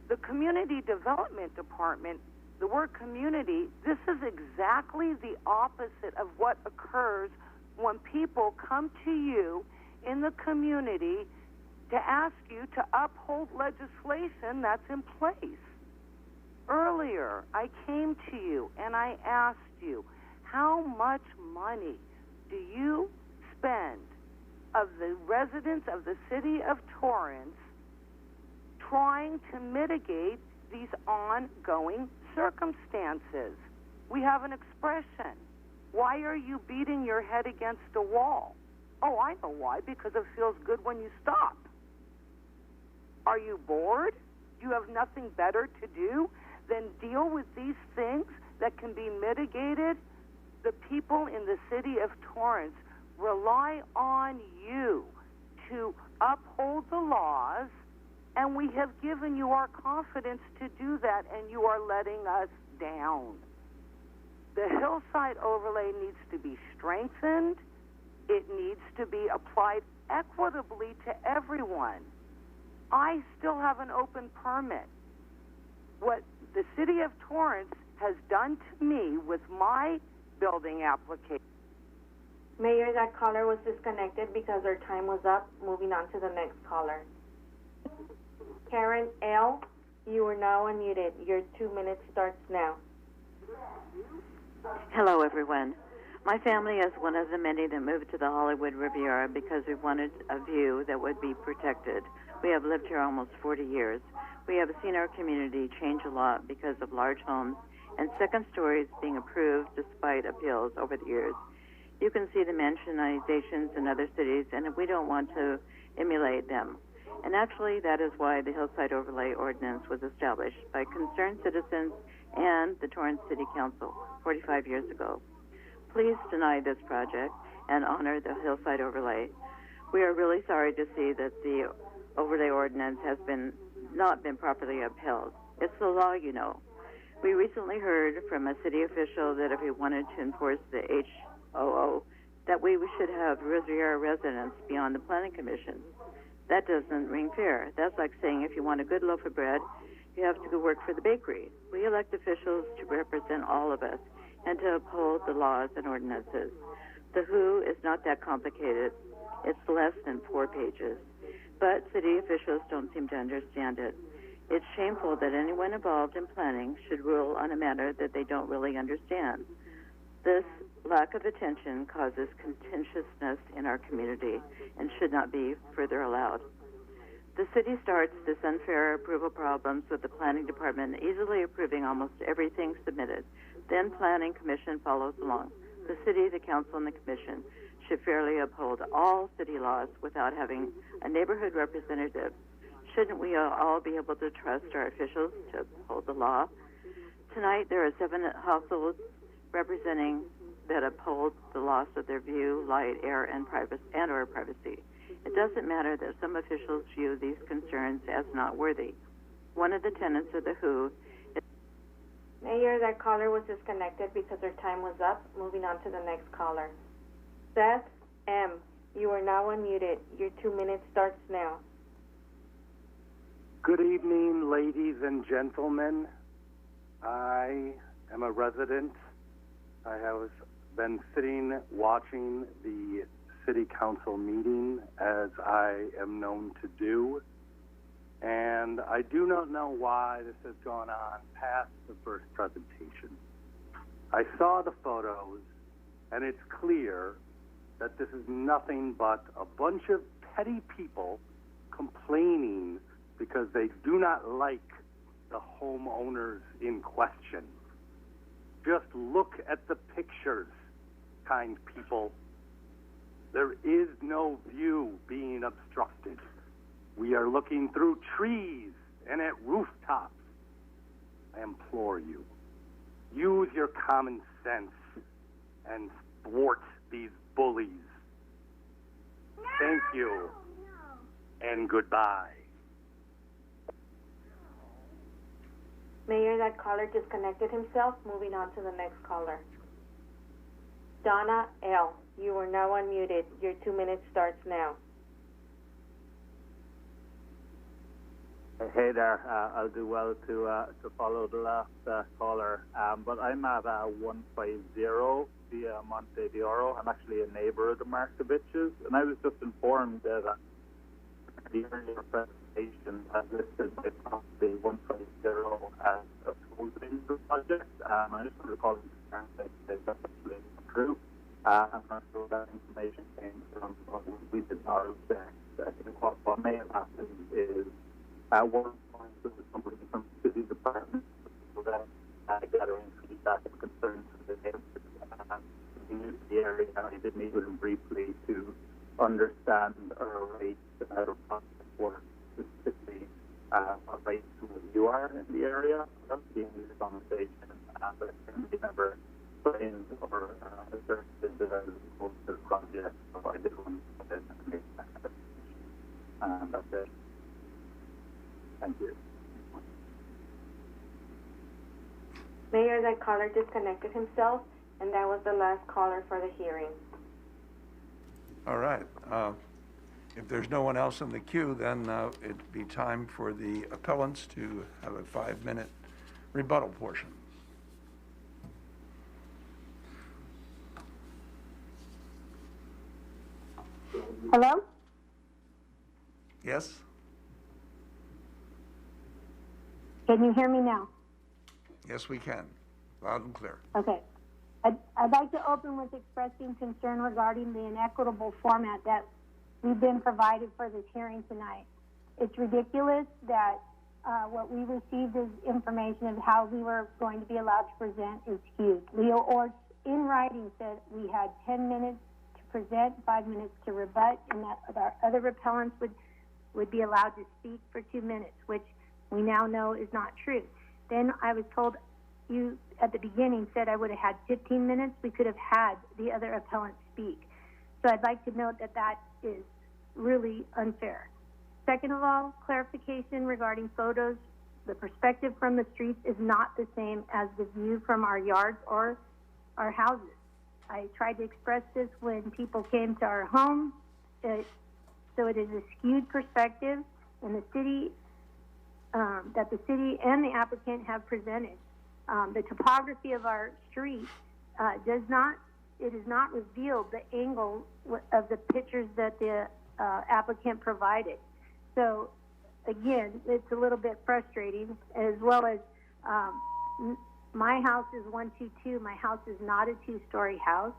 The Community Development Department, the word community, this is exactly the opposite of what occurs when people come to you in the community to ask you to uphold legislation that's in place. Earlier, I came to you and I asked you, how much money do you spend of the residents of the city of Torrance trying to mitigate these ongoing circumstances? We have an expression. Why are you beating your head against a wall? Oh, I know why, because it feels good when you stop. Are you bored? You have nothing better to do than deal with these things that can be mitigated? The people in the city of Torrance rely on you to uphold the laws, and we have given you our confidence to do that, and you are letting us down. The Hillside overlay needs to be strengthened. It needs to be applied equitably to everyone. I still have an open permit. What the city of Torrance has done to me with my building application. Mayor, that caller was disconnected because her time was up. Moving on to the next caller. Karen L., you are now unmuted. Your 2 minutes starts now. Hello, everyone. My family is one of the many that moved to the Hollywood Riviera because we wanted a view that would be protected. We have lived here almost 40 years. We have seen our community change a lot because of large homes and second stories being approved despite appeals over the years. You can see the mansionizations in other cities, and we don't want to emulate them. And actually, that is why the Hillside Overlay Ordinance was established by concerned citizens and the Torrance City Council 45 years ago. Please deny this project and honor the Hillside Overlay. We are really sorry to see that the Overlay Ordinance has not been properly upheld. It's the law, you know. We recently heard from a city official that if we wanted to enforce the HOO, that we should have Riviera residents be on the Planning Commission. That doesn't ring fair. That's like saying if you want a good loaf of bread, you have to go work for the bakery. We elect officials to represent all of us and to uphold the laws and ordinances. The WHO is not that complicated. It's less than 4 pages. but city officials don't seem to understand it. It's shameful that anyone involved in planning should rule on a matter that they don't really understand. This lack of attention causes contentiousness in our community and should not be further allowed. The city starts this unfair approval problems with the planning department easily approving almost everything submitted. Then planning commission follows along. The city, the council, and the commission should fairly uphold all city laws without having a neighborhood representative. Shouldn't we all be able to trust our officials to uphold the law? Tonight, there are 7 households representing that uphold the loss of their view, light, air, and or privacy. It doesn't matter that some officials view these concerns as not worthy. One of the tenants of the WHO is... Mayor, that caller was disconnected because her time was up. Moving on to the next caller. Seth M., you are now unmuted. Your 2 minutes starts now. Good evening, ladies and gentlemen. I am a resident. I have been sitting watching the city council meeting as I am known to do. And I do not know why this has gone on past the first presentation. I saw the photos, and it's clear that this is nothing but a bunch of petty people complaining because they do not like the homeowners in question. Just look at the pictures, kind people. There is no view being obstructed. We are looking through trees and at rooftops. I implore you, use your common sense and thwart these bullies. Thank you, and goodbye. Mayor, that caller disconnected himself. Moving on to the next caller. Donna L., you are now unmuted. Your 2 minutes starts now. Hey there, I'll do well to follow the last caller, but I'm at 150 via Monte de Oro. I'm actually a neighbor of the Markoviches, and I was just informed that the earlier presentation has listed the property 150 as opposing the project. I just want to call it that that's actually not true. I'm not sure where that information came from, but we did not object. I think what may have happened is at one point there was somebody from the city department gathering feedback and concerns from the neighbors. He knew the area. I did meet with him briefly to understand our rights and how to process work, specifically what rights you are in the area. That's the end of the conversation, but I certainly never claimed or asserted that I was opposed to the project, so I did want to make that. That's it. Thank you. Mayor, that caller disconnected himself, and that was the last caller for the hearing. All right. If there's no one else in the queue, then it'd be time for the appellants to have a 5-minute rebuttal portion. Hello? Yes? Can you hear me now? Yes, we can. Loud and clear. Okay. I'd like to open with expressing concern regarding the inequitable format that we've been provided for this hearing tonight. It's ridiculous that what we received as information of how we were going to be allowed to present is skewed. Leo Orts, in writing, said we had 10 minutes to present, 5 minutes to rebut, and that our other repellents would be allowed to speak for 2 minutes, which we now know is not true. Then I was told, you at the beginning said I would have had 15 minutes. We could have had the other appellant speak. So I'd like to note that that is really unfair. Second of all, clarification regarding photos. The perspective from the streets is not the same as the view from our yards or our houses. I tried to express this when people came to our home. So it is a skewed perspective in the city that the city and the applicant have presented. The topography of our street is not revealed the angle of the pictures that the applicant provided. So, again, it's a little bit frustrating, as well as my house is 122. My house is not a two-story house.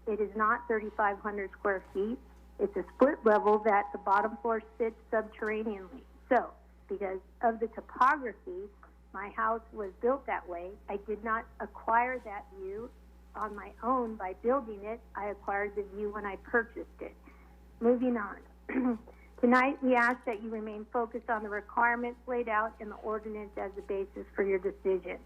It is not 3,500 square feet. It's a split level that the bottom floor sits subterraneanly. So, because of the topography, my house was built that way. I did not acquire that view on my own by building it. I acquired the view when I purchased it. Moving on. Tonight, we ask that you remain focused on the requirements laid out in the ordinance as the basis for your decision.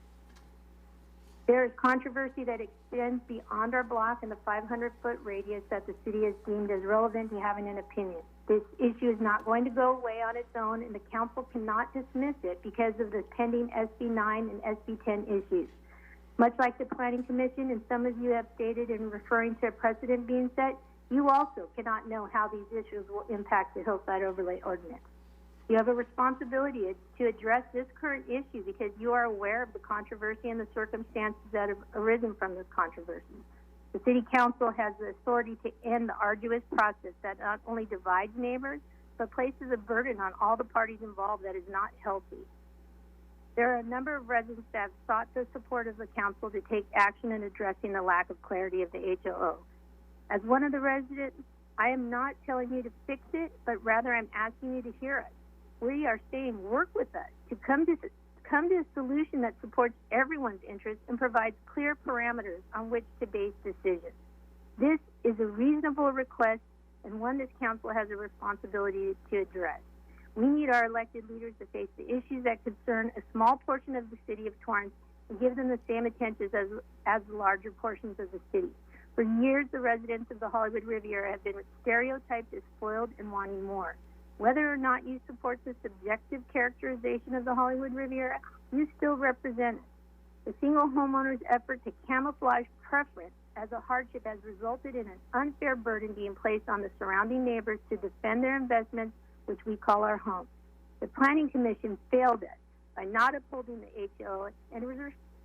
There is controversy that extends beyond our block and the 500-foot radius that the city has deemed as relevant to having an opinion. This issue is not going to go away on its own, and the council cannot dismiss it because of the pending SB 9 and SB 10 issues. Much like the Planning Commission, and some of you have stated in referring to a precedent being set, you also cannot know how these issues will impact the Hillside Overlay Ordinance. You have a responsibility to address this current issue because you are aware of the controversy and the circumstances that have arisen from this controversy. The City Council has the authority to end the arduous process that not only divides neighbors, but places a burden on all the parties involved that is not healthy. There are a number of residents that have sought the support of the Council to take action in addressing the lack of clarity of the HOO. As one of the residents, I am not telling you to fix it, but rather I'm asking you to hear us. We are saying work with us to come to a solution that supports everyone's interests and provides clear parameters on which to base decisions. This is a reasonable request and one this council has a responsibility to address. We need our elected leaders to face the issues that concern a small portion of the city of Torrance and give them the same attention as the larger portions of the city. For years, the residents of the Hollywood Riviera have been stereotyped as spoiled and wanting more. Whether or not you support the subjective characterization of the Hollywood Riviera, you still represent it. The single homeowner's effort to camouflage preference as a hardship has resulted in an unfair burden being placed on the surrounding neighbors to defend their investments, which we call our homes. The Planning Commission failed us by not upholding the HO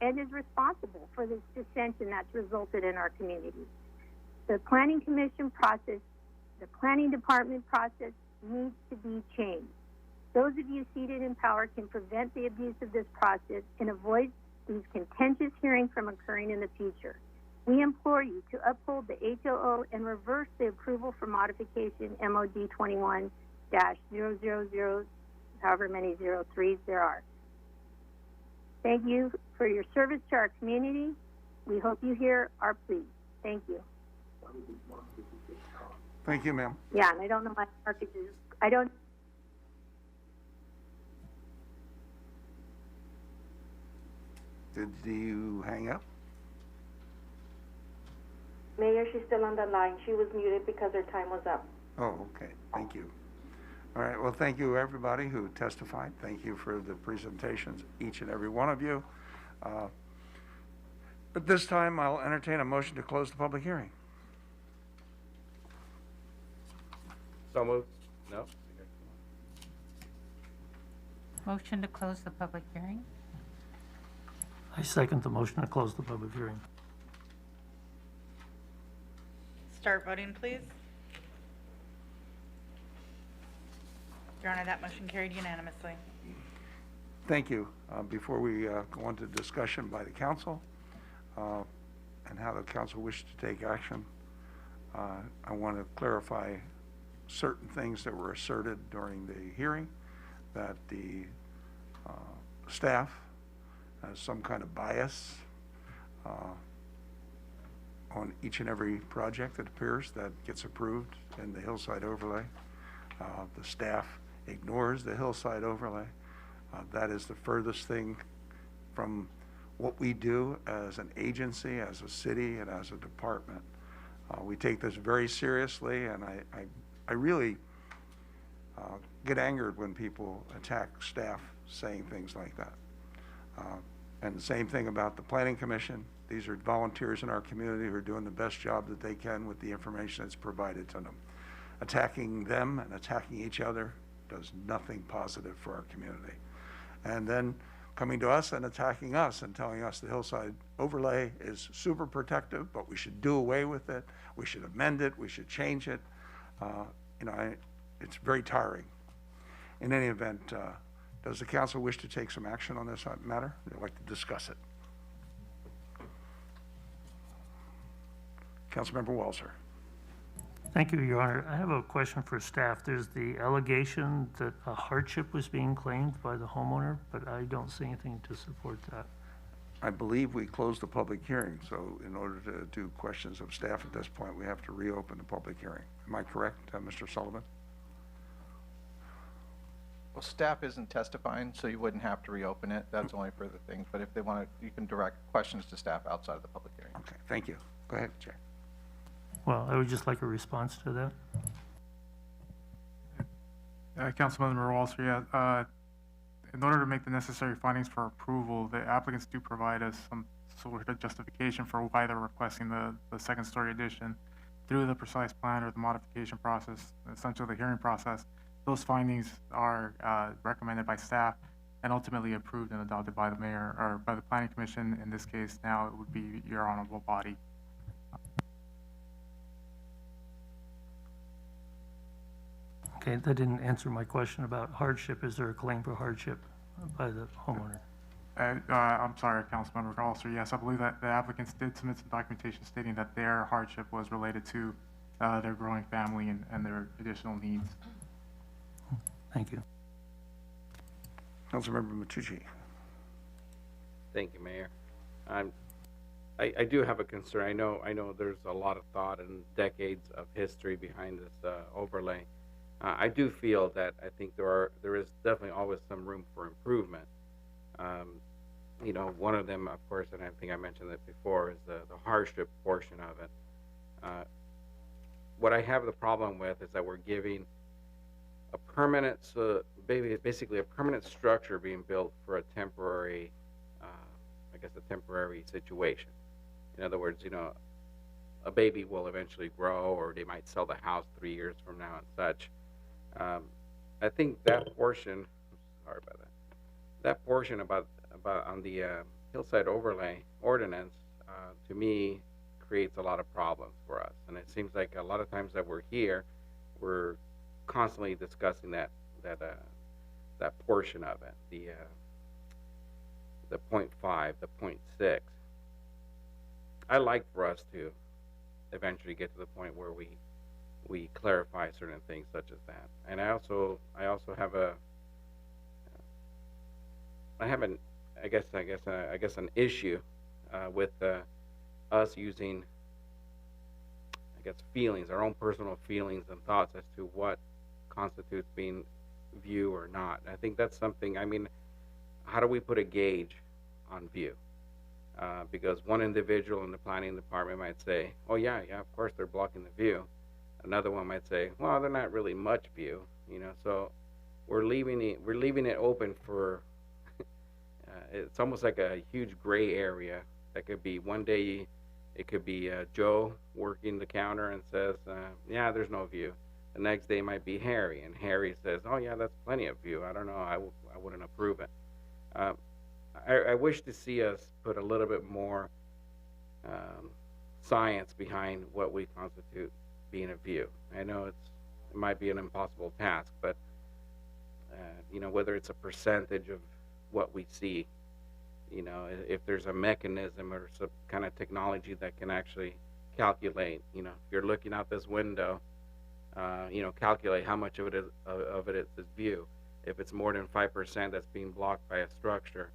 and is responsible for this dissension that's resulted in our community. The Planning Commission process, the Planning Department process needs to be changed. Those of you seated in power can prevent the abuse of this process and avoid these contentious hearings from occurring in the future. We implore you to uphold the HOO and reverse the approval for modification MOD 21-000, however many 03s there are. Thank you for your service to our community. We hope you hear our plea. Thank you. Thank you, ma'am. Yeah, and I don't know my mortgages. I don't. Did you hang up? Mayor, she's still on the line. She was muted because her time was up. Oh, okay. Thank you. All right. Well, thank you, everybody who testified. Thank you for the presentations, each and every one of you. At this time, I'll entertain a motion to close the public hearing. So moved. No? Motion to close the public hearing. I second the motion to close the public hearing. Start voting, please. Your Honor, that motion carried unanimously. Thank you. Before we go on to discussion by the council and how the council wishes to take action, I want to clarify certain things that were asserted during the hearing, that the staff has some kind of bias on each and every project that appears that gets approved in the Hillside Overlay. The staff ignores the Hillside Overlay. That is the furthest thing from what we do as an agency, as a city, and as a department. We take this very seriously, and I really get angered when people attack staff saying things like that. And the same thing about the Planning Commission. These are volunteers in our community who are doing the best job that they can with the information that's provided to them. Attacking them and attacking each other does nothing positive for our community. And then coming to us and attacking us and telling us the Hillside Overlay is super protective, but we should do away with it, we should amend it, we should change it. It's very tiring. In any event, does the council wish to take some action on this matter? They'd like to discuss it. Councilmember Walser. Thank you, Your Honor. I have a question for staff. There's the allegation that a hardship was being claimed by the homeowner, but I don't see anything to support that. I believe we closed the public hearing, so in order to do questions of staff at this point, we have to reopen the public hearing. Am I correct, Mr. Sullivan? Well, staff isn't testifying, so you wouldn't have to reopen it. That's only for the things. But if they want to, you can direct questions to staff outside of the public hearing. Okay, thank you. Go ahead, Jay. Well, I would just like a response to that. Councilmember Walser, in order to make the necessary findings for approval, the applicants do provide us some sort of justification for why they're requesting the second-story addition through the precise plan or the modification process, essentially the hearing process. Those findings are recommended by staff and ultimately approved and adopted by the mayor or by the planning commission. In this case, now it would be your honorable body. Okay, that didn't answer my question about hardship. Is there a claim for hardship by the homeowner? I'm sorry, Councilmember Walser. Yes, I believe that the applicants did submit some documentation stating that their hardship was related to their growing family and their additional needs. Thank you. Councilmember Matucci. Thank you, Mayor. I do have a concern. I know there's a lot of thought and decades of history behind this overlay. I do feel that I think there is definitely always some room for improvement. You know, one of them, of course, and I think I mentioned it before, is the hardship portion of it. What I have the problem with is that we're giving a permanent, basically a permanent structure being built for a temporary, I guess, a temporary situation. In other words, you know, a baby will eventually grow, or they might sell the house 3 years from now and such. I think that portion, sorry about that, that portion about on the Hillside overlay ordinance, to me, creates a lot of problems for us. And it seems like a lot of times that we're here, we're constantly discussing that portion of it, the 0.5, the 0.6. I like for us to eventually get to the point where we clarify certain things such as that. And I also have an issue with us using, I guess, feelings, our own personal feelings and thoughts as to what constitutes being view or not. I think that's something, I mean, how do we put a gauge on view? Because one individual in the planning department might say, oh yeah, of course they're blocking the view. Another one might say, well, they're not really much view, you know. So we're leaving it open for it's almost like a huge gray area that could be one day it could be Joe working the counter and says, yeah, there's no view. The next day might be Harry, and Harry says, oh yeah, that's plenty of view. I don't know, I wouldn't approve it. I wish to see us put a little bit more science behind what we constitute being a view. I know it might be an impossible task, but you know, whether it's a percentage of what we see, you know, if there's a mechanism or some kind of technology that can actually calculate, you know, if you're looking out this window, you know, calculate how much of it is view. If it's more than 5% that's being blocked by a structure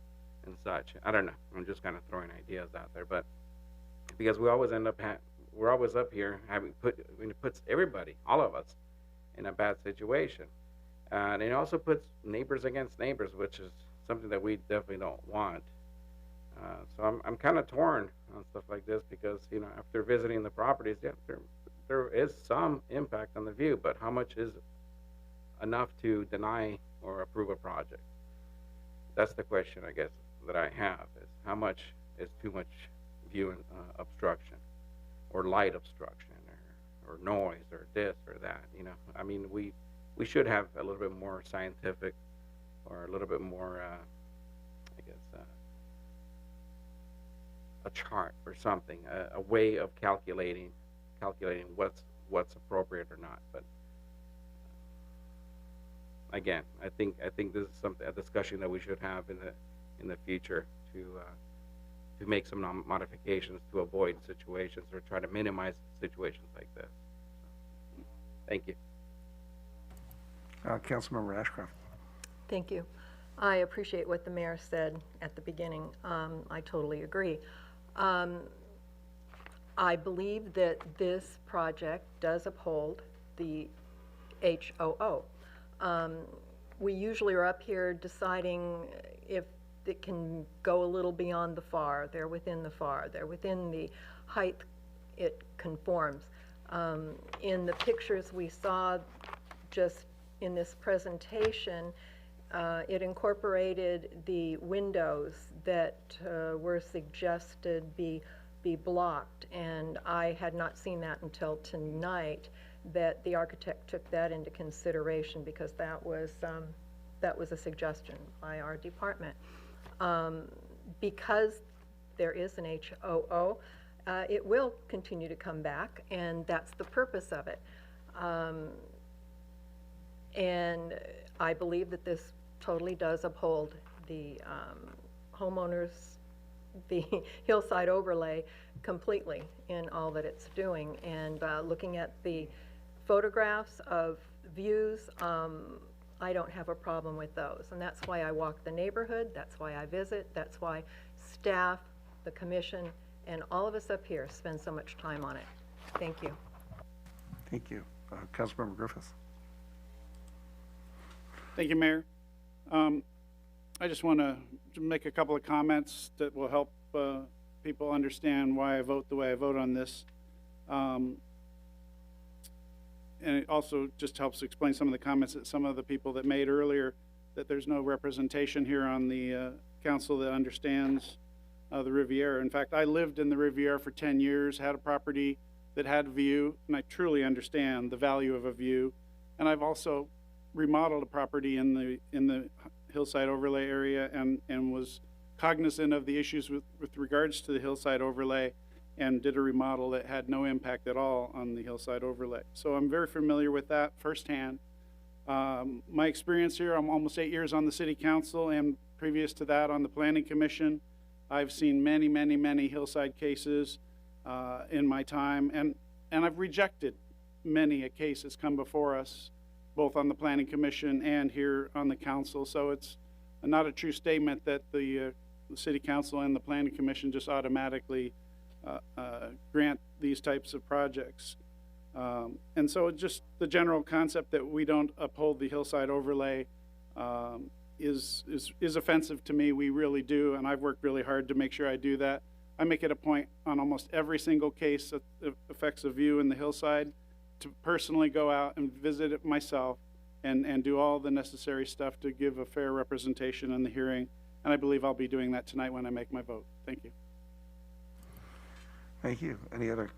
and such. I don't know. I'm just kind of throwing ideas out there, but because we always end up we're always up here it puts everybody, all of us, in a bad situation. And it also puts neighbors against neighbors, which is something that we definitely don't want. So I'm kind of torn on stuff like this because, you know, after visiting the properties, yeah, there is some impact on the view, but how much is enough to deny or approve a project? That's the question, I guess, that I have, is how much is too much view obstruction or light obstruction or noise or this or that, you know. I mean, we should have a little bit more scientific or a little bit more, I guess, a chart or something, a way of calculating what's appropriate or not. But again, I think this is a discussion that we should have in the future to make some modifications to avoid situations or try to minimize situations like this. So, thank you. Councilmember Ashcroft. Thank you. I appreciate what the mayor said at the beginning. I totally agree. I believe that this project does uphold the HOO. We usually are up here deciding if it can go a little beyond the FAR. They're within the FAR. They're within the height it conforms. In the pictures we saw just in this presentation, it incorporated the windows that were suggested be blocked, and I had not seen that until tonight, that the architect took that into consideration, because that was a suggestion by our department. Because there is an HOO, it will continue to come back, and that's the purpose of it. And I believe that this totally does uphold the homeowners, the hillside overlay completely in all that it's doing. And looking at the photographs of views, I don't have a problem with those. And that's why I walk the neighborhood, that's why I visit, that's why staff, the commission, and all of us up here spend so much time on it. Thank you. Thank you. Councilmember Griffiths. Thank you, Mayor. I just want to make a couple of comments that will help people understand why I vote the way I vote on this. And it also just helps explain some of the comments that some of the people that made earlier, that there's no representation here on the council that understands the Riviera. In fact, I lived in the Riviera for 10 years, had a property that had a view, and I truly understand the value of a view. And I've also remodeled a property in the Hillside overlay area and was cognizant of the issues with regards to the Hillside overlay, and did a remodel that had no impact at all on the Hillside overlay. So I'm very familiar with that firsthand. My experience here, I'm almost 8 years on the city council, and previous to that on the planning commission. I've seen many, many, many Hillside cases in my time, and I've rejected many a case that's come before us, both on the planning commission and here on the council. So it's not a true statement that the city council and the planning commission just automatically grant these types of projects. And so just the general concept that we don't uphold the Hillside overlay is offensive to me. We really do, and I've worked really hard to make sure I do that. I make it a point on almost every single case that affects a view in the Hillside to personally go out and visit it myself and do all the necessary stuff to give a fair representation in the hearing. And I believe I'll be doing that tonight when I make my vote. Thank you. Thank you. Any other?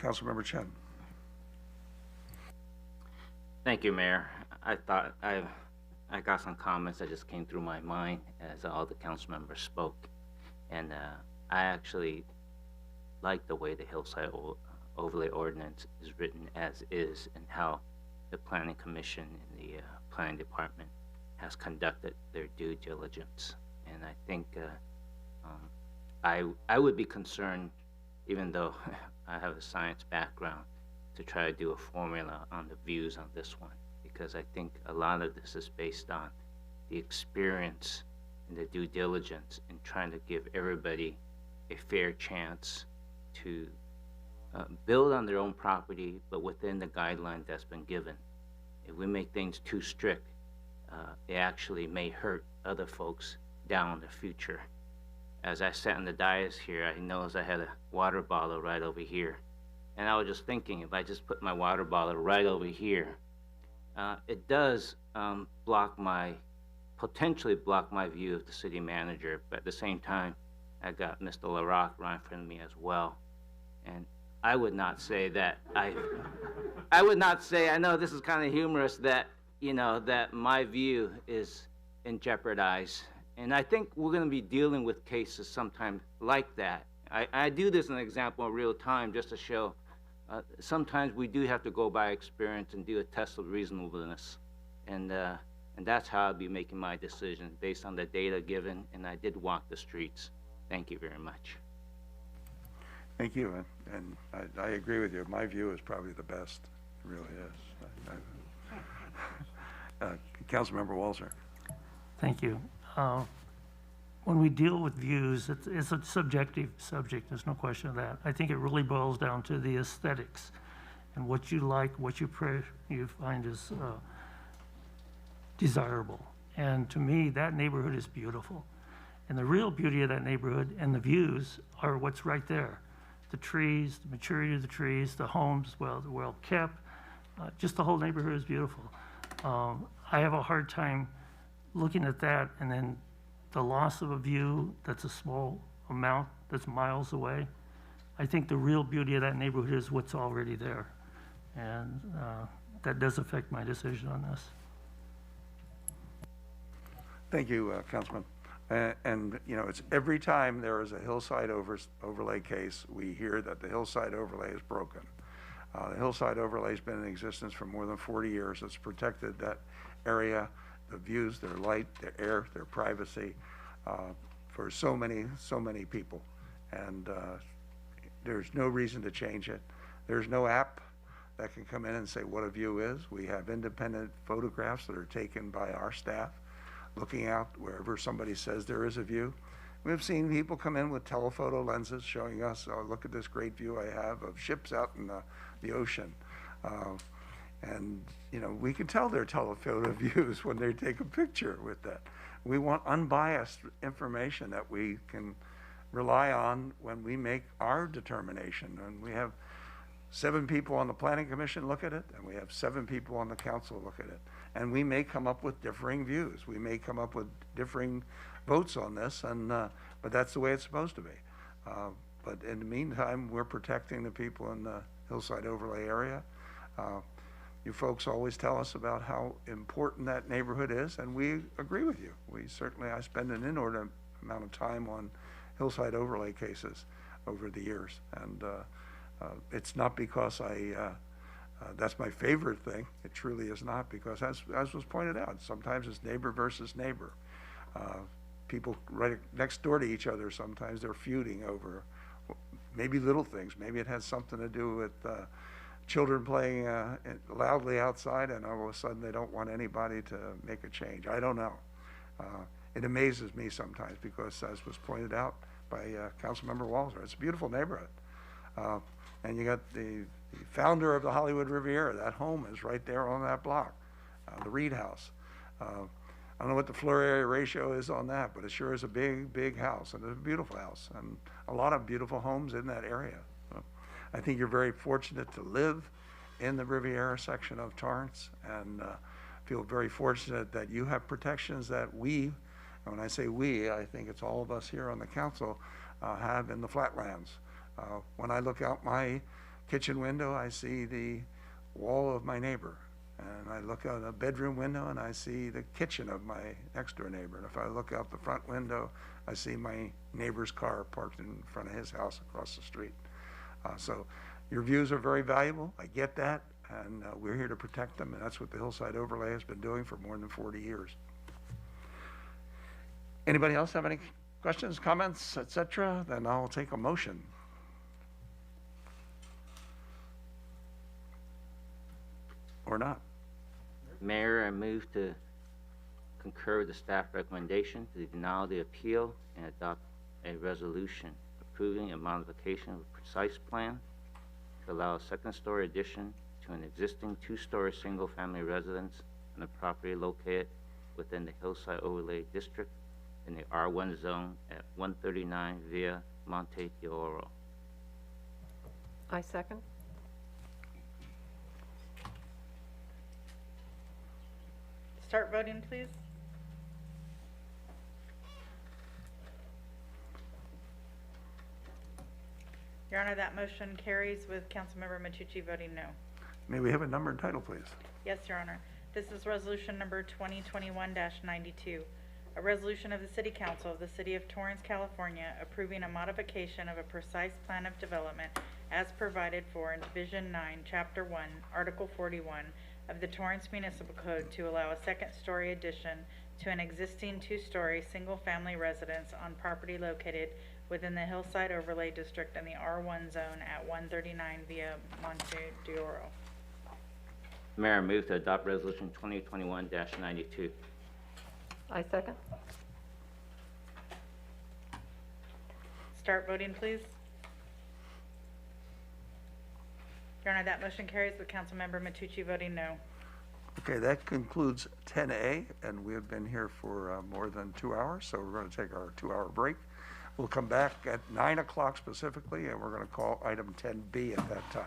Councilmember Chen. Thank you, Mayor. I thought I got some comments that just came through my mind as all the council members spoke, and I actually like the way the Hillside overlay ordinance is written as is, and how the planning commission and the planning department has conducted their due diligence. And I think I would be concerned, even though I have a science background, to try to do a formula on the views on this one, because I think a lot of this is based on the experience and the due diligence in trying to give everybody a fair chance to build on their own property, but within the guideline that's been given. If we make things too strict, it actually may hurt other folks down in the future. As I sat in the dais here, I noticed I had a water bottle right over here. And I was just thinking, if I just put my water bottle right over here, it does potentially block my view of the city manager, but at the same time, I got Mr. LaRock right in front of me as well. And I would not say that I would not say, I know this is kind of humorous, that, that my view is in jeopardize. And I think we're going to be dealing with cases sometimes like that. I do this in an example in real time just to show sometimes we do have to go by experience and do a test of reasonableness. And that's how I'll be making my decision, based on the data given, and I did walk the streets. Thank you very much. Thank you, and I agree with you. My view is probably the best. It really is. Councilmember Walzer. Thank you. When we deal with views, it's a subjective subject, there's no question of that. I think it really boils down to the aesthetics and what you like, what you find is desirable. And to me, that neighborhood is beautiful. And the real beauty of that neighborhood and the views are what's right there. The trees, the maturity of the trees, the homes, well kept, just the whole neighborhood is beautiful. I have a hard time looking at that and then the loss of a view that's a small amount, that's miles away. I think the real beauty of that neighborhood is what's already there. And that does affect my decision on this. Thank you, Councilman. And you know, it's every time there is a Hillside overlay case, we hear that the Hillside overlay is broken. The Hillside overlay has been in existence for more than 40 years. It's protected that area, the views, their light, their air, their privacy, for so many people. And there's no reason to change it. There's no app that can come in and say what a view is. We have independent photographs that are taken by our staff, looking out wherever somebody says there is a view. We've seen people come in with telephoto lenses showing us, oh, look at this great view I have of ships out in the ocean. And, you know, we can tell they're telephoto views when they take a picture with that. We want unbiased information that we can rely on when we make our determination. And we have 7 people on the Planning Commission look at it, and we have 7 people on the council look at it. And we may come up with differing views. We may come up with differing votes on this, and but that's the way it's supposed to be. But in the meantime, we're protecting the people in the Hillside overlay area. You folks always tell us about how important that neighborhood is, and we agree with you. I spend an inordinate amount of time on Hillside overlay cases over the years, and it's not because that's my favorite thing. It truly is not, because as was pointed out, sometimes it's neighbor versus neighbor. People right next door to each other, sometimes they're feuding over maybe little things. Maybe it has something to do with children playing loudly outside, and all of a sudden they don't want anybody to make a change. I don't know. It amazes me sometimes because, as was pointed out by Councilmember Walzer, it's a beautiful neighborhood. And you got the founder of the Hollywood Riviera. That home is right there on that block, the Reed House. I don't know what the floor area ratio is on that, but it sure is a big, big house, and it's a beautiful house, and a lot of beautiful homes in that area. So I think you're very fortunate to live in the Riviera section of Torrance, and feel very fortunate that you have protections that we, and when I say we, I think it's all of us here on the council, have in the flatlands. When I look out my kitchen window, I see the wall of my neighbor. And I look out a bedroom window and I see the kitchen of my next door neighbor. And if I look out the front window, I see my neighbor's car parked in front of his house across the street. So your views are very valuable. I get that. And we're here to protect them. And that's what the Hillside Overlay has been doing for more than 40 years. Anybody else have any questions, comments, etc.? Then I'll take a motion. Or not. Mayor, I move to concur with the staff recommendation to deny the appeal and adopt a resolution approving a modification of a precise plan to allow a second-story addition to an existing 2-story single-family residence on a property located within the Hillside Overlay District in the R1 zone at 139 Via Monte de Oro. I second. Start voting, please. Your Honor, that motion carries with Councilmember Matucci voting no. May we have a number and title, please? Yes, Your Honor. This is resolution number 2021-92, a resolution of the City Council of the City of Torrance, California, approving a modification of a precise plan of development as provided for in Division 9, Chapter 1, Article 41 of the Torrance Municipal Code to allow a second-story addition to an existing two-story single-family residence on property located within the Hillside Overlay District in the R1 zone at 139 via Monte d'Oro. Mayor, I move to adopt resolution 2021-92. I second. Start voting, please. Your Honor, that motion carries with Councilmember Matucci voting no. Okay, that concludes 10A, and we have been here for more than 2 hours, so we're going to take our 2-hour break. We'll come back at 9 o'clock specifically, and we're going to call item 10B at that time.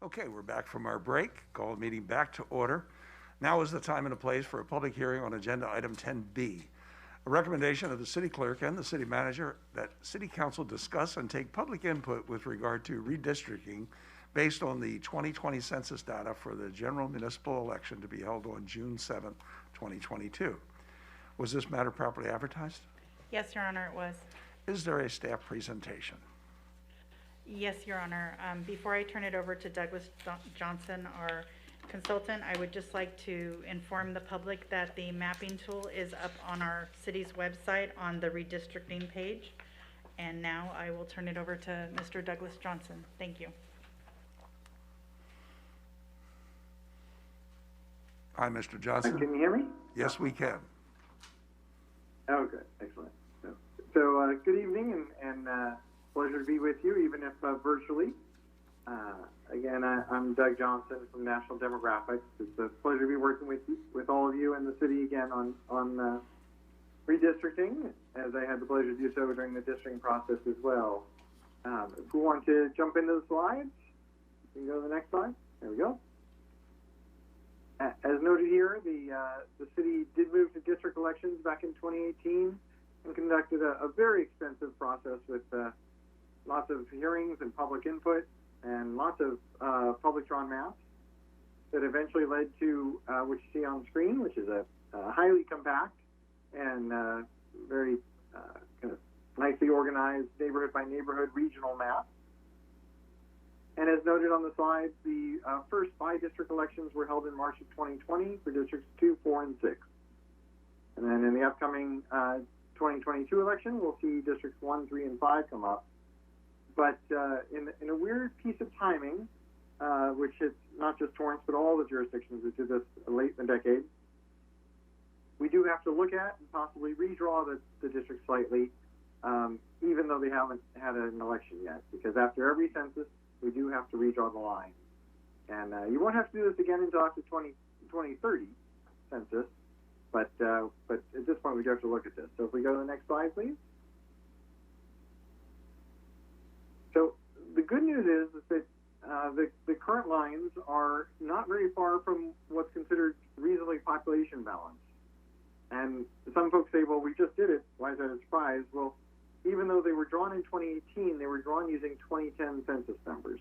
Okay, we're back from our break. Call the meeting back to order. Now is the time and the place for a public hearing on agenda item 10B. A recommendation of the city clerk and the city manager that city council discuss and take public input with regard to redistricting based on the 2020 census data for the general municipal election to be held on June 7th, 2022. Was this matter properly advertised? Yes, Your Honor, it was. Is there a staff presentation? Yes, Your Honor. Before I turn it over to Douglas Johnson, our consultant, I would just like to inform the public that the mapping tool is up on our city's website on the redistricting page. And now I will turn it over to Mr. Douglas Johnson. Thank you. Hi, Mr. Johnson. Can you hear me? Yes, we can. Oh, good. Excellent. So good evening, and pleasure to be with you, even if virtually. Again, I'm Doug Johnson from National Demographics. It's a pleasure to be working with all of you in the city again on redistricting, as I had the pleasure to do so during the districting process as well. If we want to jump into the slides, you can go to the next slide. There we go. As noted here, the city did move to district elections back in 2018 and conducted a very extensive process with lots of hearings and public input and lots of public drawn maps that eventually led to what you see on screen, which is a highly compact and very kind of nicely organized neighborhood by neighborhood regional map. And as noted on the slide, the first 5 district elections were held in March of 2020 for districts 2, 4, and 6. And then in the upcoming 2022 election, we'll see districts 1, 3, and 5 come up. But in a weird piece of timing, which is not just Torrance, but all the jurisdictions that did this late in the decade, we do have to look at and possibly redraw the district slightly, even though they haven't had an election yet. Because after every census, we do have to redraw the line. And you won't have to do this again until after 2030 census, but at this point we do have to look at this. So if we go to the next slide, please. So the good news is that the current lines are not very far from what's considered reasonably population balance. And some folks say, well, we just did it. Why is that a surprise? Well, even though they were drawn in 2018, they were drawn using 2010 census numbers.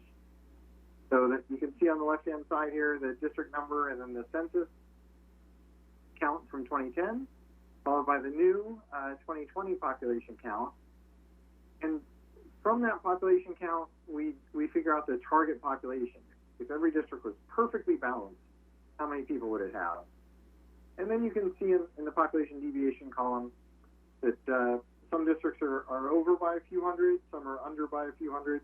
So that you can see on the left-hand side here the district number and then the census count from 2010, followed by the new 2020 population count. And from that population count, we figure out the target population. If every district was perfectly balanced, how many people would it have? And then you can see in the population deviation column that some districts are over by a few hundred, some are under by a few hundred,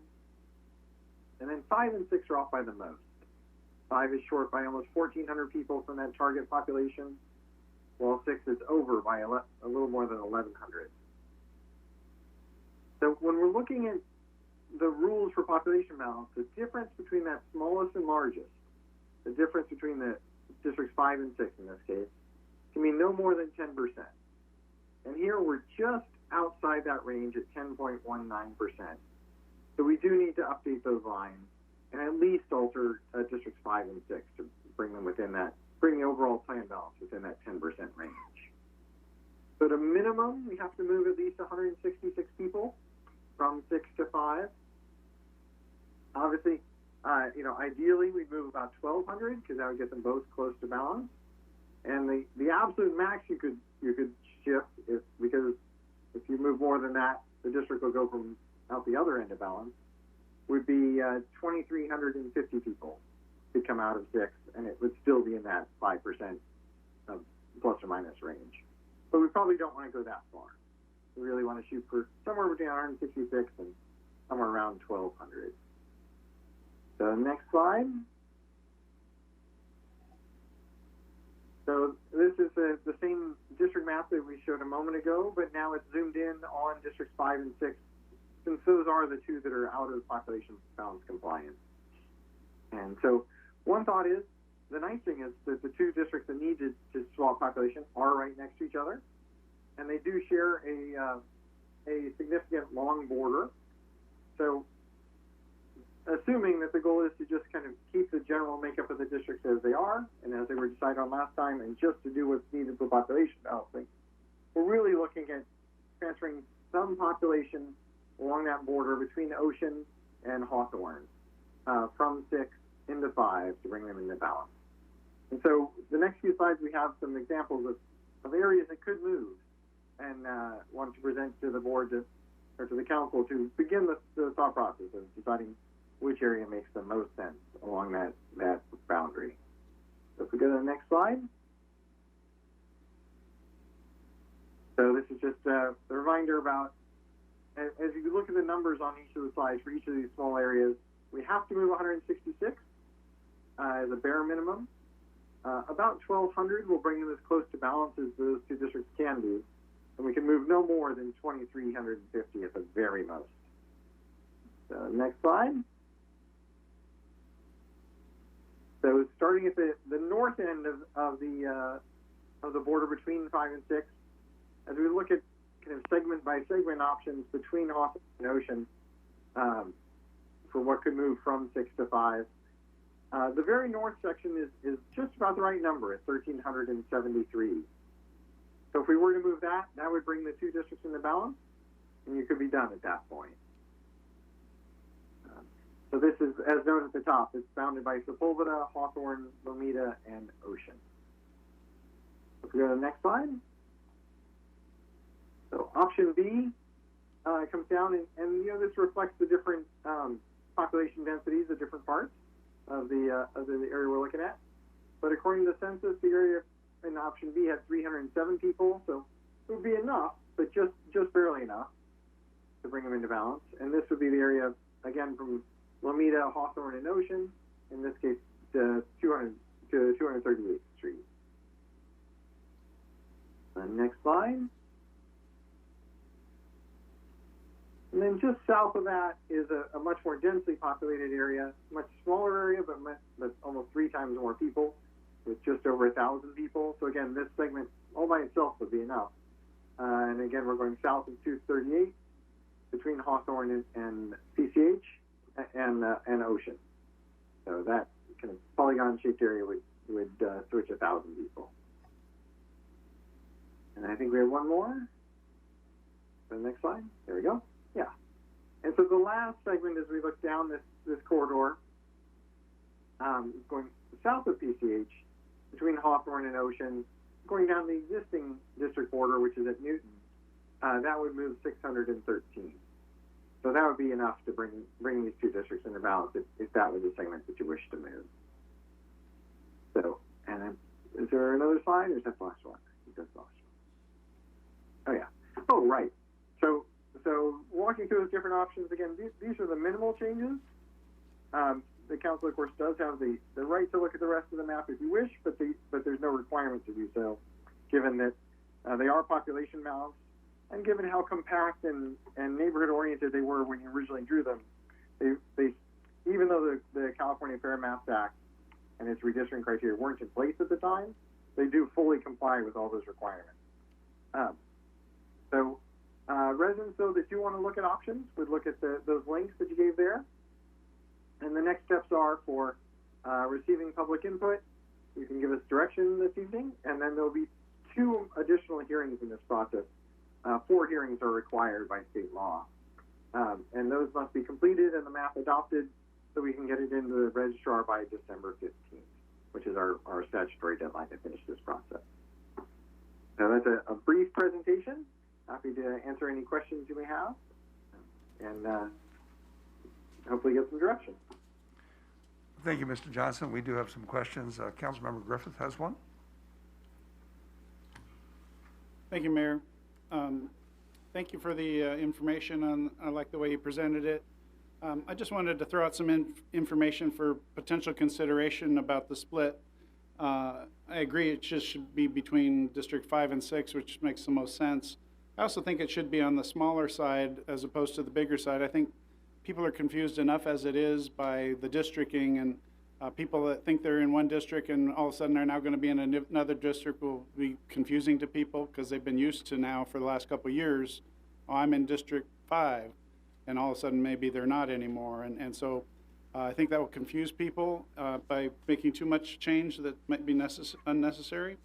and then 5 and 6 are off by the most. 5 is short by almost 1,400 people from that target population, while 6 is over by a little more than 1,100. So when we're looking at the rules for population balance, the difference between that smallest and largest, the difference between the districts 5 and 6 in this case, can be no more than 10%. And here we're just outside that range at 10.19%. So we do need to update those lines and at least alter districts 5 and 6 to bring them within that, bring the overall plan balance within that 10% range. So at a minimum, we have to move at least 166 people from 6 to 5. Obviously, ideally we'd move about 1,200 because that would get them both close to balance. And the absolute max you could shift because if you move more than that, the district will go from out the other end of balance, would be 2,350 people to come out of 6, and it would still be in that 5% of plus or minus range. But we probably don't want to go that far. We really want to shoot for somewhere between 166 and somewhere around 1,200. So next slide. So this is the same district map that we showed a moment ago, but now it's zoomed in on districts 5 and 6, since those are the 2 that are out of population balance compliance. And so one thought is, the nice thing is that the 2 districts that need to swap population are right next to each other, and they do share a significant long border. So assuming that the goal is to just kind of keep the general makeup of the districts as they are, and as they were decided on last time, and just to do what's needed for population balancing. We're really looking at transferring some population along that border between Ocean and Hawthorne from 6 into 5 to bring them into balance. And so the next few slides, we have some examples of areas that could move, and want to present to the board or to the council to begin the thought process of deciding which area makes the most sense along that boundary. So if we go to the next slide. So this is just a reminder about, as you look at the numbers on each of the slides for each of these small areas, we have to move 166 as a bare minimum. About 1,200 will bring them as close to balance as those two districts can do, and we can move no more than 2,350 at the very most. So next slide. So starting at the north end of the border between 5 and 6, as we look at kind of segment by segment options between Hawthorne and Ocean for what could move from 6 to 5, the very north section is just about the right number at 1,373. So if we were to move that, that would bring the two districts into balance, and you could be done at that point. So this is, as noted at the top, it's bounded by Sepulveda, Hawthorne, Lomita, and Ocean. If we go to the next slide. So option B comes down, and this reflects the different population densities of different parts of the area we're looking at. But according to the census, the area in option B had 307 people, so it would be enough, but just barely enough to bring them into balance. And this would be the area, again, from Lomita, Hawthorne, and Ocean, in this case, 200 to 238th Street. Next slide. And then just south of that is a much more densely populated area, much smaller area, but almost 3 times more people, with just over 1,000 people. So again, this segment all by itself would be enough. And again, we're going south of 238 between Hawthorne and PCH and Ocean. So that kind of polygon-shaped area would switch 1,000 people. And I think we have one more. The next slide. There we go. Yeah. And so the last segment, as we look down this corridor, going south of PCH, between Hawthorne and Ocean, going down the existing district border, which is at Newton, that would move 613. So that would be enough to bring these two districts into balance if that was a segment that you wish to move. So, and then, is there another slide, or is that the last one? I think that's the last one. Oh, yeah. Oh, right. So walking through those different options, again, these are the minimal changes. The council, of course, does have the right to look at the rest of the map if you wish, but there's no requirement to do so, given that they are population maps, and given how compact and neighborhood-oriented they were when you originally drew them. They even though the California Fair Maps Act and its redistricting criteria weren't in place at the time, they do fully comply with all those requirements. Residents, though, that do want to look at options would look at those links that you gave there. And the next steps are for receiving public input. You can give us direction this evening, and then there'll be 2 additional hearings in this process. 4 hearings are required by state law. And those must be completed and the map adopted so we can get it into the registrar by December 15th, which is our statutory deadline to finish this process. So that's a brief presentation. Happy to answer any questions you may have, and hopefully get some direction. Thank you, Mr. Johnson. We do have some questions. Councilmember Griffith has one. Thank you, Mayor. Thank you for the information. I like the way you presented it. I just wanted to throw out some information for potential consideration about the split. I agree it just should be between District 5 and 6, which makes the most sense. I also think it should be on the smaller side as opposed to the bigger side. I think people are confused enough as it is by the districting, and people that think they're in one district and all of a sudden they're now going to be in another district will be confusing to people because they've been used to now for the last couple of years, oh, I'm in District 5, and all of a sudden maybe they're not anymore. And so I think that will confuse people by making too much change that might be unnecessary.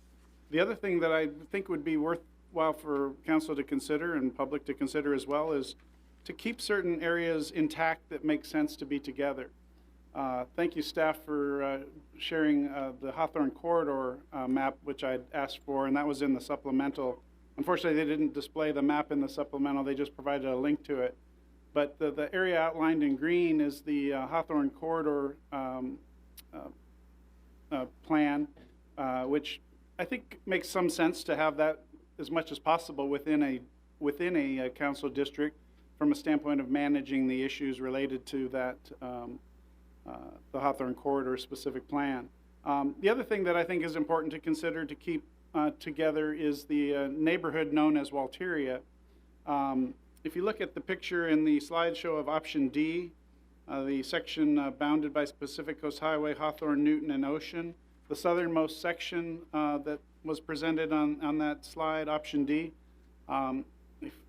The other thing that I think would be worthwhile for council to consider and public to consider as well is to keep certain areas intact that make sense to be together. Thank you, staff, for sharing the Hawthorne Corridor map, which I'd asked for, and that was in the supplemental. Unfortunately, they didn't display the map in the supplemental. They just provided a link to it. But the area outlined in green is the Hawthorne Corridor plan, which I think makes some sense to have that as much as possible within a council district from a standpoint of managing the issues related to that the Hawthorne Corridor specific plan. The other thing that I think is important to consider to keep together is the neighborhood known as Walteria. If you look at the picture in the slideshow of option D, the section bounded by Pacific Coast Highway, Hawthorne, Newton, and Ocean, the southernmost section that was presented on that slide, option D,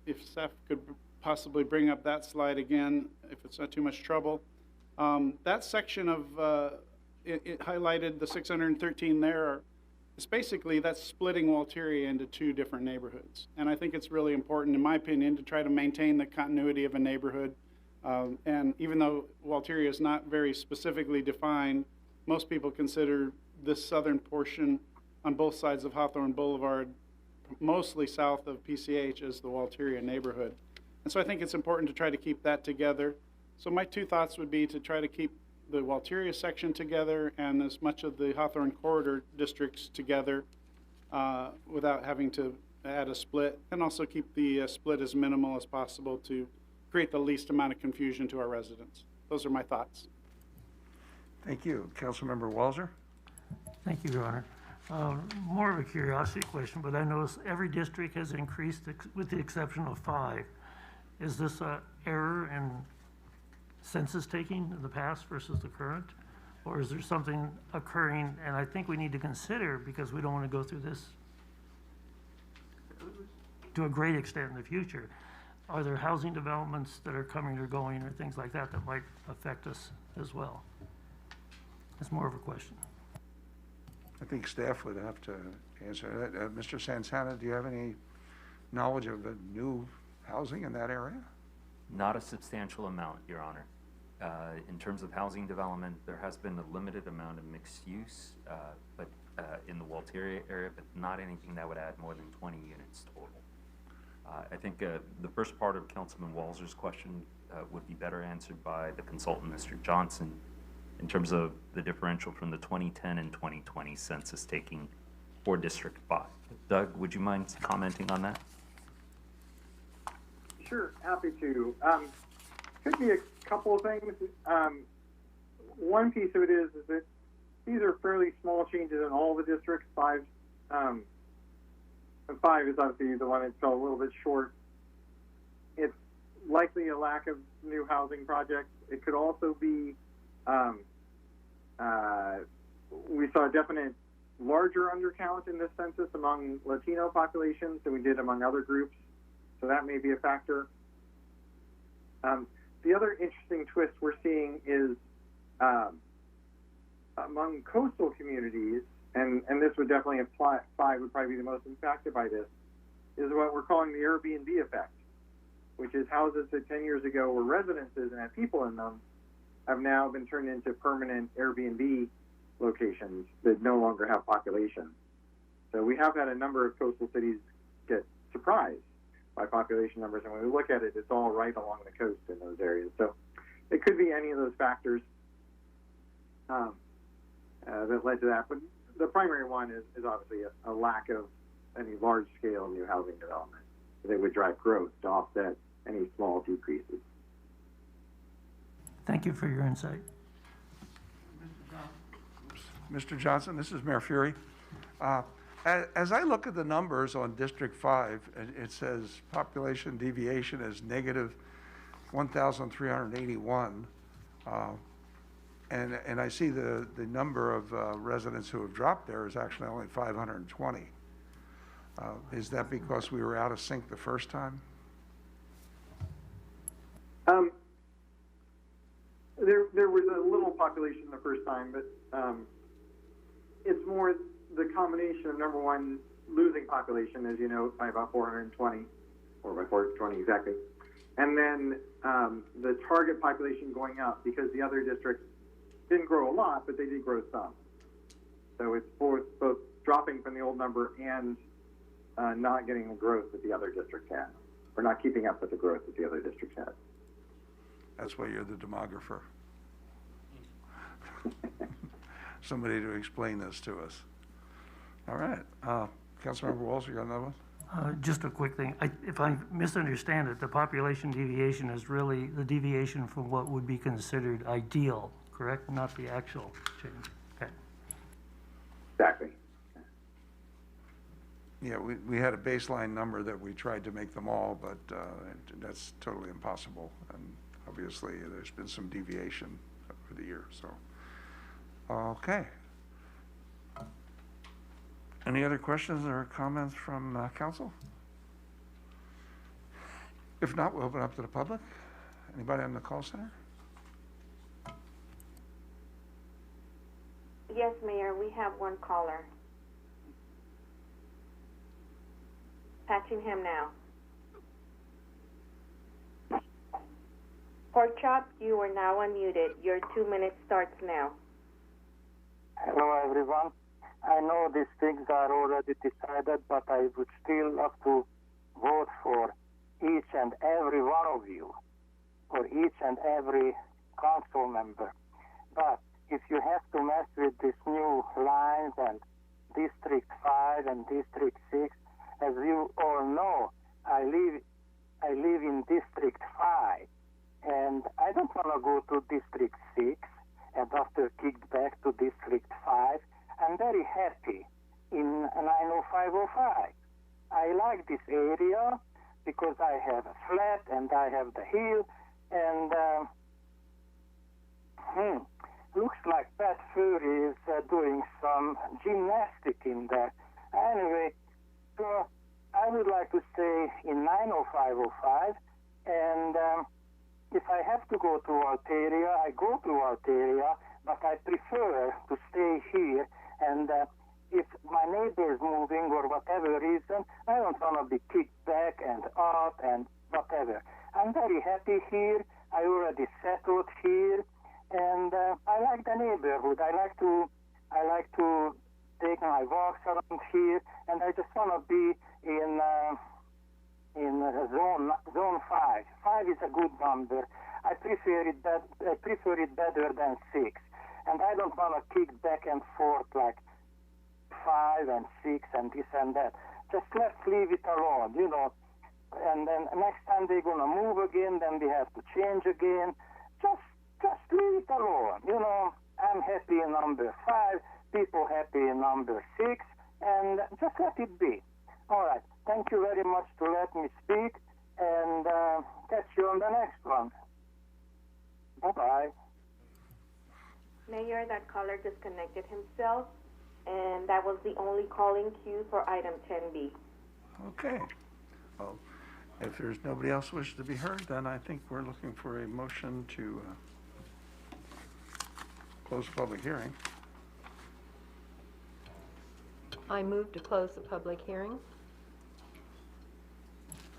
if staff could possibly bring up that slide again, if it's not too much trouble. That section of, it highlighted the 613 there, it's basically, that's splitting Walteria into two different neighborhoods. And I think it's really important, in my opinion, to try to maintain the continuity of a neighborhood. And even though Walteria is not very specifically defined, most people consider this southern portion on both sides of Hawthorne Boulevard, mostly south of PCH, as the Walteria neighborhood. And so I think it's important to try to keep that together. So my two thoughts would be to try to keep the Walteria section together and as much of the Hawthorne Corridor districts together without having to add a split, and also keep the split as minimal as possible to create the least amount of confusion to our residents. Those are my thoughts. Thank you. Councilmember Walzer? Thank you, Your Honor. More of a curiosity question, but I notice every district has increased with the exception of 5. Is this an error in census taking in the past versus the current? Or is there something occurring, and I think we need to consider, because we don't want to go through this to a great extent in the future, are there housing developments that are coming or going or things like that that might affect us as well? It's more of a question. I think staff would have to answer that. Mr. Santana, do you have any knowledge of the new housing in that area? Not a substantial amount, Your Honor. In terms of housing development, there has been a limited amount of mixed use, but in the Walteria area, but not anything that would add more than 20 units total. I think the first part of Councilman Walzer's question would be better answered by the consultant, Mr. Johnson, in terms of the differential from the 2010 and 2020 census taking for District 5. Doug, would you mind commenting on that? Sure, happy to. Could be a couple of things. One piece of it is that these are fairly small changes in all the districts. 5 is obviously the one that fell a little bit short. It's likely a lack of new housing projects. It could also be we saw a definite larger undercount in this census among Latino populations than we did among other groups, so that may be a factor. The other interesting twist we're seeing is among coastal communities, and this would definitely apply, 5 would probably be the most impacted by this, is what we're calling the Airbnb effect, which is houses that 10 years ago were residences and had people in them have now been turned into permanent Airbnb locations that no longer have population. So we have had a number of coastal cities get surprised by population numbers, and when we look at it, it's all right along the coast in those areas. So it could be any of those factors that led to that, but the primary one is obviously a lack of any large-scale new housing development that would drive growth to offset any small decreases. Thank you for your insight. Mr. Johnson, this is Mayor Fury. As I look at the numbers on District 5, it says population deviation is negative 1,381. And I see the number of residents who have dropped there is actually only 520. Is that because we were out of sync the first time? There was a little population the first time, but it's more the combination of, number one, losing population, as you know, by about 420, or by 420 exactly, and then the target population going up because the other districts didn't grow a lot, but they did grow some. So it's both dropping from the old number and not getting the growth that the other districts had, or not keeping up with the growth that the other districts had. That's why you're the demographer. Somebody to explain this to us. All right. Councilmember Walsh, you got another one? Just a quick thing. If I misunderstand it, the population deviation is really the deviation from what would be considered ideal, correct? Not the actual change. Okay. Exactly. Yeah, we had a baseline number that we tried to make them all, but that's totally impossible. And obviously, there's been some deviation over the years. So, okay. Any other questions or comments from council? If not, we'll open up to the public. Anybody on the call center? Yes, Mayor, we have one caller. Patching him now. Pork Chop, you are now unmuted. Your 2 minutes starts now. Hello, everyone. I know these things are already decided, but I would still love to vote for each and every one of you, or each and every council member. But if you have to mess with these new lines and District 5 and District 6, as you all know, I live in District 5, and I don't want to go to District 6 and after kicked back to District 5. I'm very happy in 90505. I like this area because I have a flat and I have the hill, and looks like Pat Fury is doing some gymnastic in there. Anyway, so I would like to stay in 90505, and if I have to go to Alteria, I go to Alteria, but I prefer to stay here. And if my neighbor is moving or whatever reason, I don't want to be kicked back and out and whatever. I'm very happy here. I already settled here, and I like the neighborhood. I like to take my walks around here, and I just want to be in zone 5. 5 is a good number. I prefer it better than 6. And I don't want to kick back and forth like 5 and 6 and this and that. Just let's leave it alone, you know. And then next time they're going to move again, then we have to change again. Just leave it alone, you know. I'm happy in number 5, people happy in number 6, and just let it be. All right. Thank you very much to let me speak, and catch you on the next one. Bye-bye. Mayor, that caller disconnected himself, and that was the only calling queue for item 10B. Okay. Well, if there's nobody else wishes to be heard, then I think we're looking for a motion to close the public hearing. I move to close the public hearing.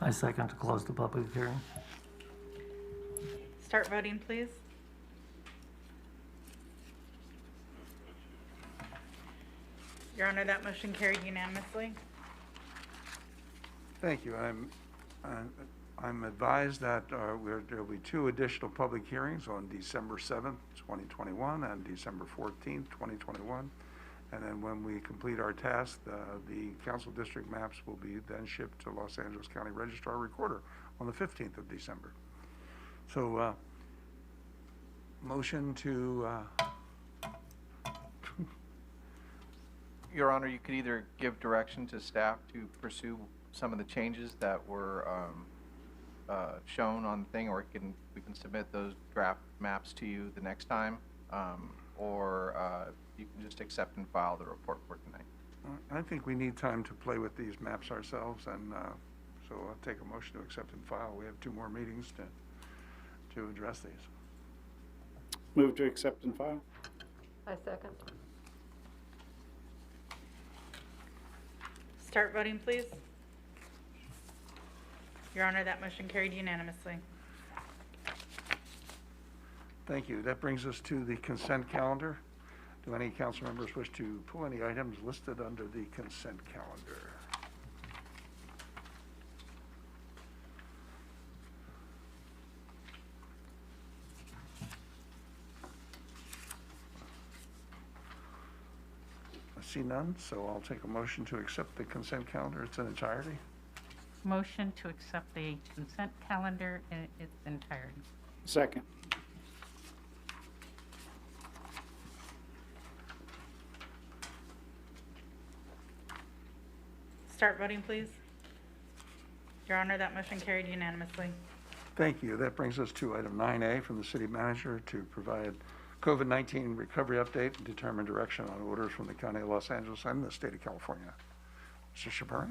I second to close the public hearing. Start voting, please. Your Honor, that motion carried unanimously. Thank you. I'm advised that there will be 2 additional public hearings on December 7th, 2021 and December 14th, 2021. And then when we complete our task, the council district maps will be then shipped to Los Angeles County Registrar Recorder on the 15th of December. So, motion to... Your Honor, you could either give direction to staff to pursue some of the changes that were shown on the thing, or we can submit those draft maps to you the next time, or you can just accept and file the report for tonight. I think we need time to play with these maps ourselves, and so I'll take a motion to accept and file. We have 2 more meetings to address these. Move to accept and file. I second. Start voting, please. Your Honor, that motion carried unanimously. Thank you. That brings us to the consent calendar. Do any council members wish to pull any items listed under the consent calendar? I see none, so I'll take a motion to accept the consent calendar in its entirety. Motion to accept the consent calendar in its entirety. Second. Start voting, please. Your Honor, that motion carried unanimously. Thank you. That brings us to item 9A from the city manager to provide COVID-19 recovery update and determine direction on orders from the County of Los Angeles and the State of California. Mr. Shapiro?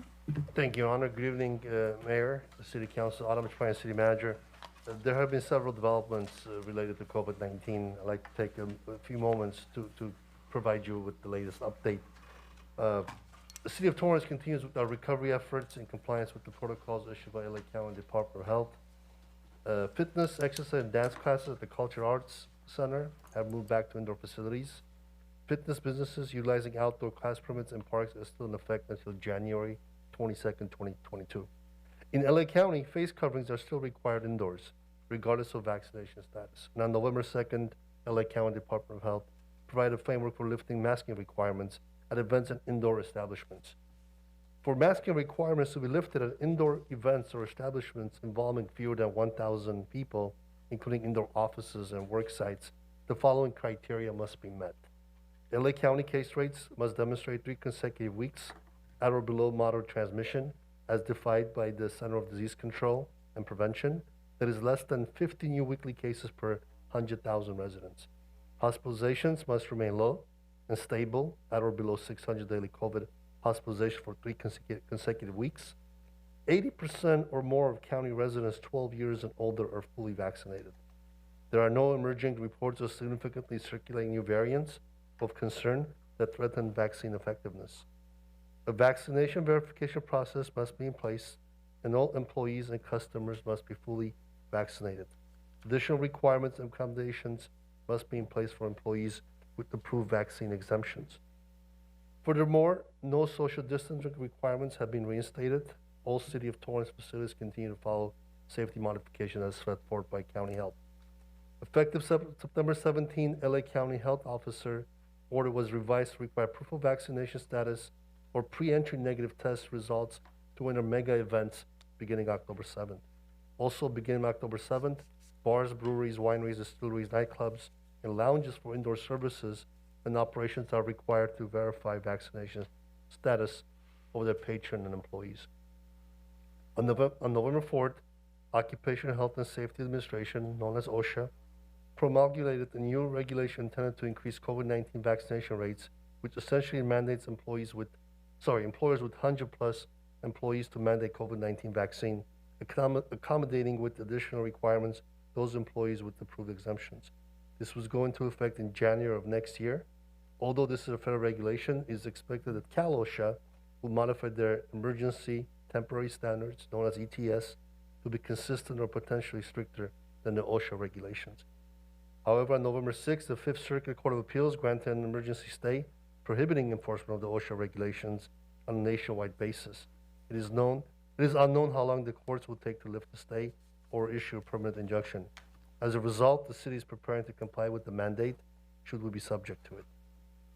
Thank you, Your Honor. Good evening, Mayor, the City Council, Autumn Tryon City Manager. There have been several developments related to COVID-19. I'd like to take a few moments to provide you with the latest update. The City of Torrance continues with our recovery efforts in compliance with the protocols issued by LA County Department of Health. Fitness, exercise, and dance classes at the Cultural Arts Center have moved back to indoor facilities. Fitness businesses utilizing outdoor class permits in parks are still in effect until January 22nd, 2022. In LA County, face coverings are still required indoors, regardless of vaccination status. And on November 2nd, LA County Department of Health provided a framework for lifting masking requirements at events and indoor establishments. For masking requirements to be lifted at indoor events or establishments involving fewer than 1,000 people, including indoor offices and work sites, the following criteria must be met. LA County case rates must demonstrate 3 consecutive weeks at or below moderate transmission, as defined by the Center of Disease Control and Prevention, that is less than 50 new weekly cases per 100,000 residents. Hospitalizations must remain low and stable at or below 600 daily COVID hospitalization for 3 consecutive weeks. 80% or more of county residents 12 years and older are fully vaccinated. There are no emerging reports of significantly circulating new variants of concern that threaten vaccine effectiveness. A vaccination verification process must be in place, and all employees and customers must be fully vaccinated. Additional requirements and accommodations must be in place for employees with approved vaccine exemptions. Furthermore, no social distancing requirements have been reinstated. All City of Torrance facilities continue to follow safety modifications as set forth by County Health. Effective September 17, LA County Health Officer order was revised to require proof of vaccination status or pre-entry negative test results to enter mega events beginning October 7th. Also beginning October 7th, bars, breweries, wineries, distilleries, nightclubs, and lounges for indoor services and operations are required to verify vaccination status of their patron and employees. On November 4th, Occupational Health and Safety Administration, known as OSHA, promulgated a new regulation intended to increase COVID-19 vaccination rates, which essentially mandates employers with 100 plus employees to mandate COVID-19 vaccine, accommodating with additional requirements those employees with approved exemptions. This was going into effect in January of next year. Although this is a federal regulation, it is expected that Cal OSHA will modify their emergency temporary standards, known as ETS, to be consistent or potentially stricter than the OSHA regulations. However, on November 6th, the Fifth Circuit Court of Appeals granted an emergency stay prohibiting enforcement of the OSHA regulations on a nationwide basis. It is unknown how long the courts will take to lift the stay or issue a permanent injunction. As a result, the city is preparing to comply with the mandate should we be subject to it.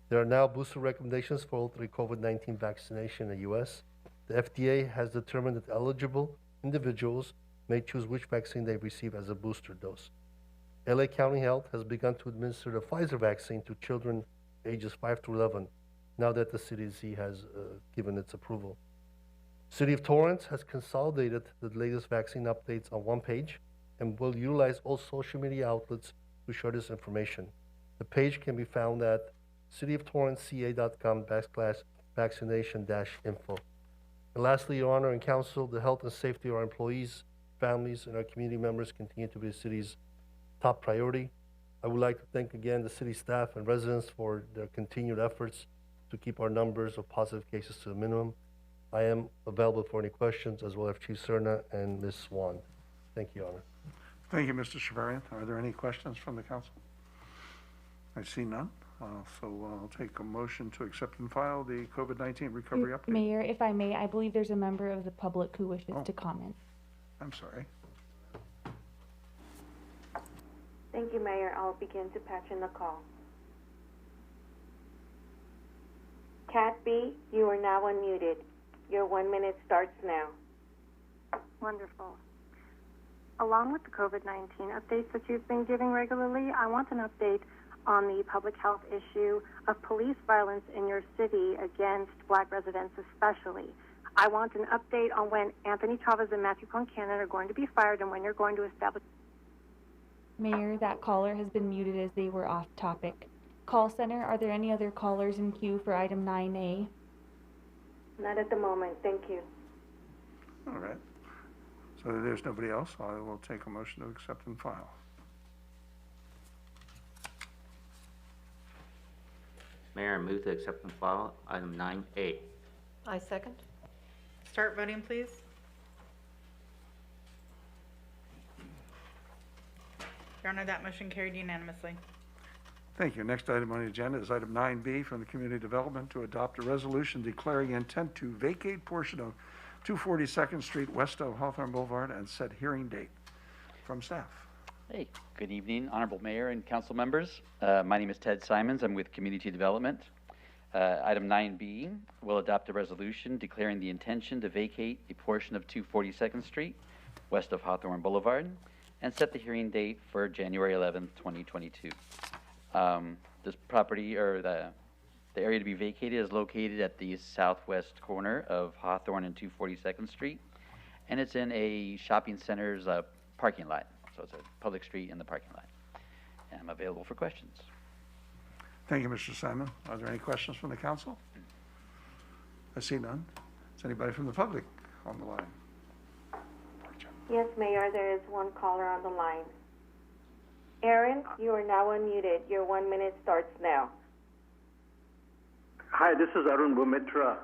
There are now booster recommendations for all 3 COVID-19 vaccination in the U.S. The FDA has determined that eligible individuals may choose which vaccine they receive as a booster dose. LA County Health has begun to administer the Pfizer vaccine to children ages 5 to 11, now that the CDC has given its approval. City of Torrance has consolidated the latest vaccine updates on one page and will utilize all social media outlets to share this information. The page can be found at cityoftorrance.ca.com/vaccination-info. And lastly, Your Honor and Council, the health and safety of our employees, families, and our community members continue to be the city's top priority. I would like to thank again the city staff and residents for their continued efforts to keep our numbers of positive cases to a minimum. I am available for any questions, as well as Chief Serna and Ms. Swan. Thank you, Your Honor. Thank you, Mr. Shavarian. Are there any questions from the council? I see none. So I'll take a motion to accept and file the COVID-19 recovery update. Mayor, if I may, I believe there's a member of the public who wishes to comment. I'm sorry. Thank you, Mayor. I'll begin to patch in the call. Cat B, you are now unmuted. Your 1 minute starts now. Wonderful. Along with the COVID-19 updates that you've been giving regularly, I want an update on the public health issue of police violence in your city against Black residents especially. I want an update on when Anthony Chavez and Matthew Concanon are going to be fired and when you're going to establish... Mayor, that caller has been muted as they were off topic. Call center, are there any other callers in queue for item 9A? Not at the moment. Thank you. All right. So there's nobody else. I will take a motion to accept and file. Mayor, I move to accept and file item 9A. I second. Start voting, please. Your Honor, that motion carried unanimously. Thank you. Next item on the agenda is item 9B from the Community Development to adopt a resolution declaring intent to vacate portion of 242nd Street west of Hawthorne Boulevard and set hearing date. From staff. Hey, good evening, Honorable Mayor and Council members. My name is Ted Simons. I'm with Community Development. Item 9B will adopt a resolution declaring the intention to vacate a portion of 242nd Street west of Hawthorne Boulevard and set the hearing date for January 11th, 2022. This property, or the area to be vacated, is located at the southwest corner of Hawthorne and 242nd Street, and it's in a shopping center's parking lot. So it's a public street in the parking lot. And I'm available for questions. Thank you, Mr. Simon. Are there any questions from the council? I see none. Is anybody from the public on the line? Yes, Mayor, there is one caller on the line. Aaron, you are now unmuted. Your 1 minute starts now. Hi, this is Arun Bumitra.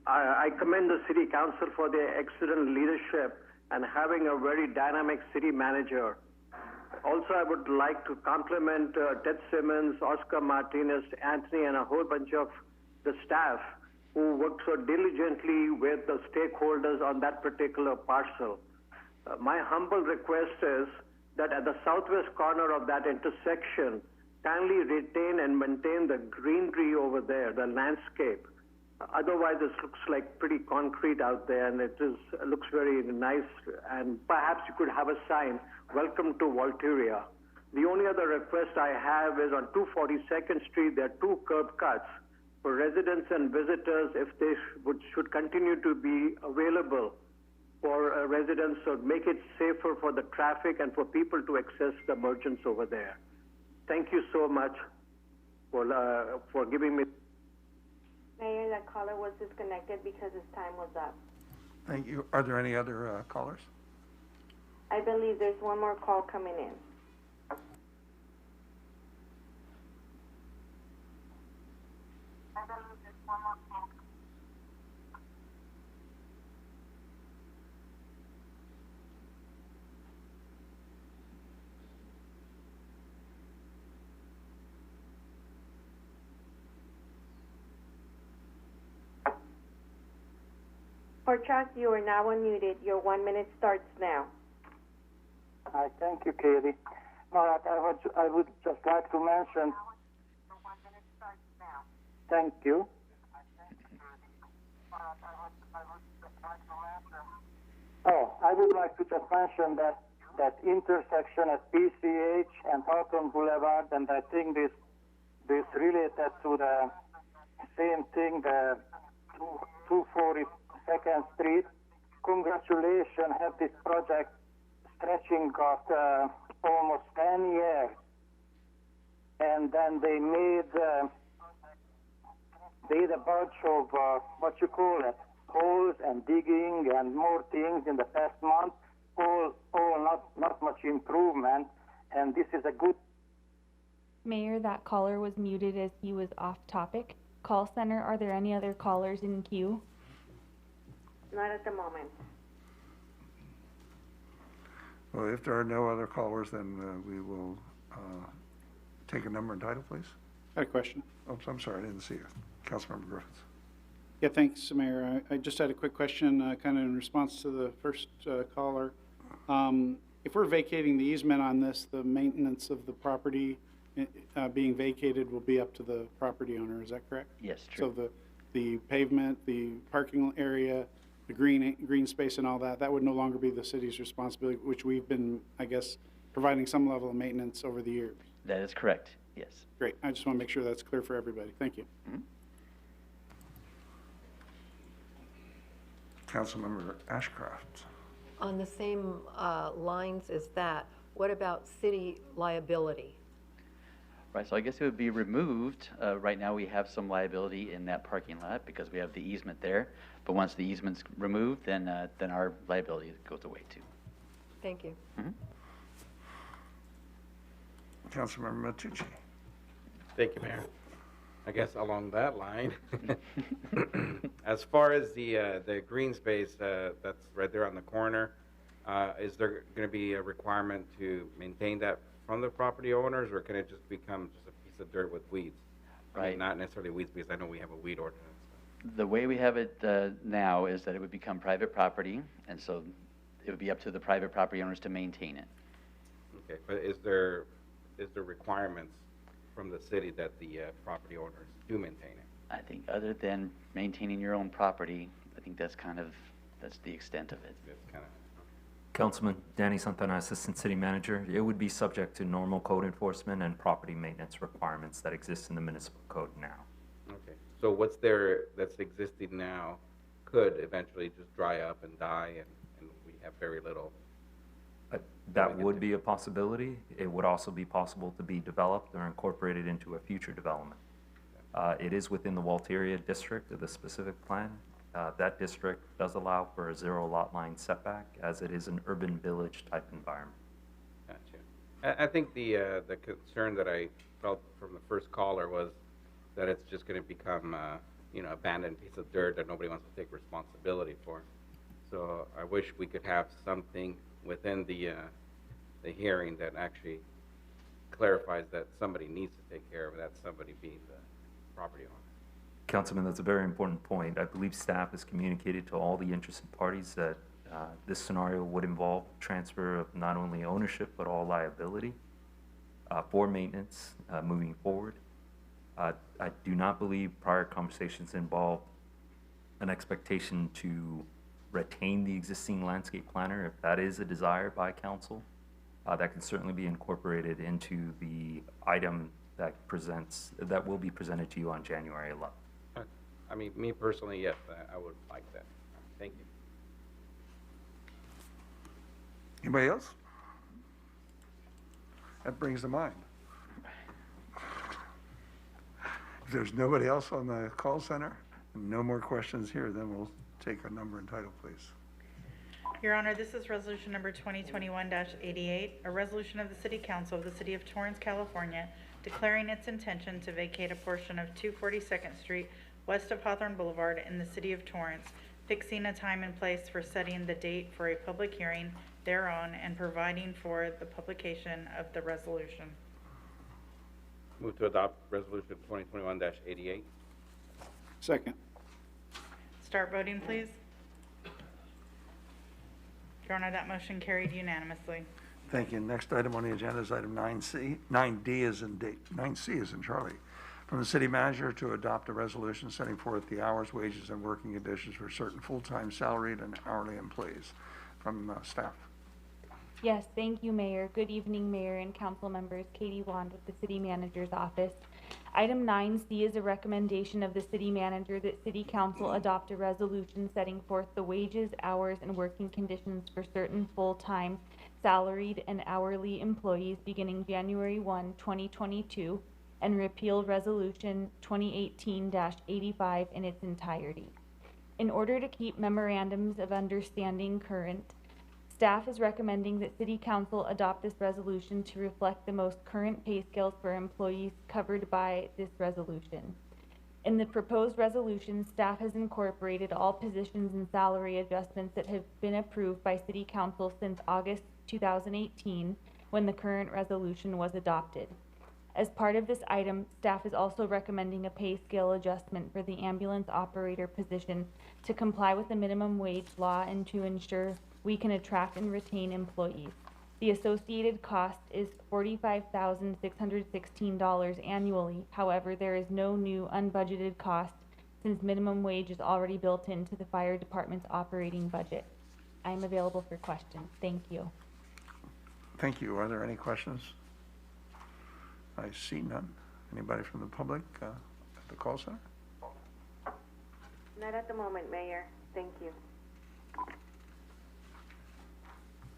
I commend the City Council for their excellent leadership and having a very dynamic city manager. Also, I would like to compliment Ted Simmons, Oscar Martinez, Anthony, and a whole bunch of the staff who worked so diligently with the stakeholders on that particular parcel. My humble request is that at the southwest corner of that intersection, kindly retain and maintain the greenery over there, the landscape. Otherwise, this looks like pretty concrete out there, and looks very nice. And perhaps you could have a sign, "Welcome to Walteria." The only other request I have is on 242nd Street. There are two curb cuts for residents and visitors. If they should continue to be available for residents, so make it safer for the traffic and for people to access the merchants over there. Thank you so much for giving me. Mayor, that caller was disconnected because his time was up. Thank you. Are there any other callers? I believe there's one more call coming in. Porchak, you are now unmuted. Your 1 minute starts now. Hi, thank you, Katie. Marat, I would just like to mention. Thank you. Oh, I would like to just mention that intersection at PCH and Hawthorne Boulevard, and I think this related to the same thing, the 242nd Street. Congratulations, have this project stretching got almost 10 years. And then they made a bunch of, holes and digging and more things in the past month, all not much improvement. and this is a good. Mayor, that caller was muted as he was off topic. Call center, are there any other callers in queue? Not at the moment. Well, if there are no other callers, then we will take a number and title, please. I had a question. Oh, I'm sorry, I didn't see you. Councilmember Griffiths. Yeah, thanks, Mayor. I just had a quick question, kind of in response to the first caller. If we're vacating the easement on this, the maintenance of the property being vacated will be up to the property owner, is that correct? Yes, true. So the pavement, the parking area, the green space and all that, that would no longer be the city's responsibility, which we've been, I guess, providing some level of maintenance over the years. That is correct, yes. Great. I just want to make sure that's clear for everybody. Thank you. Councilmember Ashcraft. On the same lines as that, what about city liability? Right, so I guess it would be removed. Right now, we have some liability in that parking lot because we have the easement there. But once the easement's removed, then our liability goes away too. Thank you. Councilmember Matucci. Thank you, Mayor. I guess along that line, as far as the green space that's right there on the corner, is there going to be a requirement to maintain that from the property owners, or can it just become just a piece of dirt with weeds? I mean, not necessarily weeds, because I know we have a weed ordinance. The way we have it now is that it would become private property, and so it would be up to the private property owners to maintain it. Okay, but is there requirements from the city that the property owners do maintain it? I think other than maintaining your own property, I think that's the extent of it. It's kind of. Councilman Danny Santana, Assistant City Manager. It would be subject to normal code enforcement and property maintenance requirements that exist in the municipal code now. Okay, so what's there that's existing now could eventually just dry up and die, and we have very little. That would be a possibility. It would also be possible to be developed or incorporated into a future development. It is within the Walteria district of the specific plan. That district does allow for a 0 lot line setback, as it is an urban village type environment. Gotcha. I think the concern that I felt from the first caller was that it's just going to become abandoned piece of dirt that nobody wants to take responsibility for. So I wish we could have something within the hearing that actually clarifies that somebody needs to take care of that, somebody being the property owner. Councilman, that's a very important point. I believe staff has communicated to all the interested parties that this scenario would involve transfer of not only ownership but all liability for maintenance moving forward. I do not believe prior conversations involved an expectation to retain the existing landscape planner. If that is a desire by council, that can certainly be incorporated into the item that will be presented to you on January 11th. I mean, me personally, yes, I would like that. Thank you. Anybody else? That brings to mind. If there's nobody else on the call center, and no more questions here, then we'll take a number and title, please. Your Honor, this is resolution number 2021-88, a resolution of the City Council of the City of Torrance, California, declaring its intention to vacate a portion of 242nd Street west of Hawthorne Boulevard in the City of Torrance, fixing a time and place for setting the date for a public hearing thereon, and providing for the publication of the resolution. Move to adopt resolution 2021-88. Second. Start voting, please. Your Honor, that motion carried unanimously. Thank you. Next item on the agenda is item 9C. 9D is in date. 9C is in Charlie. From the city manager to adopt a resolution setting forth the hours, wages, and working conditions for certain full-time salaried and hourly employees. From staff. Yes, thank you, Mayor. Good evening, Mayor and council members. Katie Wand with the City Manager's Office. Item 9C is a recommendation of the City Manager that City Council adopt a resolution setting forth the wages, hours, and working conditions for certain full-time salaried and hourly employees beginning January 1, 2022, and repeal Resolution 2018-85 in its entirety. In order to keep memorandums of understanding current, Staff is recommending that City Council adopt this resolution to reflect the most current pay scales for employees covered by this resolution. In the proposed resolution, staff has incorporated all positions and salary adjustments that have been approved by City Council since August 2018, when the current resolution was adopted. As part of this item, staff is also recommending a pay scale adjustment for the ambulance operator position to comply with the minimum wage law and to ensure we can attract and retain employees. The associated cost is $45,616 annually. However, there is no new unbudgeted cost since minimum wage is already built into the fire department's operating budget. I am available for questions. Thank you. Thank you. Are there any questions? I see none. Anybody from the public at the call center? Not at the moment, Mayor. Thank you.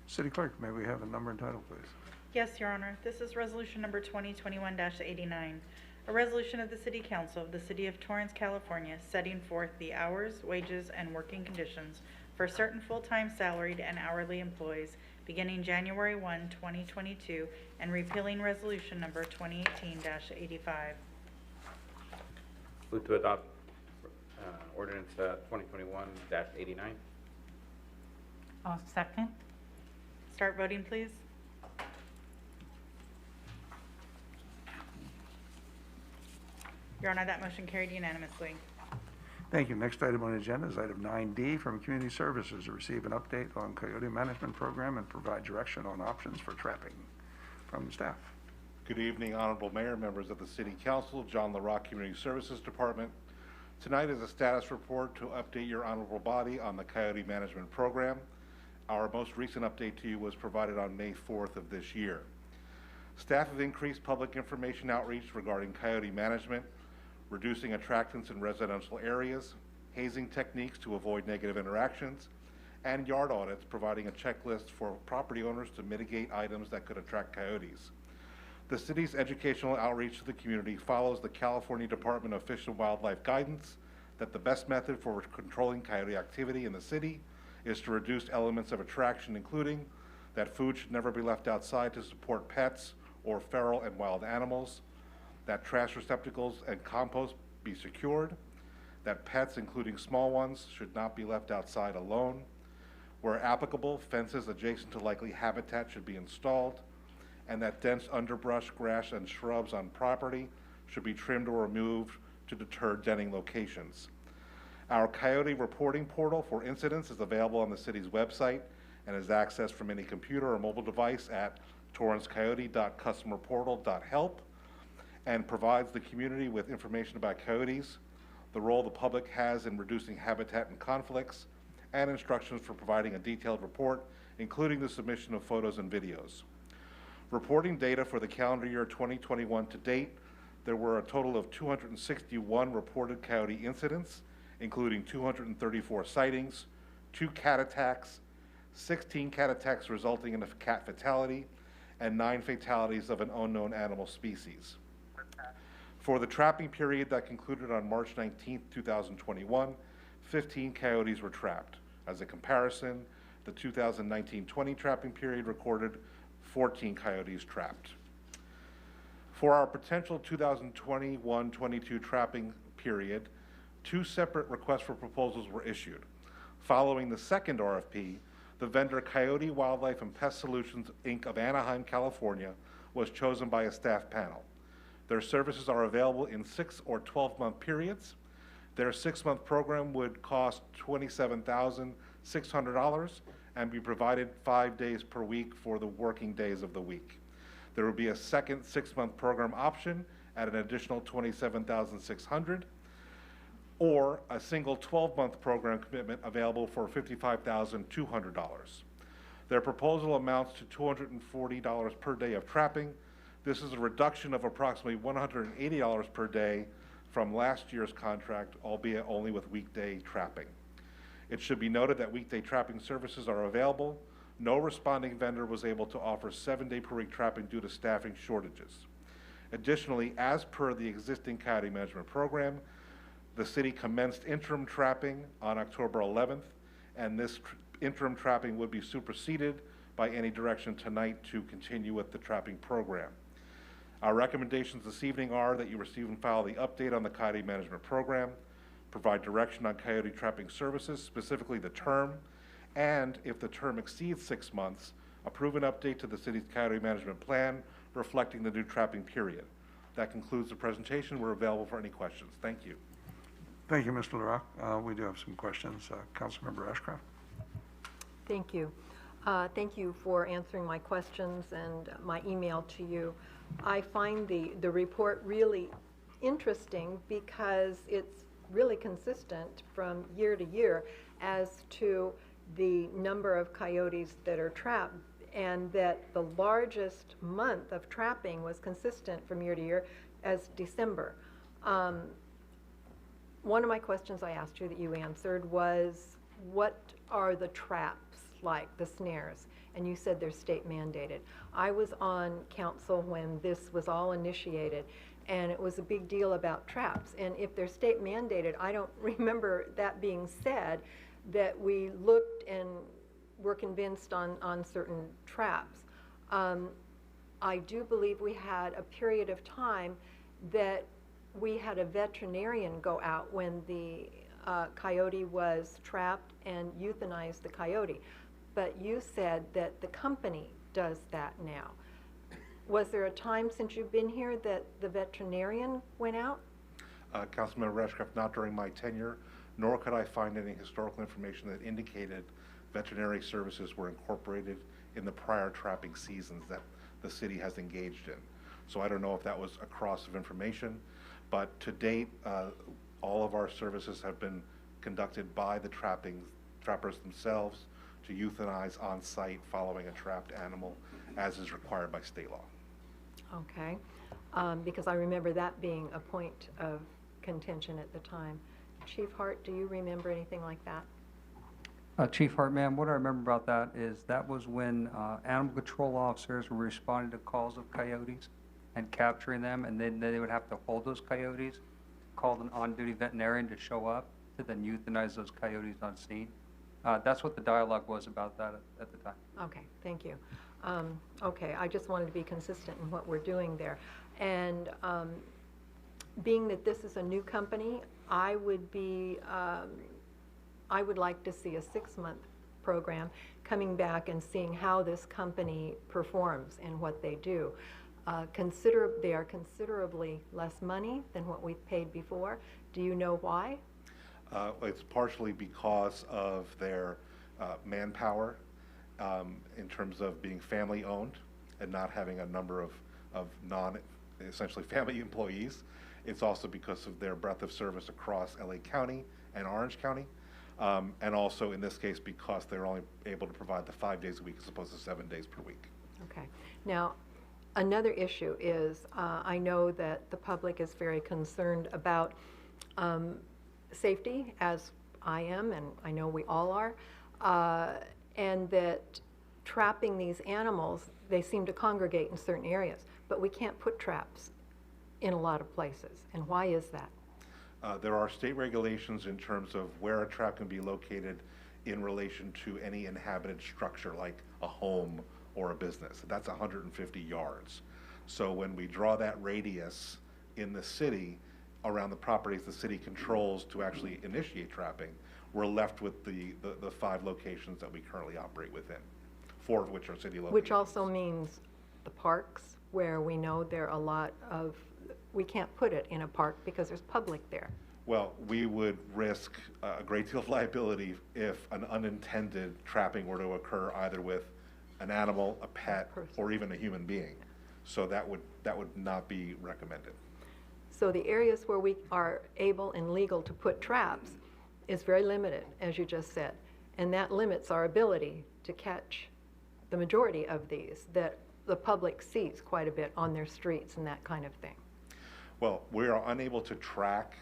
City Clerk, may we have a number and title, please? Yes, Your Honor. This is resolution number 2021-89, a resolution of the City Council of the City of Torrance, California, setting forth the hours, wages, and working conditions for certain full-time salaried and hourly employees beginning January 1, 2022, and repealing resolution number 2018-85. Move to adopt ordinance 2021-89. I'll second. Start voting, please. Your Honor, that motion carried unanimously. Thank you. Next item on the agenda is item 9D from Community Services to receive an update on Coyote Management Program and provide direction on options for trapping from staff. Good evening, Honorable Mayor, members of the City Council, John LaRock, Community Services Department. Tonight is a status report to update your honorable body on the Coyote Management Program. Our most recent update to you was provided on May 4th of this year. Staff have increased public information outreach regarding coyote management, reducing attractants in residential areas, hazing techniques to avoid negative interactions, and yard audits, providing a checklist for property owners to mitigate items that could attract coyotes. The city's educational outreach to the community follows the California Department of Fish and Wildlife guidance that the best method for controlling coyote activity in the city is to reduce elements of attraction, including that food should never be left outside to support pets or feral and wild animals, that trash receptacles and compost be secured, that pets, including small ones, should not be left outside alone. Where applicable, fences adjacent to likely habitat should be installed, and that dense underbrush, grass, and shrubs on property should be trimmed or removed to deter denning locations. Our coyote reporting portal for incidents is available on the city's website and is accessed from any computer or mobile device at torrancecoyote.customerportal.help, and provides the community with information about coyotes, the role the public has in reducing habitat and conflicts, and instructions for providing a detailed report, including the submission of photos and videos. Reporting data for the calendar year 2021 to date, there were a total of 261 reported coyote incidents, including 234 sightings, 2 cat attacks, 16 cat attacks resulting in a cat fatality, and 9 fatalities of an unknown animal species. For the trapping period that concluded on March 19, 2021, 15 coyotes were trapped. As a comparison, the 2019-20 trapping period recorded 14 coyotes trapped. For our potential 2021-22 trapping period, 2 separate requests for proposals were issued. Following the second RFP, the vendor Coyote Wildlife and Pest Solutions, Inc. of Anaheim, California, was chosen by a staff panel. Their services are available in 6 or 12-month periods. Their 6-month program would cost $27,600 and be provided 5 days per week for the working days of the week. There would be a second 6-month program option at an additional $27,600, or a single 12-month program commitment available for $55,200. Their proposal amounts to $240 per day of trapping. This is a reduction of approximately $180 per day from last year's contract, albeit only with weekday trapping. It should be noted that weekday trapping services are available. No responding vendor was able to offer 7-day per week trapping due to staffing shortages. Additionally, as per the existing coyote management program, the city commenced interim trapping on October 11th, and this interim trapping would be superseded by any direction tonight to continue with the trapping program. Our recommendations this evening are that you receive and file the update on the Coyote Management Program, provide direction on coyote trapping services, specifically the term, and if the term exceeds 6 months, approve an update to the city's Coyote Management Plan reflecting the new trapping period. That concludes the presentation. We're available for any questions. Thank you. Thank you, Mr. LaRock. We do have some questions. Councilmember Ashcraft. Thank you. Thank you for answering my questions and my email to you. I find the report really interesting because it's really consistent from year to year as to the number of coyotes that are trapped, and that the largest month of trapping was consistent from year to year as December. One of my questions I asked you that you answered was, what are the traps like, the snares? And you said they're state mandated. I was on council when this was all initiated, and it was a big deal about traps. And if they're state mandated, I don't remember that being said, that we looked and were convinced on certain traps. I do believe we had a period of time that we had a veterinarian go out when the coyote was trapped and euthanize the coyote. But you said that the company does that now. Was there a time since you've been here that the veterinarian went out? Councilmember Ashcraft, not during my tenure, nor could I find any historical information that indicated veterinary services were incorporated in the prior trapping seasons that the city has engaged in. So I don't know if that was a cross of information, but to date, all of our services have been conducted by the trappers themselves to euthanize on site following a trapped animal, as is required by state law. Okay, because I remember that being a point of contention at the time. Chief Hart, do you remember anything like that? Chief Hart, ma'am, what I remember about that is that was when animal control officers were responding to calls of coyotes and capturing them, and then they would have to hold those coyotes, call an on-duty veterinarian to show up to then euthanize those coyotes on scene. That's what the dialogue was about that at the time. Okay, thank you. Okay, I just wanted to be consistent in what we're doing there. And being that this is a new company, I would like to see a 6-month program coming back and seeing how this company performs and what they do. They are considerably less money than what we've paid before. Do you know why? It's partially because of their manpower in terms of being family owned and not having a number of essentially family employees. It's also because of their breadth of service across LA County and Orange County. And also in this case because they're only able to provide the 5 days a week as opposed to 7 days per week. Okay. Now, another issue is I know that the public is very concerned about safety, as I am, and I know we all are, and that trapping these animals, they seem to congregate in certain areas, but we can't put traps in a lot of places. And why is that? There are state regulations in terms of where a trap can be located in relation to any inhabited structure like a home or a business. That's 150 yards. So when we draw that radius in the city around the properties the city controls to actually initiate trapping, we're left with the 5 locations that we currently operate within, 4 of which are city locations. Which also means the parks, where we know there are a lot of, we can't put it in a park because there's public there. Well, we would risk a great deal of liability if an unintended trapping were to occur either with an animal, a pet, or even a human being. So that would not be recommended. So the areas where we are able and legal to put traps is very limited, as you just said. And that limits our ability to catch the majority of these that the public sees quite a bit on their streets and that kind of thing. Well, we are unable to track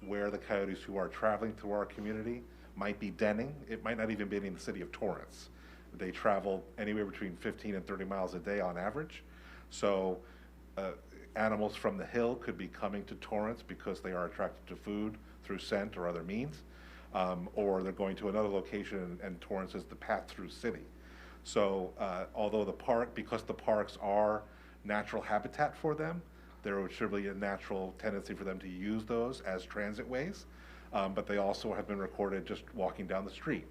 where the coyotes who are traveling through our community might be denning. It might not even be in the city of Torrance. They travel anywhere between 15 and 30 miles a day on average. So animals from the hill could be coming to Torrance because they are attracted to food through scent or other means. or they're going to another location, and Torrance is the path-through city. So although because the parks are natural habitat for them, there would surely be a natural tendency for them to use those as transit ways, but they also have been recorded just walking down the street.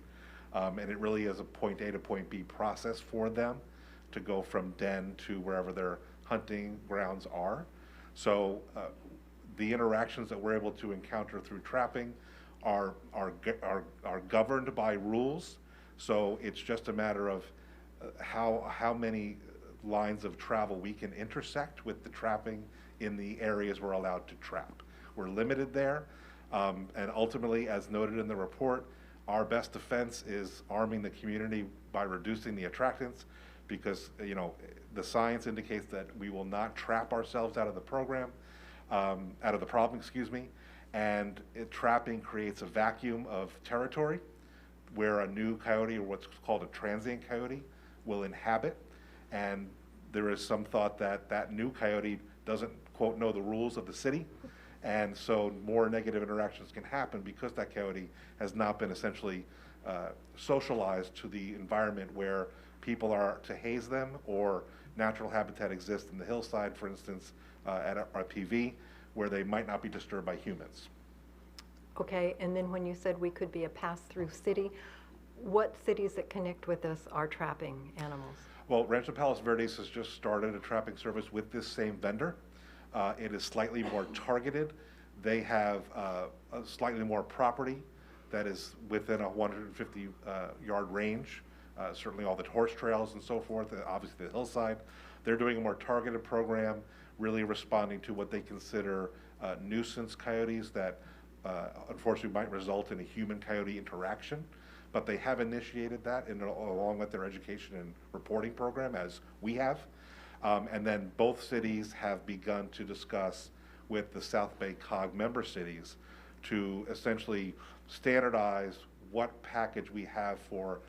And it really is a point A to point B process for them to go from den to wherever their hunting grounds are. So the interactions that we're able to encounter through trapping are governed by rules. So it's just a matter of how many lines of travel we can intersect with the trapping in the areas we're allowed to trap. We're limited there, and ultimately, as noted in the report, our best defense is arming the community by reducing the attractants, because the science indicates that we will not trap ourselves out of the program, out of the problem, excuse me, and trapping creates a vacuum of territory where a new coyote, or what's called a transient coyote, will inhabit, and there is some thought that that new coyote doesn't, quote, know the rules of the city, and so more negative interactions can happen because that coyote has not been essentially socialized to the environment where people are to haze them, or natural habitat exists in the hillside, for instance, at our PV, where they might not be disturbed by humans. Okay, and then when you said we could be a pass-through city, what cities that connect with us are trapping animals? Well, Rancho Palos Verdes has just started a trapping service with this same vendor. It is slightly more targeted. They have a slightly more property that is within a 150-yard range, certainly all the horse trails and so forth, and obviously the hillside. They're doing a more targeted program, really responding to what they consider nuisance coyotes that unfortunately might result in a human-coyote interaction. But they have initiated that along with their education and reporting program, as we have. And then both cities have begun to discuss with the South Bay COG member cities to essentially standardize what package we have for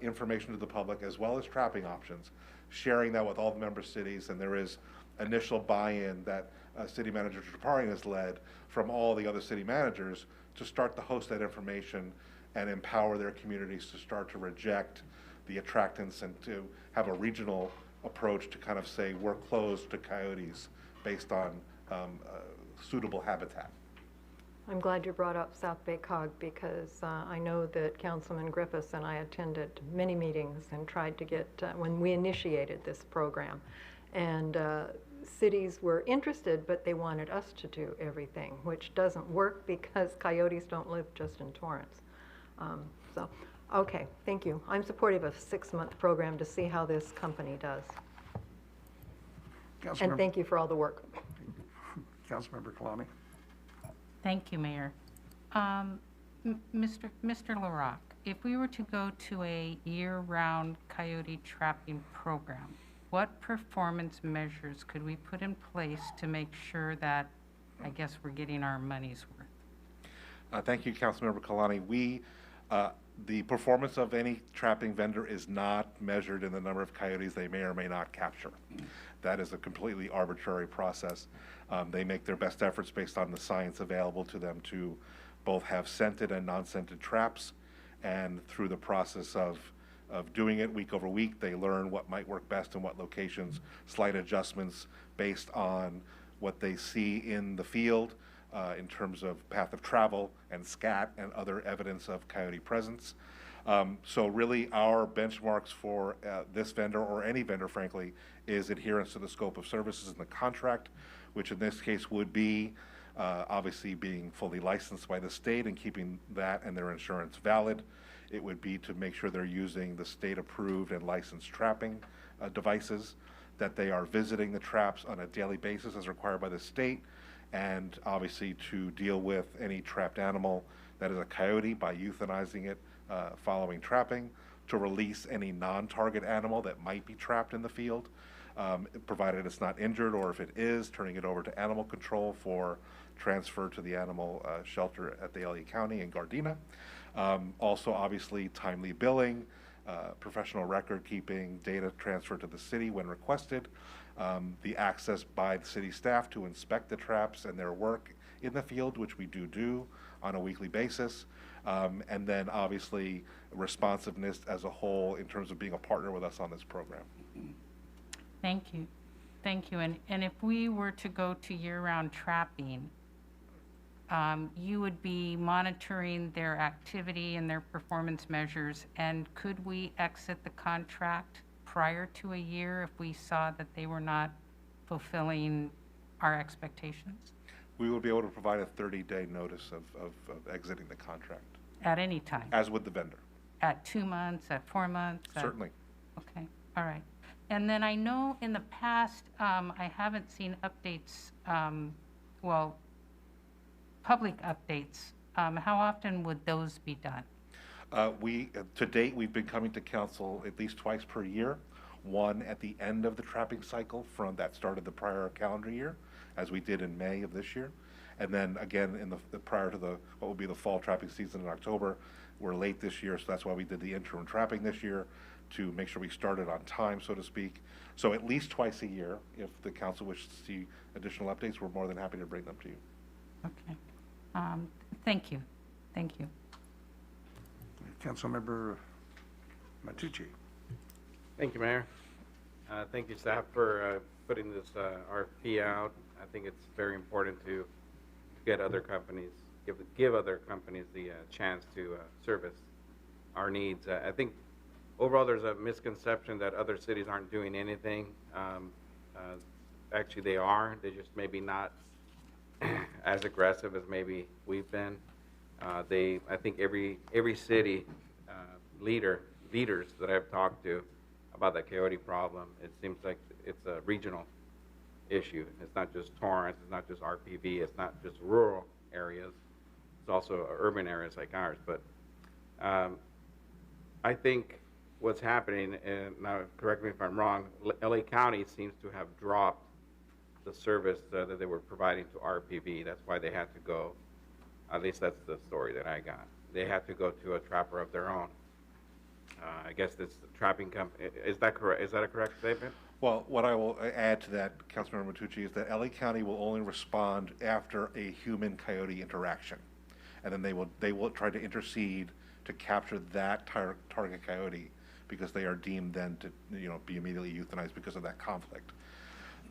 information to the public, as well as trapping options, sharing that with all the member cities. And there is initial buy-in that City Manager Traparian has led from all the other city managers to start to host that information and empower their communities to start to reject the attractants and to have a regional approach to kind of say we're closed to coyotes based on suitable habitat. I'm glad you brought up South Bay COG, because I know that Councilman Griffiths and I attended many meetings and tried to get, when we initiated this program, and cities were interested, but they wanted us to do everything, which doesn't work because coyotes don't live just in Torrance. Okay, thank you. I'm supportive of a 6-month program to see how this company does. And thank you for all the work. Councilmember Kalani. Thank you, Mayor. Mr. LaRocque, if we were to go to a year-round coyote trapping program, what performance measures could we put in place to make sure that, I guess, we're getting our money's worth? Thank you, Councilmember Kalani. The performance of any trapping vendor is not measured in the number of coyotes they may or may not capture. That is a completely arbitrary process. They make their best efforts based on the science available to them to both have scented and non-scented traps, and through the process of doing it week over week, they learn what might work best in what locations, slight adjustments based on what they see in the field, in terms of path of travel and scat and other evidence of coyote presence. So really our benchmarks for this vendor, or any vendor frankly, is adherence to the scope of services in the contract, which in this case would be obviously being fully licensed by the state and keeping that and their insurance valid. It would be to make sure they're using the state approved and licensed trapping devices, that they are visiting the traps on a daily basis as required by the state, and obviously to deal with any trapped animal that is a coyote by euthanizing it following trapping, to release any non-target animal that might be trapped in the field, provided it's not injured, or if it is, turning it over to animal control for transfer to the animal shelter at the LA County in Gardena. Also, obviously, timely billing, professional record keeping, data transfer to the city when requested, the access by the city staff to inspect the traps and their work in the field, which we do on a weekly basis, and then obviously responsiveness as a whole in terms of being a partner with us on this program. Thank you. Thank you. And if we were to go to year-round trapping, you would be monitoring their activity and their performance measures, and could we exit the contract prior to a year if we saw that they were not fulfilling our expectations? We will be able to provide a 30-day notice of exiting the contract. At any time? As with the vendor. At 2 months, at 4 months? Certainly. Okay, all right. And then I know in the past, I haven't seen updates, well, public updates. How often would those be done? To date, we've been coming to council at least twice per year. One at the end of the trapping cycle from that started the prior calendar year, as we did in May of this year. And then again, in the prior to what will be the fall trapping season in October. We're late this year, so that's why we did the interim trapping this year, to make sure we started on time, so to speak. So at least twice a year. If the council wishes to see additional updates, we're more than happy to bring them to you. Okay. Thank you. Thank you. Councilmember Matucci. Thank you, Mayor. Thank you, staff, for putting this RFP out. I think it's very important to get other companies, give other companies the chance to service our needs. I think overall there's a misconception that other cities aren't doing anything. Actually, they are. They're just maybe not as aggressive as maybe we've been. I think every city leaders that I've talked to about the Coyote problem, it seems like it's a regional issue. It's not just Torrance, it's not just RPV, it's not just rural areas. It's also urban areas like ours. But I think what's happening, and now correct me if I'm wrong, LA County seems to have dropped the service that they were providing to RPV. That's why they had to go, at least that's the story that I got. They had to go to a trapper of their own. I guess it's the trapping company. Is that correct? Is that a correct statement? Well, what I will add to that, Councilmember Matucci, is that LA County will only respond after a human-coyote interaction. And then they will try to intercede to capture that target coyote, because they are deemed then to be immediately euthanized because of that conflict.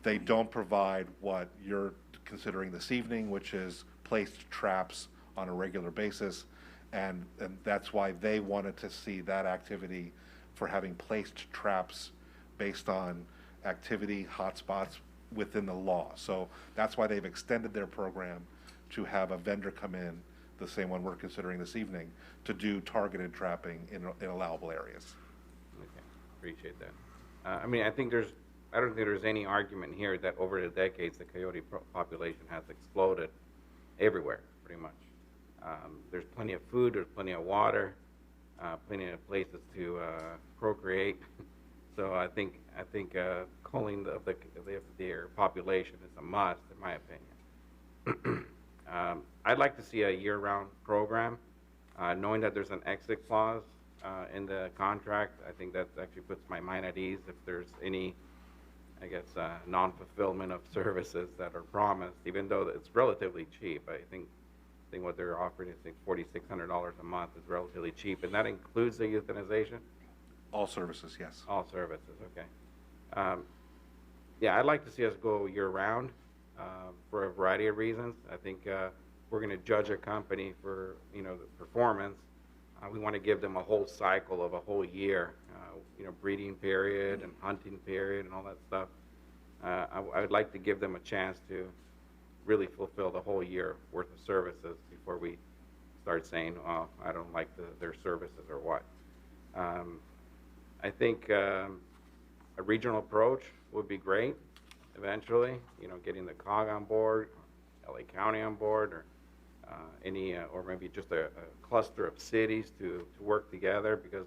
They don't provide what you're considering this evening, which is placed traps on a regular basis. And that's why they wanted to see that activity for having placed traps based on activity hotspots within the law. So that's why they've extended their program to have a vendor come in, the same one we're considering this evening, to do targeted trapping in allowable areas. Okay, appreciate that. I mean, I don't think there's any argument here that over the decades the coyote population has exploded everywhere, pretty much. There's plenty of food, there's plenty of water, plenty of places to procreate. So I think culling their population is a must, in my opinion. I'd like to see a year-round program, knowing that there's an exit clause in the contract. I think that actually puts my mind at ease if there's any, I guess, non-fulfillment of services that are promised, even though it's relatively cheap. I think what they're offering is $4,600 a month is relatively cheap, and that includes the euthanization? All services, yes. All services, okay. Yeah, I'd like to see us go year-round for a variety of reasons. I think we're going to judge a company for the performance. We want to give them a whole cycle of a whole year, breeding period and hunting period and all that stuff. I would like to give them a chance to really fulfill the whole year worth of services before we start saying, oh, I don't like their services or what. I think a regional approach would be great eventually, getting the COG on board, LA County on board, or or maybe just a cluster of cities to work together, because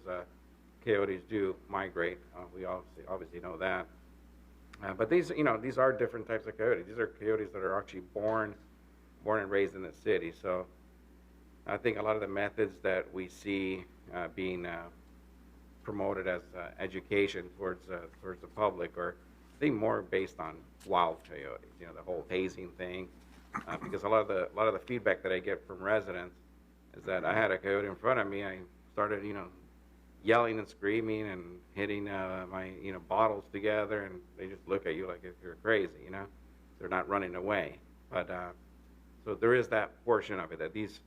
coyotes do migrate. We obviously know that. But these are different types of coyotes. These are coyotes that are actually born and raised in the city. So I think a lot of the methods that we see being promoted as education towards the public, or think more based on wild coyotes, you know, the whole hazing thing. Because a lot of the feedback that I get from residents is that I had a coyote in front of me. I started, you know, yelling and screaming and hitting my, you know, bottles together, and they just look at you like if you're crazy, you know. They're not running away. But so there is that portion of it, that these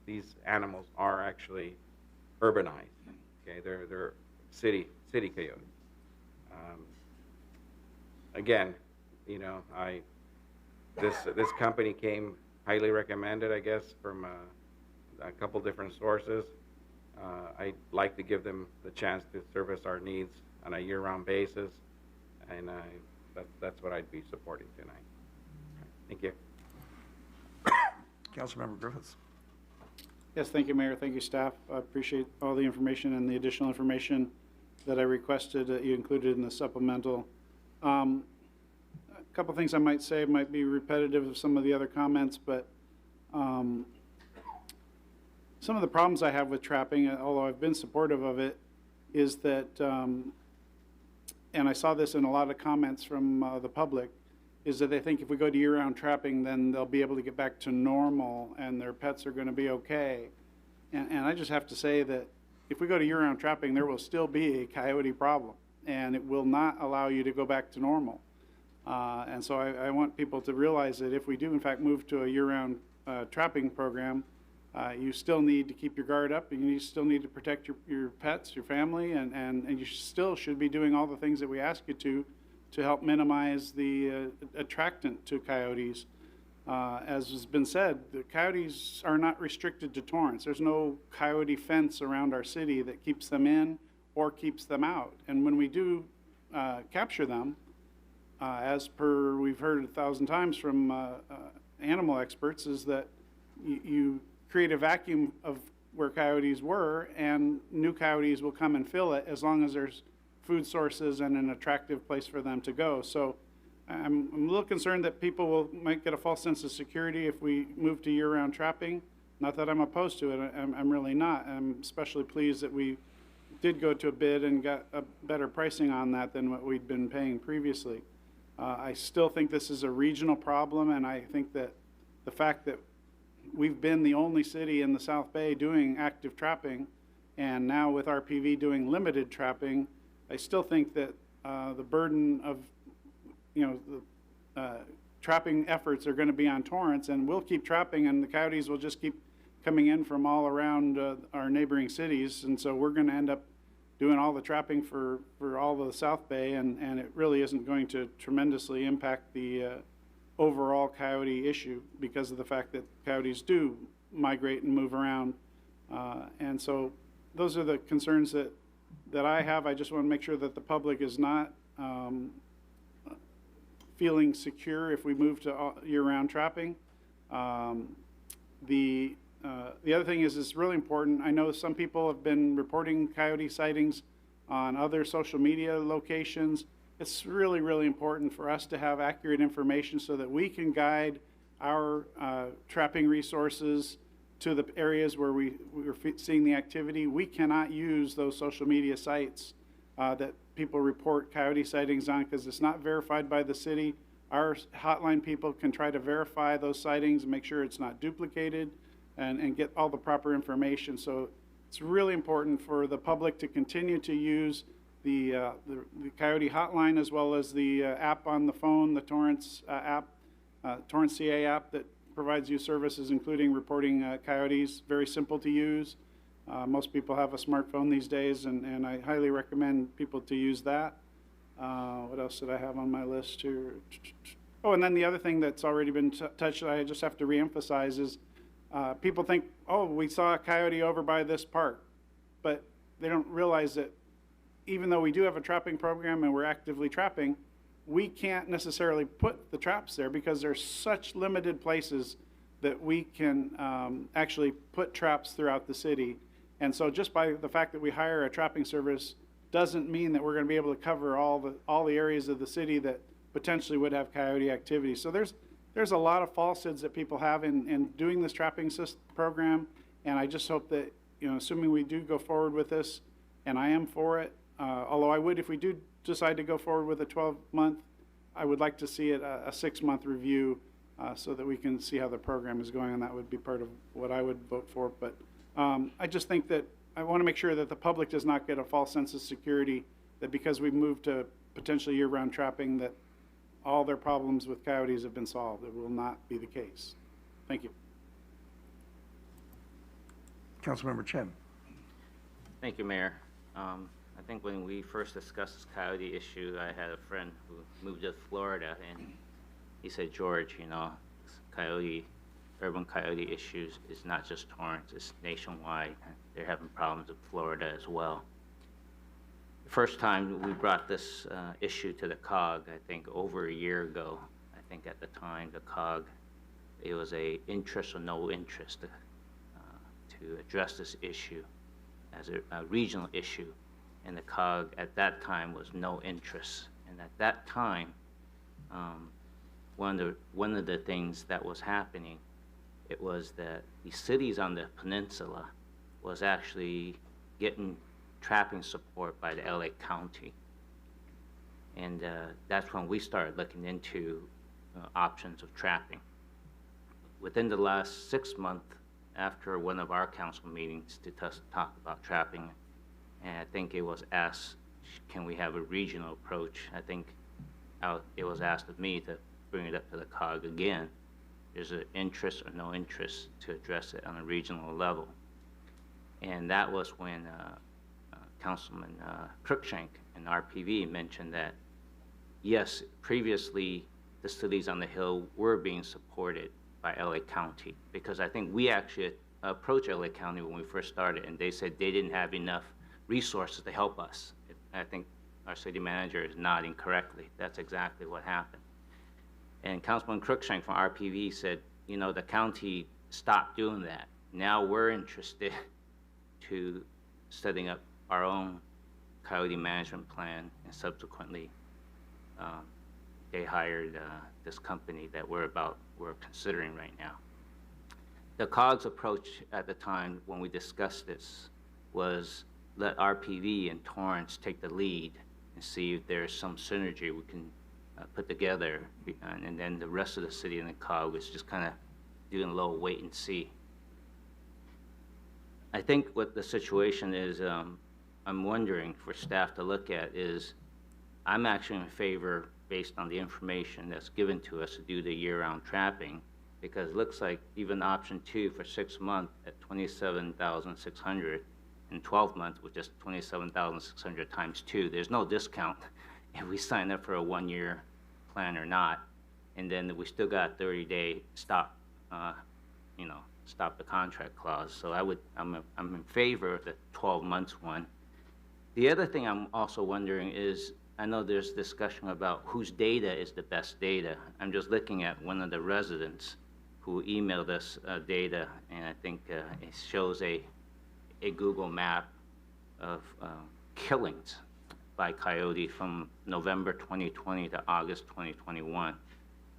animals are actually urbanized. Okay, they're city coyotes. Again, you know, this company came highly recommended, I guess, from a couple different sources. I'd like to give them the chance to service our needs on a year-round basis, and that's what I'd be supporting tonight. Thank you. Councilmember Griffiths. Yes, thank you, Mayor. Thank you, staff. I appreciate all the information and the additional information that I requested that you included in the supplemental. A couple things I might say might be repetitive of some of the other comments, but some of the problems I have with trapping, although I've been supportive of it, is that, and I saw this in a lot of comments from the public, is that they think if we go to year-round trapping, then they'll be able to get back to normal and their pets are going to be okay. And I just have to say that if we go to year-round trapping, there will still be a coyote problem, and it will not allow you to go back to normal. And so I want people to realize that if we do, in fact, move to a year-round trapping program, you still need to keep your guard up, and you still need to protect your pets, your family, and you still should be doing all the things that we ask you to help minimize the attractant to coyotes. As has been said, the coyotes are not restricted to Torrance. There's no coyote fence around our city that keeps them in or keeps them out. And when we do capture them, as per we've heard 1,000 times from animal experts, is that you create a vacuum of where coyotes were, and new coyotes will come and fill it as long as there's food sources and an attractive place for them to go. So I'm a little concerned that people might get a false sense of security if we move to year-round trapping. Not that I'm opposed to it, I'm really not. I'm especially pleased that we did go to a bid and got a better pricing on that than what we'd been paying previously. I still think this is a regional problem, and I think that the fact that we've been the only city in the South Bay doing active trapping, and now with RPV doing limited trapping, I still think that the burden of, the trapping efforts are going to be on Torrance, and we'll keep trapping, and the coyotes will just keep coming in from all around our neighboring cities, and so we're going to end up doing all the trapping for all the South Bay, and it really isn't going to tremendously impact the overall coyote issue because of the fact that coyotes do migrate and move around. And so those are the concerns that I have. I just want to make sure that the public is not feeling secure if we move to year-round trapping. The other thing is it's really important. I know some people have been reporting coyote sightings on other social media locations. It's really, really important for us to have accurate information so that we can guide our trapping resources to the areas where we're seeing the activity. We cannot use those social media sites that people report coyote sightings on because it's not verified by the city. Our hotline people can try to verify those sightings and make sure it's not duplicated and get all the proper information. So it's really important for the public to continue to use the Coyote hotline as well as the app on the phone, the Torrance app, Torrance CA app that provides you services including reporting coyotes. Very simple to use. Most people have a smartphone these days, and I highly recommend people to use that. What else did I have on my list here? Oh, and then the other thing that's already been touched that I just have to reemphasize is people think, oh, we saw a coyote over by this park, but they don't realize that even though we do have a trapping program and we're actively trapping, we can't necessarily put the traps there because there's such limited places that we can actually put traps throughout the city. And so just by the fact that we hire a trapping service doesn't mean that we're going to be able to cover all the areas of the city that potentially would have coyote activity. So there's a lot of falsehoods that people have in doing this trapping program, and I just hope that, assuming we do go forward with this, and I am for it, although I would, if we do decide to go forward with a 12-month, I would like to see it a 6-month review so that we can see how the program is going, and that would be part of what I would vote for. But I just think that I want to make sure that the public does not get a false sense of security that because we've moved to potentially year-round trapping that all their problems with coyotes have been solved. It will not be the case. Thank you. Councilmember Chen. Thank you, Mayor. I think when we first discussed this coyote issue, I had a friend who moved to Florida, and he said, George, you know, urban coyote issues is not just Torrance, it's nationwide. They're having problems with Florida as well. The first time we brought this issue to the COG, I think over a year ago, I think at the time, the COG, it was a interest or no interest to address this issue as a regional issue. And the COG at that time was no interest. And at that time, one of the things that was happening, it was that the cities on the peninsula was actually getting trapping support by the LA County. And that's when we started looking into options of trapping. Within the last 6 months, after one of our council meetings to talk about trapping, and I think it was asked, can we have a regional approach? I think it was asked of me to bring it up to the COG again. There's an interest or no interest to address it on a regional level. And that was when Councilman Cruikshank and RPV mentioned that, yes, previously the cities on the Hill were being supported by LA County, because I think we actually approached LA County when we first started, and they said they didn't have enough resources to help us. I think our city manager is nodding correctly. That's exactly what happened. And Councilman Cruikshank from RPV said, you know, the county stopped doing that. Now we're interested to setting up our own coyote management plan, and subsequently they hired this company that we're considering right now. The COG's approach at the time when we discussed this was let RPV and Torrance take the lead and see if there's some synergy we can put together, and then the rest of the city and the COG was just kind of doing a little wait and see. I think what the situation is, I'm wondering for staff to look at is, I'm actually in favor, based on the information that's given to us, to do the year-round trapping, because it looks like even option 2 for 6 months at $27,600 and 12 months with just $27,600 times 2. There's no discount if we sign up for a 1-year plan or not, and then we still got 30-day stop, stop the contract clause. So I'm in favor of the 12 months one. The other thing I'm also wondering is, I know there's discussion about whose data is the best data. I'm just looking at one of the residents who emailed us data, and I think it shows a Google map of killings by coyote from November 2020 to August 2021.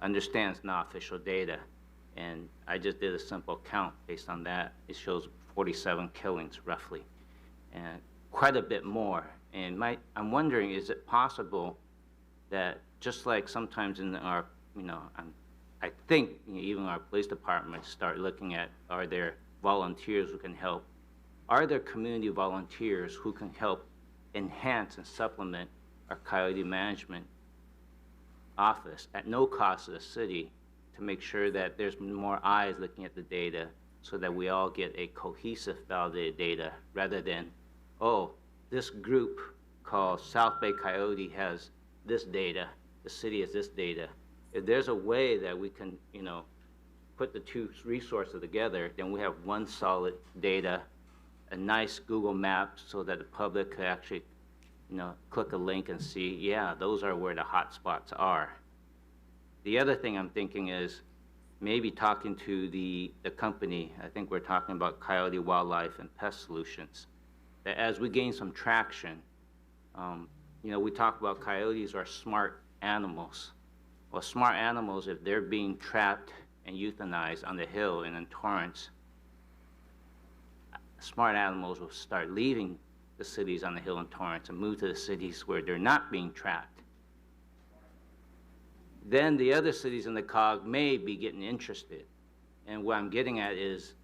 Understands not official data, and I just did a simple count based on that. It shows 47 killings roughly, and quite a bit more. And I'm wondering, is it possible that just like sometimes in our, I think even our police departments start looking at, are there volunteers who can help? Are there community volunteers who can help enhance and supplement our coyote management office at no cost to the city to make sure that there's more eyes looking at the data so that we all get a cohesive validated data rather than, oh, this group called South Bay Coyote has this data, the city has this data. If there's a way that we can, put the two resources together, then we have one solid data, a nice Google map so that the public could actually, click a link and see, yeah, those are where the hot spots are. The other thing I'm thinking is maybe talking to the company, I think we're talking about Coyote Wildlife and Pest Solutions, that as we gain some traction, we talk about coyotes are smart animals. Well, smart animals, if they're being trapped and euthanized on the Hill and in Torrance, smart animals will start leaving the cities on the Hill and Torrance and move to the cities where they're not being trapped. then the other cities in the COG may be getting interested. And what I'm getting at is,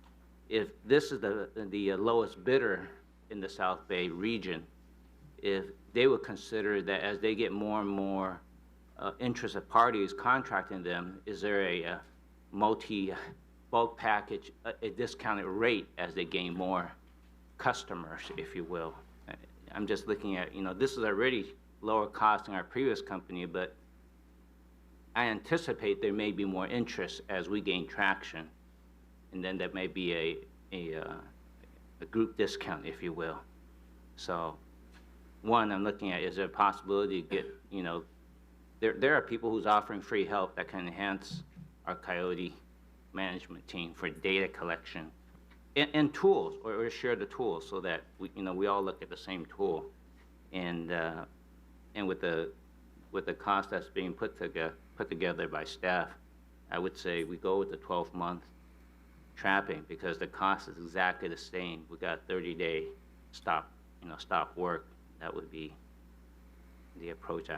if this is the lowest bidder in the South Bay region, if they would consider that as they get more and more interested parties contracting them, is there a multi-bulk package, a discounted rate as they gain more customers, if you will? I'm just looking at, this is already lower cost than our previous company, but I anticipate there may be more interest as we gain traction, and then there may be a group discount, if you will. So, one, I'm looking at, is there a possibility to get, there are people who's offering free help that can enhance our Coyote management team for data collection and tools, or share the tools so that we all look at the same tool, and with the cost that's being put together by staff, I would say we go with the 12-month trapping, because the cost is exactly the same. We got 30-day stop work. That would be the approach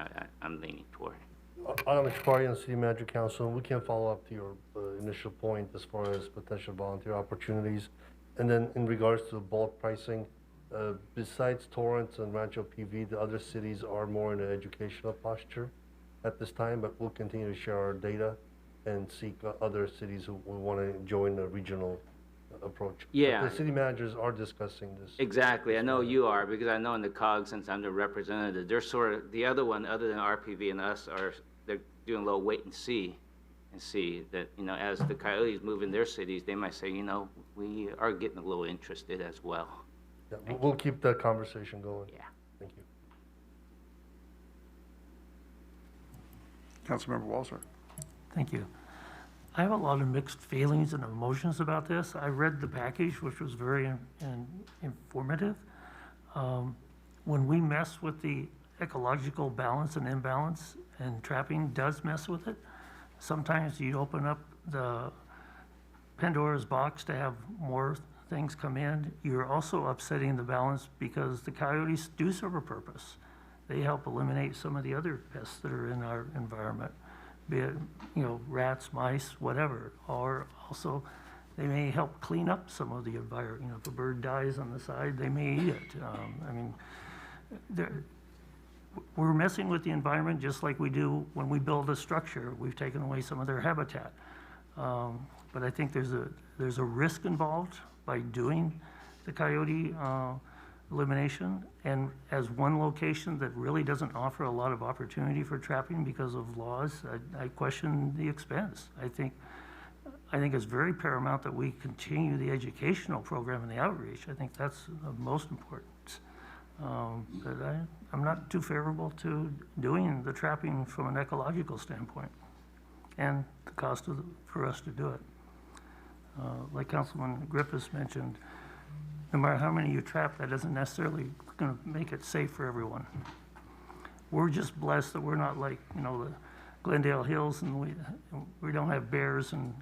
I'm leaning toward. Adam Chaparian, City Manager Council, we can follow up to your initial point as far as potential volunteer opportunities. And then in regards to bulk pricing, besides Torrance and Rancho PV, the other cities are more in an educational posture at this time, but we'll continue to share our data and seek other cities who want to join the regional approach. Yeah. But the city managers are discussing this. Exactly. I know you are, because I know in the COG, since I'm the representative, they're sort of, the other one, other than RPV and us, they're doing a little wait and see that, as the Coyotes move in their cities, they might say, we are getting a little interested as well. Yeah, we'll keep that conversation going. Yeah. Thank you. Councilmember Walser. Thank you. I have a lot of mixed feelings and emotions about this. I read the package, which was very informative. When we mess with the ecological balance and imbalance, and trapping does mess with it, sometimes you open up the Pandora's box to have more things come in. You're also upsetting the balance, because the coyotes do serve a purpose. They help eliminate some of the other pests that are in our environment, be it, rats, mice, whatever. Or also, they may help clean up some of the environment. If a bird dies on the side, they may eat it. We're messing with the environment just like we do when we build a structure. We've taken away some of their habitat. But I think there's a risk involved by doing the coyote elimination, and as one location that really doesn't offer a lot of opportunity for trapping because of laws, I question the expense. I think it's very paramount that we continue the educational program and the outreach. I think that's of most importance. But I'm not too favorable to doing the trapping from an ecological standpoint, and the cost for us to do it. Like Councilman Griffiths mentioned, no matter how many you trap, that isn't necessarily going to make it safe for everyone. We're just blessed that we're not like, the Glendale Hills, and we don't have bears and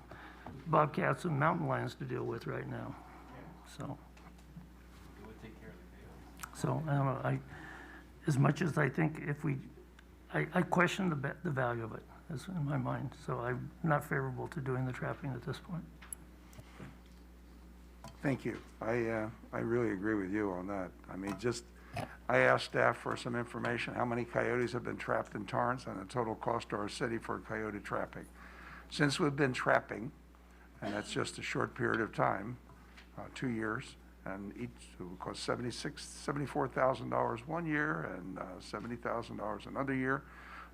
bobcats and mountain lions to deal with right now. So I don't know. As much as I think I question the value of it, is in my mind. So I'm not favorable to doing the trapping at this point. Thank you. I really agree with you on that. I mean, I asked staff for some information, how many coyotes have been trapped in Torrance and the total cost to our city for coyote trapping. Since we've been trapping, and that's just a short period of time, 2 years, and each will cost $74,000 one year and $70,000 another year.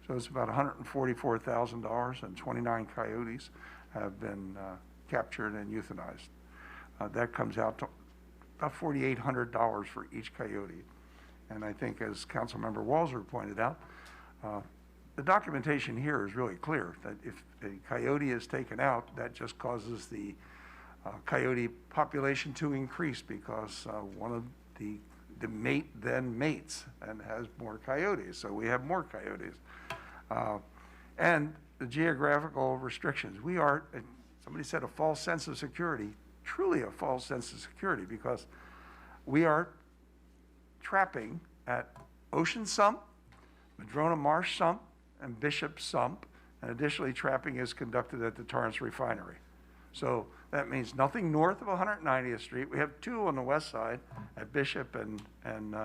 So it's about $144,000, and 29 coyotes have been captured and euthanized. That comes out to about $4,800 for each coyote. And I think, as Councilmember Walser pointed out, the documentation here is really clear that if a coyote is taken out, that just causes the coyote population to increase, because one of the mate then mates and has more coyotes, so we have more coyotes. And the geographical restrictions. We are, somebody said, a false sense of security. Truly a false sense of security, because we are trapping at Ocean Sump, Madrona Marsh Sump, and Bishop Sump, And additionally, trapping is conducted at the Torrance refinery. So that means nothing north of 190th Street. We have two on the west side at Bishop and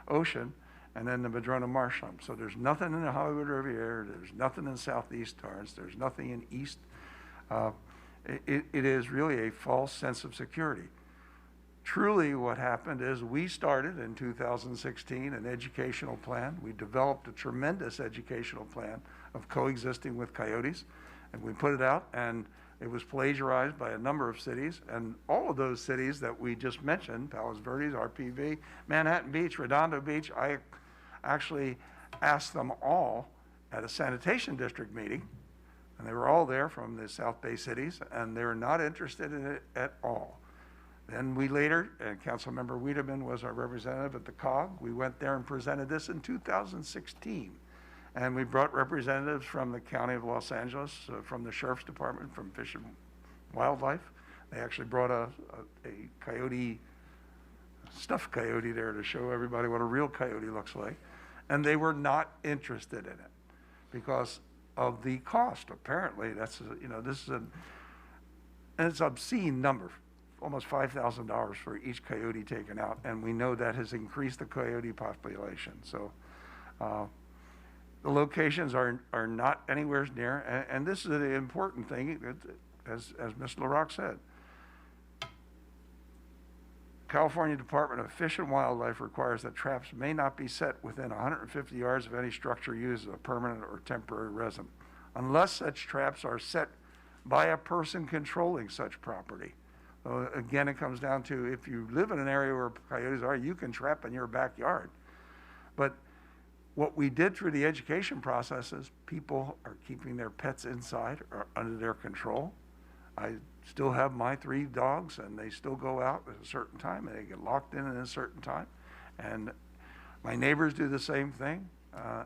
Ocean, and then the Madrona Marsh Lump. So there's nothing in the Hollywood Riviera. There's nothing in southeast Torrance. There's nothing in east. It is really a false sense of security. Truly what happened is we started in 2016 an educational plan. We developed a tremendous educational plan of coexisting with coyotes, and we put it out, and it was plagiarized by a number of cities, and all of those cities that we just mentioned, Palos Verdes, RPV, Manhattan Beach, Redondo Beach, I actually asked them all at a sanitation district meeting, and they were all there from the South Bay cities, and they were not interested in it at all. Then we later, and Councilmember Wiedemann was our representative at the COG, we went there and presented this in 2016. And we brought representatives from the County of Los Angeles, from the Sheriff's Department, from Fish and Wildlife. They actually brought a coyote, stuffed coyote there to show everybody what a real coyote looks like. And they were not interested in it because of the cost. Apparently, that's, this is and it's an obscene number, almost $5,000 for each coyote taken out. And we know that has increased the coyote population. So, the locations are not anywhere near, and this is the important thing, as Ms. LaRock said. California Department of Fish and Wildlife requires that traps may not be set within 150 yards of any structure used as a permanent or temporary residence, unless such traps are set by a person controlling such property. So again, it comes down to if you live in an area where coyotes are, you can trap in your backyard. But what we did through the education process is people are keeping their pets inside or under their control. I still have my 3 dogs, and they still go out at a certain time, and they get locked in at a certain time. And my neighbors do the same thing. I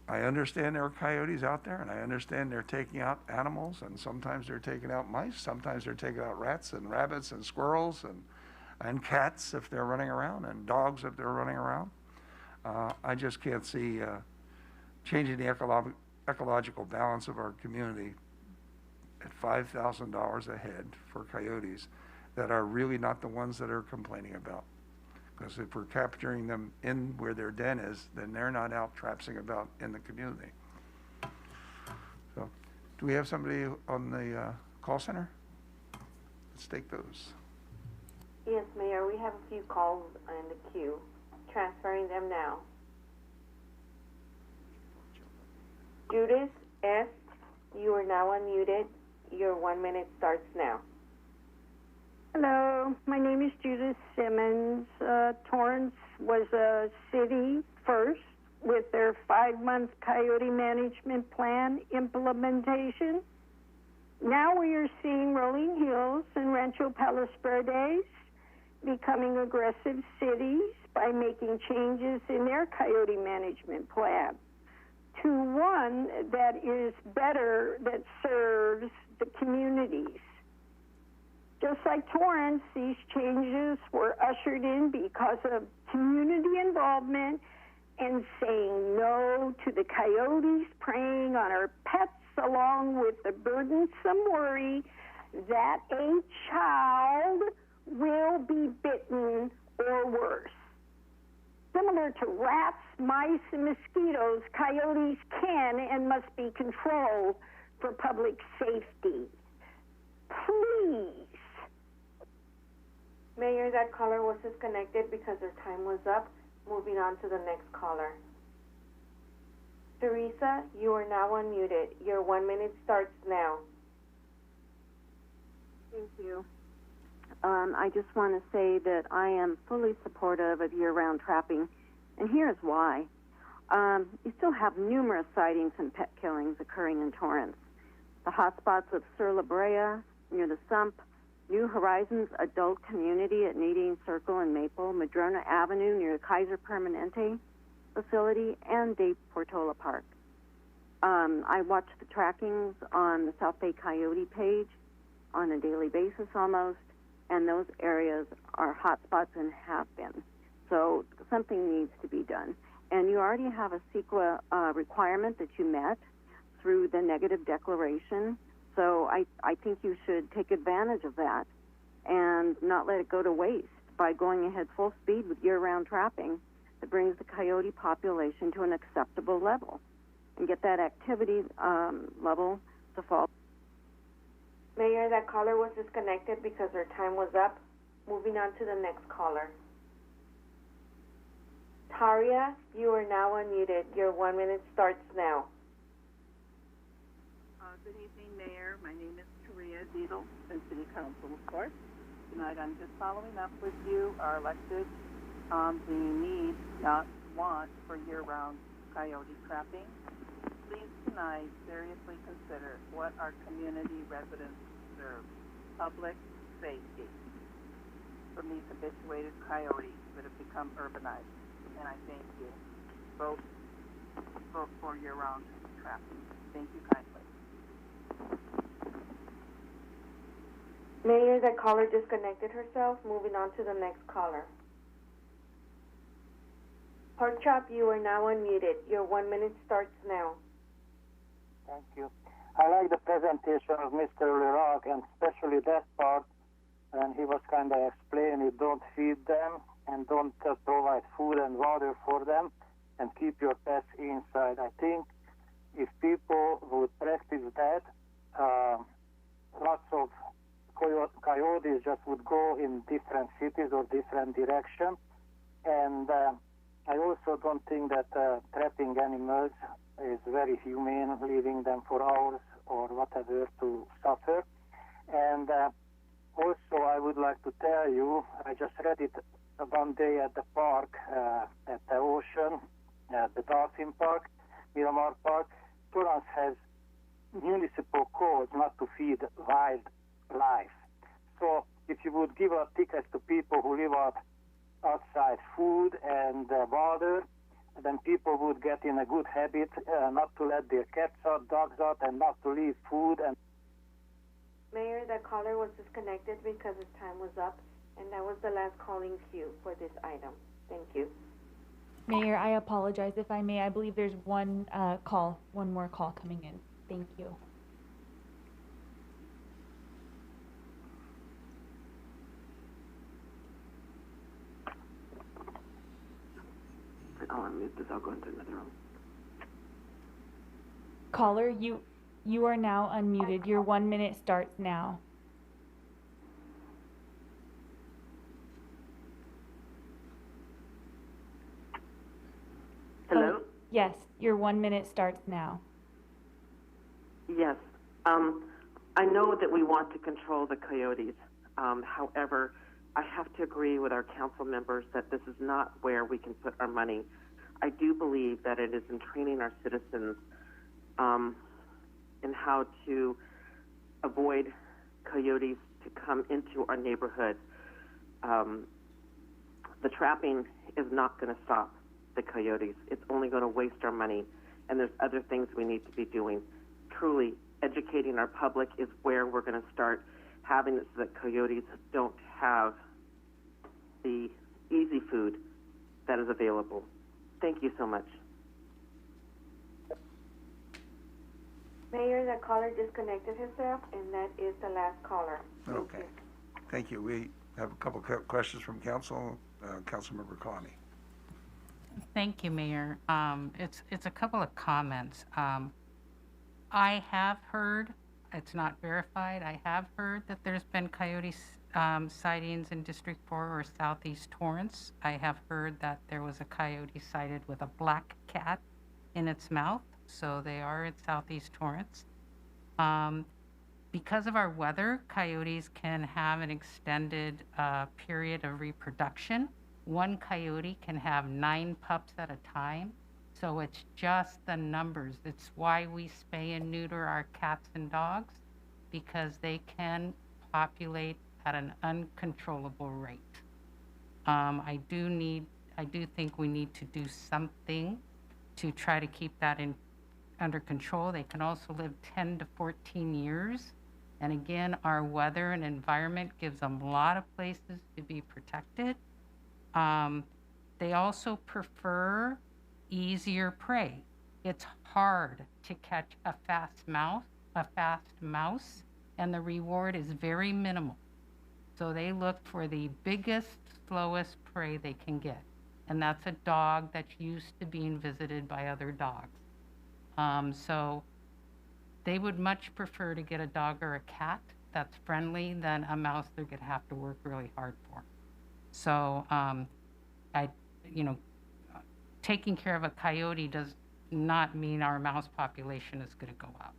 understand there are coyotes out there, and I understand they're taking out animals, and sometimes they're taking out mice, sometimes they're taking out rats and rabbits and squirrels and cats if they're running around, and dogs if they're running around. I just can't see changing the ecological balance of our community at $5,000 a head for coyotes that are really not the ones that are complaining about. Because if we're capturing them in where their den is, then they're not out traipsing about in the community. So, do we have somebody on the call center? Let's take those. Yes, Mayor, we have a few calls in the queue. Transferring them now. Judith S., you are now unmuted. Your 1 minute starts now. Hello, my name is Judith Simmons. Torrance was a city first with their 5-month coyote management plan implementation. Now we are seeing Rolling Hills and Rancho Palos Verdes becoming aggressive cities by making changes in their coyote management plan to one that is better, that serves the communities. Just like Torrance, these changes were ushered in because of community involvement and saying no to the coyotes preying on our pets, along with the burdensome worry that a child will be bitten or worse. Similar to rats, mice, and mosquitoes, coyotes can and must be controlled for public safety. Please. Mayor, that caller was disconnected because their time was up. Moving on to the next caller. Teresa, you are now unmuted. Your 1 minute starts now. Thank you. I just want to say that I am fully supportive of year-round trapping, and here's why. You still have numerous sightings and pet killings occurring in Torrance. The hotspots of Sur La Brea, near the Sump, New Horizons Adult Community at Nadine Circle and Maple, Madrona Avenue near the Kaiser Permanente facility, and Dave Portola Park. I watch the trackings on the South Bay Coyote page on a daily basis almost, and those areas are hotspots and have been. So something needs to be done. and you already have a CEQA requirement that you met through the negative declaration. So I think you should take advantage of that and not let it go to waste by going ahead full speed with year-round trapping that brings the coyote population to an acceptable level and get that activity level to fall. Mayor, that caller was disconnected because her time was up. Moving on to the next caller. Taria, you are now unmuted. Your 1 minute starts now. Good evening, Mayor. My name is Taria Deedle, and City Council, of course. Tonight I'm just following up with you, our elected, on the need, not want, for year-round coyote trapping. Please tonight seriously consider what our community residents deserve: public safety from these habituated coyotes that have become urbanized. And I thank you. Vote for year-round trapping. Thank you kindly. Mayor, that caller disconnected herself. Moving on to the next caller. Pork Chop, you are now unmuted. Your 1 minute starts now. Thank you. I like the presentation of Mr. Lerock, and especially that part, and he was kind of explaining, don't feed them and don't provide food and water for them, and keep your pets inside. I think if people would practice that, lots of coyotes just would go in different cities or different directions. And I also don't think that trapping animals is very humane, leaving them for hours or whatever to suffer. And also I would like to tell you, I just read it one day at the park, at the ocean, the Dolphin Park, Miramar Park. Torrance has municipal codes not to feed wildlife. So if you would give out tickets to people who live outside food and water, then people would get in a good habit not to let their cats out, dogs out, and not to leave food. And Mayor, that caller was disconnected because his time was up, and that was the last calling queue for this item. Thank you. Mayor, I apologize if I may. I believe there's one more call coming in. Thank you. I'll unmute this. I'll go into another room. Caller, you are now unmuted. Your 1 minute starts now. Hello? Yes, your 1 minute starts now. Yes. I know that we want to control the coyotes. However, I have to agree with our council members that this is not where we can put our money. I do believe that it is in training our citizens in how to avoid coyotes to come into our neighborhood. The trapping is not going to stop the coyotes. It's only going to waste our money, and there's other things we need to be doing. Truly, educating our public is where we're going to start having it so that coyotes don't have the easy food that is available. Thank you so much. Mayor, that caller disconnected himself, and that is the last caller. Okay. Thank you. We have a couple questions from council. Councilmember Connie. Thank you, Mayor. It's a couple of comments. I have heard, it's not verified, I have heard that there's been coyote sightings in District 4 or Southeast Torrance. I have heard that there was a coyote sighted with a black cat in its mouth, so they are in Southeast Torrance. Because of our weather, coyotes can have an extended period of reproduction. One coyote can have 9 pups at a time. So it's just the numbers. It's why we spay and neuter our cats and dogs, because they can populate at an uncontrollable rate. I do think we need to do something to try to keep that under control. They can also live 10 to 14 years. And again, our weather and environment gives them a lot of places to be protected. They also prefer easier prey. It's hard to catch a fast mouse, and the reward is very minimal. So they look for the biggest, slowest prey they can get. And that's a dog that's used to being visited by other dogs. So they would much prefer to get a dog or a cat that's friendly than a mouse they're gonna have to work really hard for. So taking care of a coyote does not mean our mouse population is gonna go up.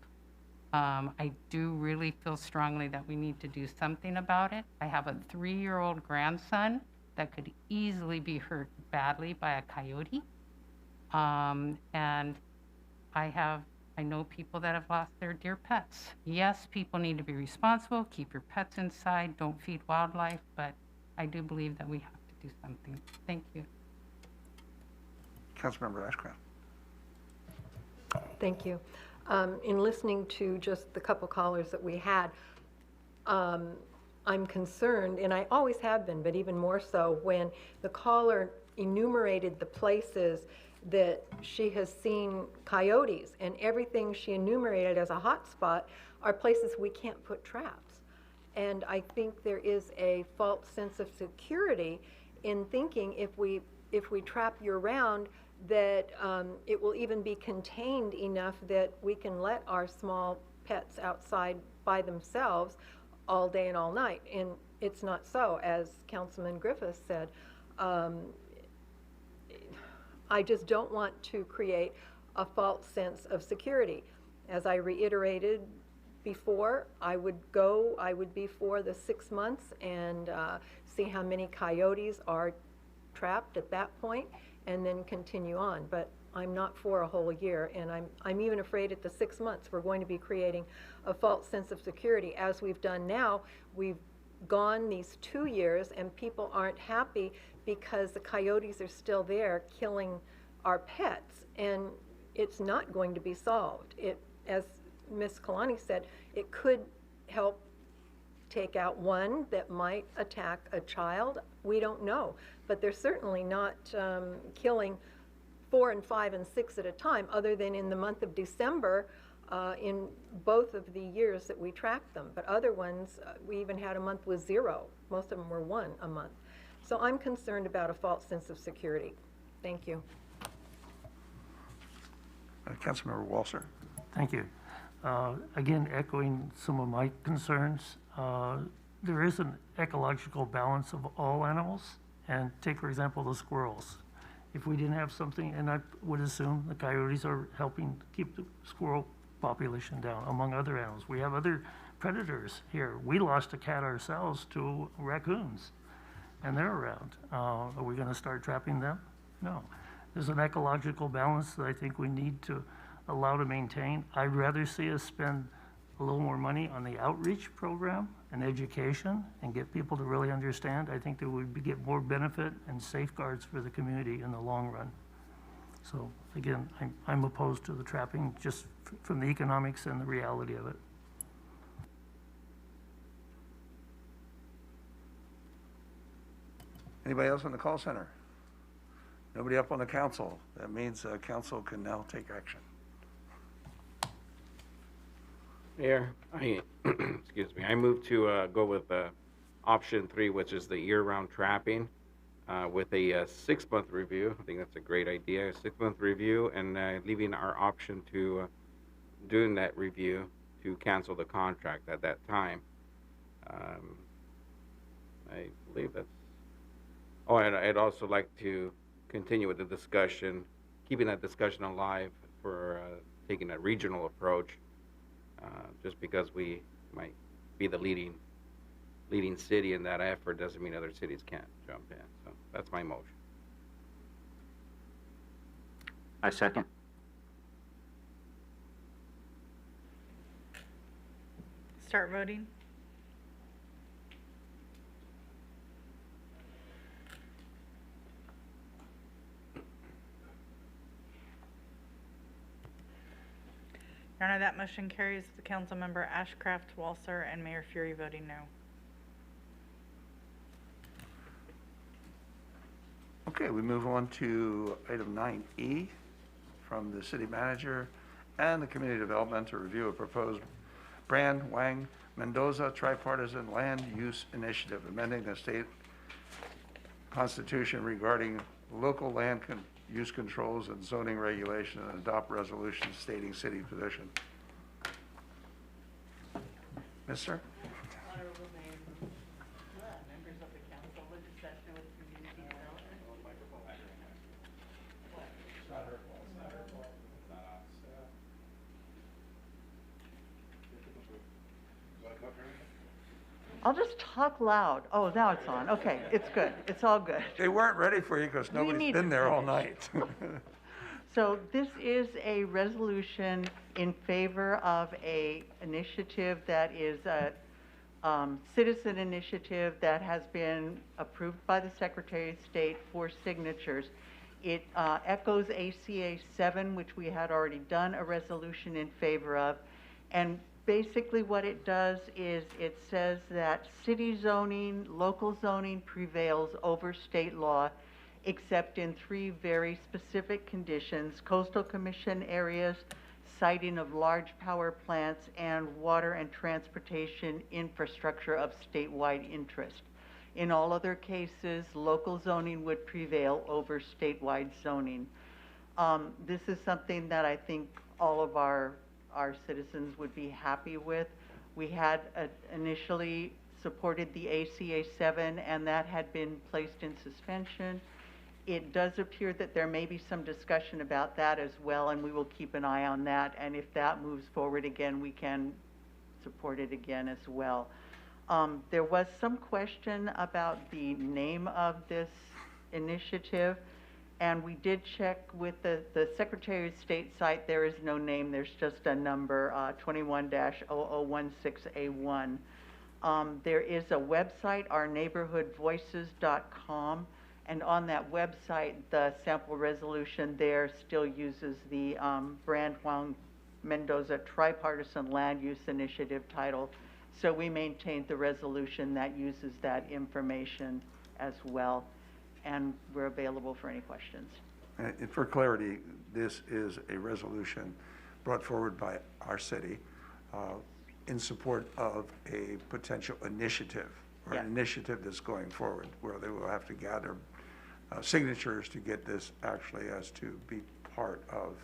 I do really feel strongly that we need to do something about it. I have a 3-year-old grandson that could easily be hurt badly by a coyote. And I know people that have lost their dear pets. Yes, people need to be responsible, keep your pets inside, don't feed wildlife, but I do believe that we have to do something. Thank you. Councilmember Ashcraft. Thank you. In listening to just the couple callers that we had, I'm concerned, and I always have been, but even more so when the caller enumerated the places that she has seen coyotes, and everything she enumerated as a hot spot are places we can't put traps. And I think there is a false sense of security in thinking if we trap year-round, that it will even be contained enough that we can let our small pets outside by themselves all day and all night. And it's not so, as Councilman Griffith said. I just don't want to create a false sense of security. As I reiterated before, I would be for the 6 months and see how many coyotes are trapped at that point, and then continue on. But I'm not for a whole year, and I'm even afraid at the 6 months we're going to be creating a false sense of security. As we've done now, we've gone these 2 years, and people aren't happy because the coyotes are still there killing our pets, and it's not going to be solved. As Ms. Kalani said, it could help take out one that might attack a child. We don't know, but they're certainly not killing 4 and 5 and 6 at a time, other than in the month of December in both of the years that we tracked them. But other ones, we even had a month with 0. Most of them were 1 a month. So I'm concerned about a false sense of security. Thank you. Councilmember Walser. Thank you. Again, echoing some of my concerns, there is an ecological balance of all animals. And take, for example, the squirrels. If we didn't have something, and I would assume the coyotes are helping keep the squirrel population down, among other animals. We have other predators here. We lost a cat ourselves to raccoons, and they're around. Are we going to start trapping them? No. There's an ecological balance that I think we need to allow to maintain. I'd rather see us spend a little more money on the outreach program and education and get people to really understand. I think that we'd get more benefit and safeguards for the community in the long run. So again, I'm opposed to the trapping just from the economics and the reality of it. Anybody else on the call center? Nobody up on the council. That means council can now take action. Mayor, excuse me, I move to go with option 3, which is the year-round trapping with a 6-month review. I think that's a great idea, a 6-month review, and leaving our option to doing that review to cancel the contract at that time. I believe that's, oh, and I'd also like to continue with the discussion, keeping that discussion alive for taking a regional approach. Just because we might be the leading city in that effort doesn't mean other cities can't jump in. So that's my motion. I second. Start voting. Your Honor, that motion carries with Councilmember Ashcraft, Walser, and Mayor Fury voting no. Okay, we move on to item 9E. from the city manager and the community development to review a proposed Brand Wang Mendoza tripartisan land use initiative, amending the state constitution regarding local land use controls and zoning regulation, and adopt resolutions stating city position. Mister? Honorable Mayor, members of the council, with the session with community development. I'll just talk loud. Oh, now it's on. Okay, it's good. It's all good. They weren't ready for you because nobody's need been to there all finish. night. So this is a resolution in favor of a initiative that is a citizen initiative that has been approved by the Secretary of State for signatures. It echoes ACA 7, which we had already done a resolution in favor of. And basically what it does is it says that city zoning, local zoning prevails over state law, except in 3 very specific conditions: coastal commission areas, siting of large power plants, and water and transportation infrastructure of statewide interest. In all other cases, local zoning would prevail over statewide zoning. This is something that I think all of our citizens would be happy with. We had initially supported the ACA 7, and that had been placed in suspension. It does appear that there may be some discussion about that as well, and we will keep an eye on that. And if that moves forward again, we can support it again as well. There was some question about the name of this initiative, and we did check with the Secretary of State site. There is no name. There's just a number, 21-0016A1. There is a website, ourneighborhoodvoices.com. And on that website, the sample resolution there still uses the Brand Wang Mendoza Tripartisan Land Use Initiative title. So we maintained the resolution that uses that information as well. And we're available for any questions. And for clarity, this is a resolution brought forward by our city in support of a potential initiative, or an initiative that's going forward, where they will have to gather signatures to get this actually as to be part of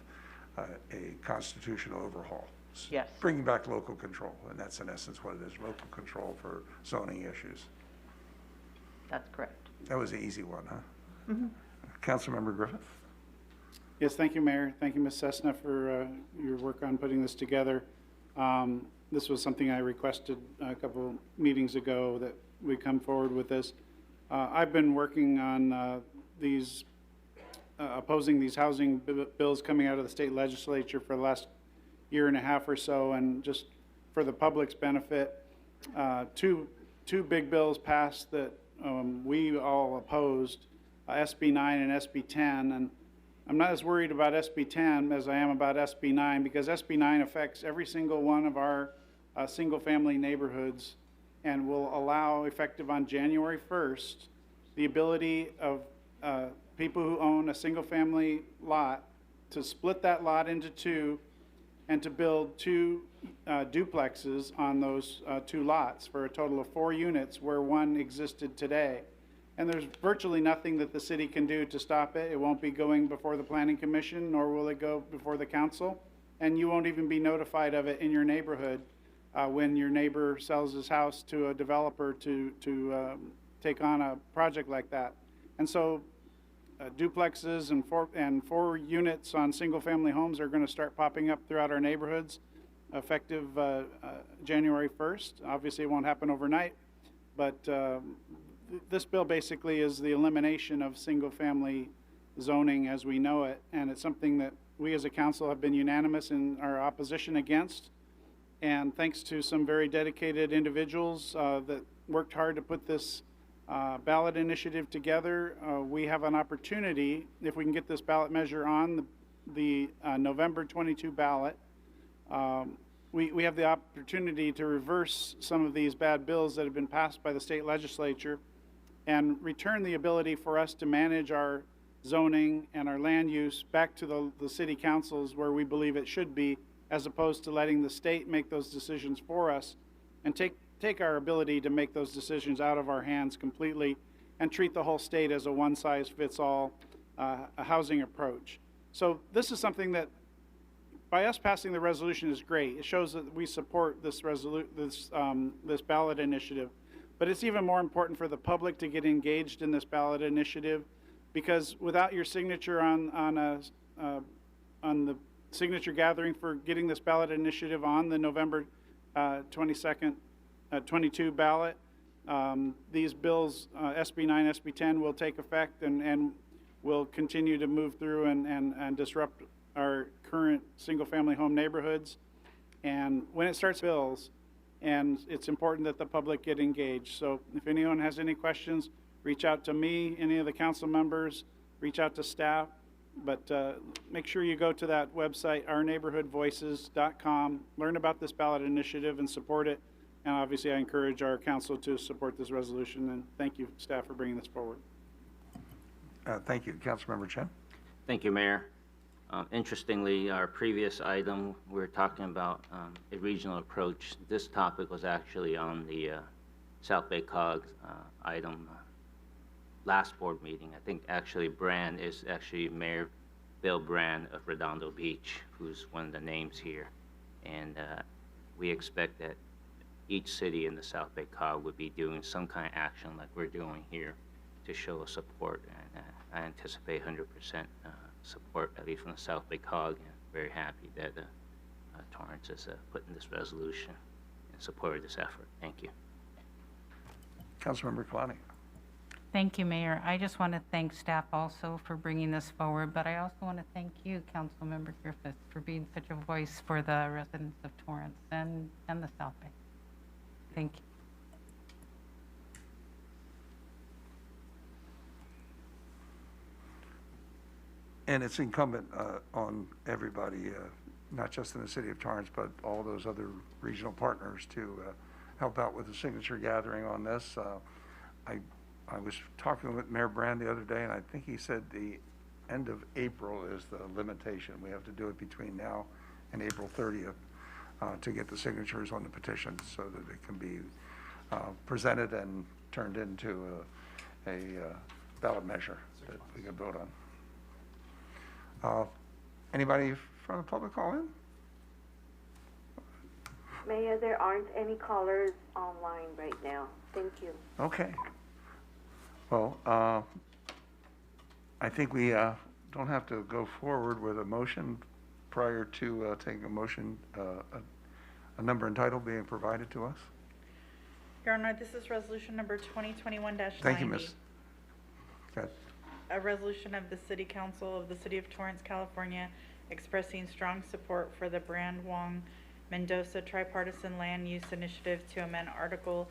a constitutional overhaul. Yes. Bringing back local control, and that's in essence what it is, local control for zoning issues. That's correct. That was an easy one, huh? Mm-hmm. Councilmember Griffith? Yes, thank you, Mayor. Thank you, Ms. Cessna, for your work on putting this together. This was something I requested a couple meetings ago, that we come forward with this. I've been working on opposing these housing bills coming out of the state legislature for the last year and a half or so, and just for the public's benefit, two big bills passed that we all opposed, SB 9 and SB 10, and I'm not as worried about SB 10 as I am about SB 9, because SB 9 affects every single one of our single-family neighborhoods and will allow, effective on January 1st, the ability of people who own a single-family lot to split that lot into 2 and to build 2 duplexes on those 2 lots for a total of 4 units where 1 existed today. And there's virtually nothing that the city can do to stop it. It won't be going before the Planning Commission, nor will it go before the council. And you won't even be notified of it in your neighborhood when your neighbor sells his house to a developer to take on a project like that. And so duplexes and 4 units on single-family homes are going to start popping up throughout our neighborhoods effective January 1st. Obviously, it won't happen overnight, but this bill basically is the elimination of single-family zoning as we know it, and it's something that we as a council have been unanimous in our opposition against. And thanks to some very dedicated individuals that worked hard to put this ballot initiative together, we have an opportunity, if we can get this ballot measure on the November 22 ballot, we have the opportunity to reverse some of these bad bills that have been passed by the state legislature and return the ability for us to manage our zoning and our land use back to the city councils where we believe it should be, as opposed to letting the state make those decisions for us and take our ability to make those decisions out of our hands completely and treat the whole state as a one-size-fits-all a housing approach. So this is something that, by us passing the resolution, is great. It shows that we support this ballot initiative. But it's even more important for the public to get engaged in this ballot initiative, because without your signature on the signature gathering for getting this ballot initiative on the November 22nd, 22 ballot, these bills, SB 9, SB 10, will take effect and will continue to move through and disrupt our current single-family home neighborhoods. And when it starts bills, and it's important that the public get engaged. So if anyone has any questions, reach out to me, any of the council members, reach out to staff. But make sure you go to that website, ourneighborhoodvoices.com, learn about this ballot initiative and support it. And obviously, I encourage our council to support this resolution. And thank you, staff, for bringing this forward. Thank you. Councilmember Chen. Thank you, Mayor. Interestingly, our previous item, we were talking about a regional approach. This topic was actually on the South Bay COG item last board meeting. I think actually Brand is actually Mayor Bill Brand of Redondo Beach, who's one of the names here. And we expect that each city in the South Bay COG would be doing some kind of action like we're doing here to show support. And I anticipate 100% support, at least from the South Bay COG, and very happy that Torrance is putting this resolution in support of this effort. Thank you. Councilmember Kalani. Thank you, Mayor. I just want to thank staff also for bringing this forward, but I also want to thank you, Councilmember Griffith, for being such a voice for the residents of Torrance and the South Bay. Thank you. And it's incumbent on everybody, not just in the city of Torrance, but all those other regional partners to help out with the signature gathering on this. I was talking with Mayor Brand the other day, and I think he said the end of April is the limitation. We have to do it between now and April 30th to get the signatures on the petition so that it can be presented and turned into a ballot measure that we can vote on. Anybody from the public call in? Mayor, there aren't any callers online right now. Thank you. Okay. Well, I think we don't have to go forward with a motion prior to taking a motion, a number and title being provided to us. Your Honor, this is resolution number 2021-90. Thank you, Ms. Okay. A resolution of the City Council of the City of Torrance, California, expressing strong support for the Brand Wong Mendoza Tripartisan Land Use Initiative to amend Article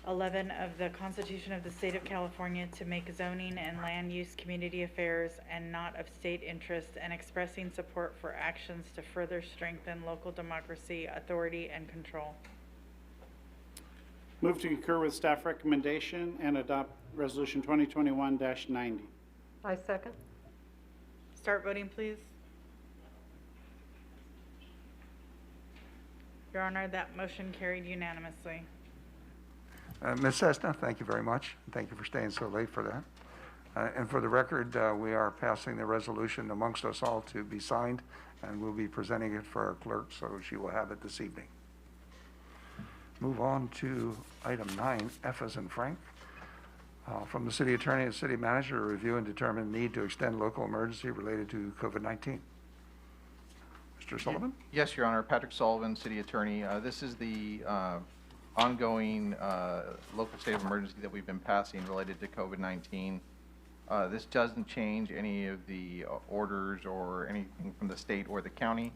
11 of the Constitution of the State of California to make zoning and land use community affairs and not of state interest, and expressing support for actions to further strengthen local democracy, authority, and control. Move to concur with staff recommendation and adopt resolution 2021-90. I second. Start voting, please. Your Honor, that motion carried unanimously. Ms. Cessna, thank you very much. Thank you for staying so late for that. And for the record, we are passing the resolution amongst us all to be signed, and we'll be presenting it for our clerk, so she will have it this evening. Move on to item 9, F as in Frank. From the city attorney and city manager, to review and determine need to extend local emergency related to COVID-19. Mr. Sullivan? Yes, Your Honor. Patrick Sullivan, city attorney. This is the ongoing local state of emergency that we've been passing related to COVID-19. This doesn't change any of the orders or anything from the state or the county.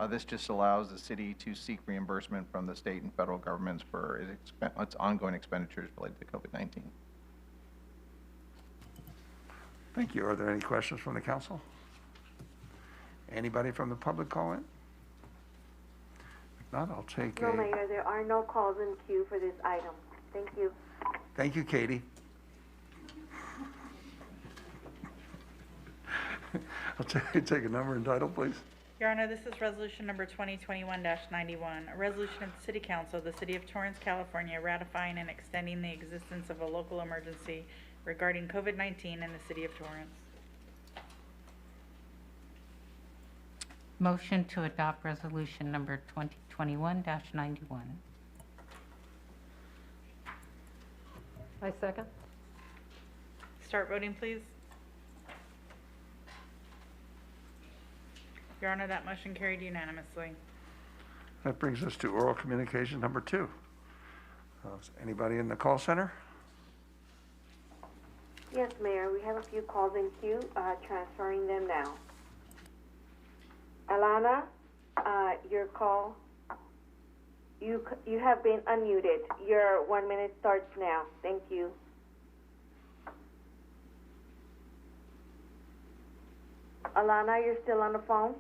This just allows the city to seek reimbursement from the state and federal governments for its ongoing expenditures related to COVID-19. Thank you. Are there any questions from the council? Anybody from the public call in? If not, I'll take No, Mayor, there are no calls in queue for this item. Thank you. Thank you, Katie. I'll take a number and title, please. Your Honor, this is resolution number 2021-91, a resolution of the City Council of the City of Torrance, California, ratifying and extending the existence of a local emergency regarding COVID-19 in the City of Torrance. Motion to adopt resolution number 2021-91. I second. Start voting, please. Your Honor, that motion carried unanimously. That brings us to oral communication number 2. Is anybody in the call center? Yes, Mayor, we have a few calls in queue, transferring them now. Alana, your call, you have been unmuted. Your 1 minute starts now. Thank you. Alana, you're still on the phone?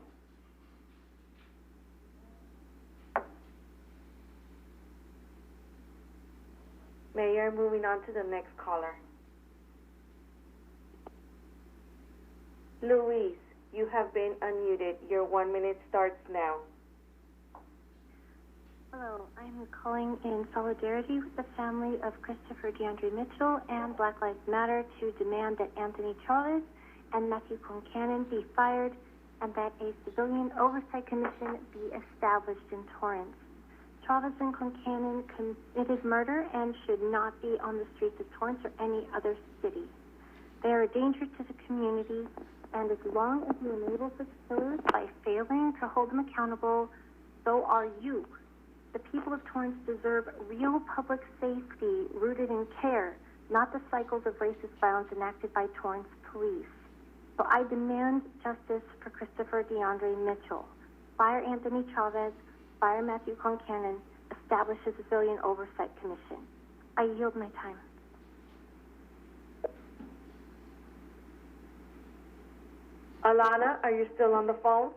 Mayor, moving on to the next caller. Louise, you have been unmuted. Your 1 minute starts now. Hello, I'm calling in solidarity with the family of Christopher DeAndre Mitchell and Black Lives Matter to demand that Anthony Chavez and Matthew Concannon be fired and that a civilian oversight commission be established in Torrance. Chavez and Concannon committed murder and should not be on the streets of Torrance or any other city. They are a danger to the community, and as long as you enable such killers by failing to hold them accountable, so are you. The people of Torrance deserve real public safety rooted in care, not the cycles of racist violence enacted by Torrance police. So I demand justice for Christopher DeAndre Mitchell. Fire Anthony Chavez, fire Matthew Concannon, establish a civilian oversight commission. I yield my time. Alana, are you still on the phone?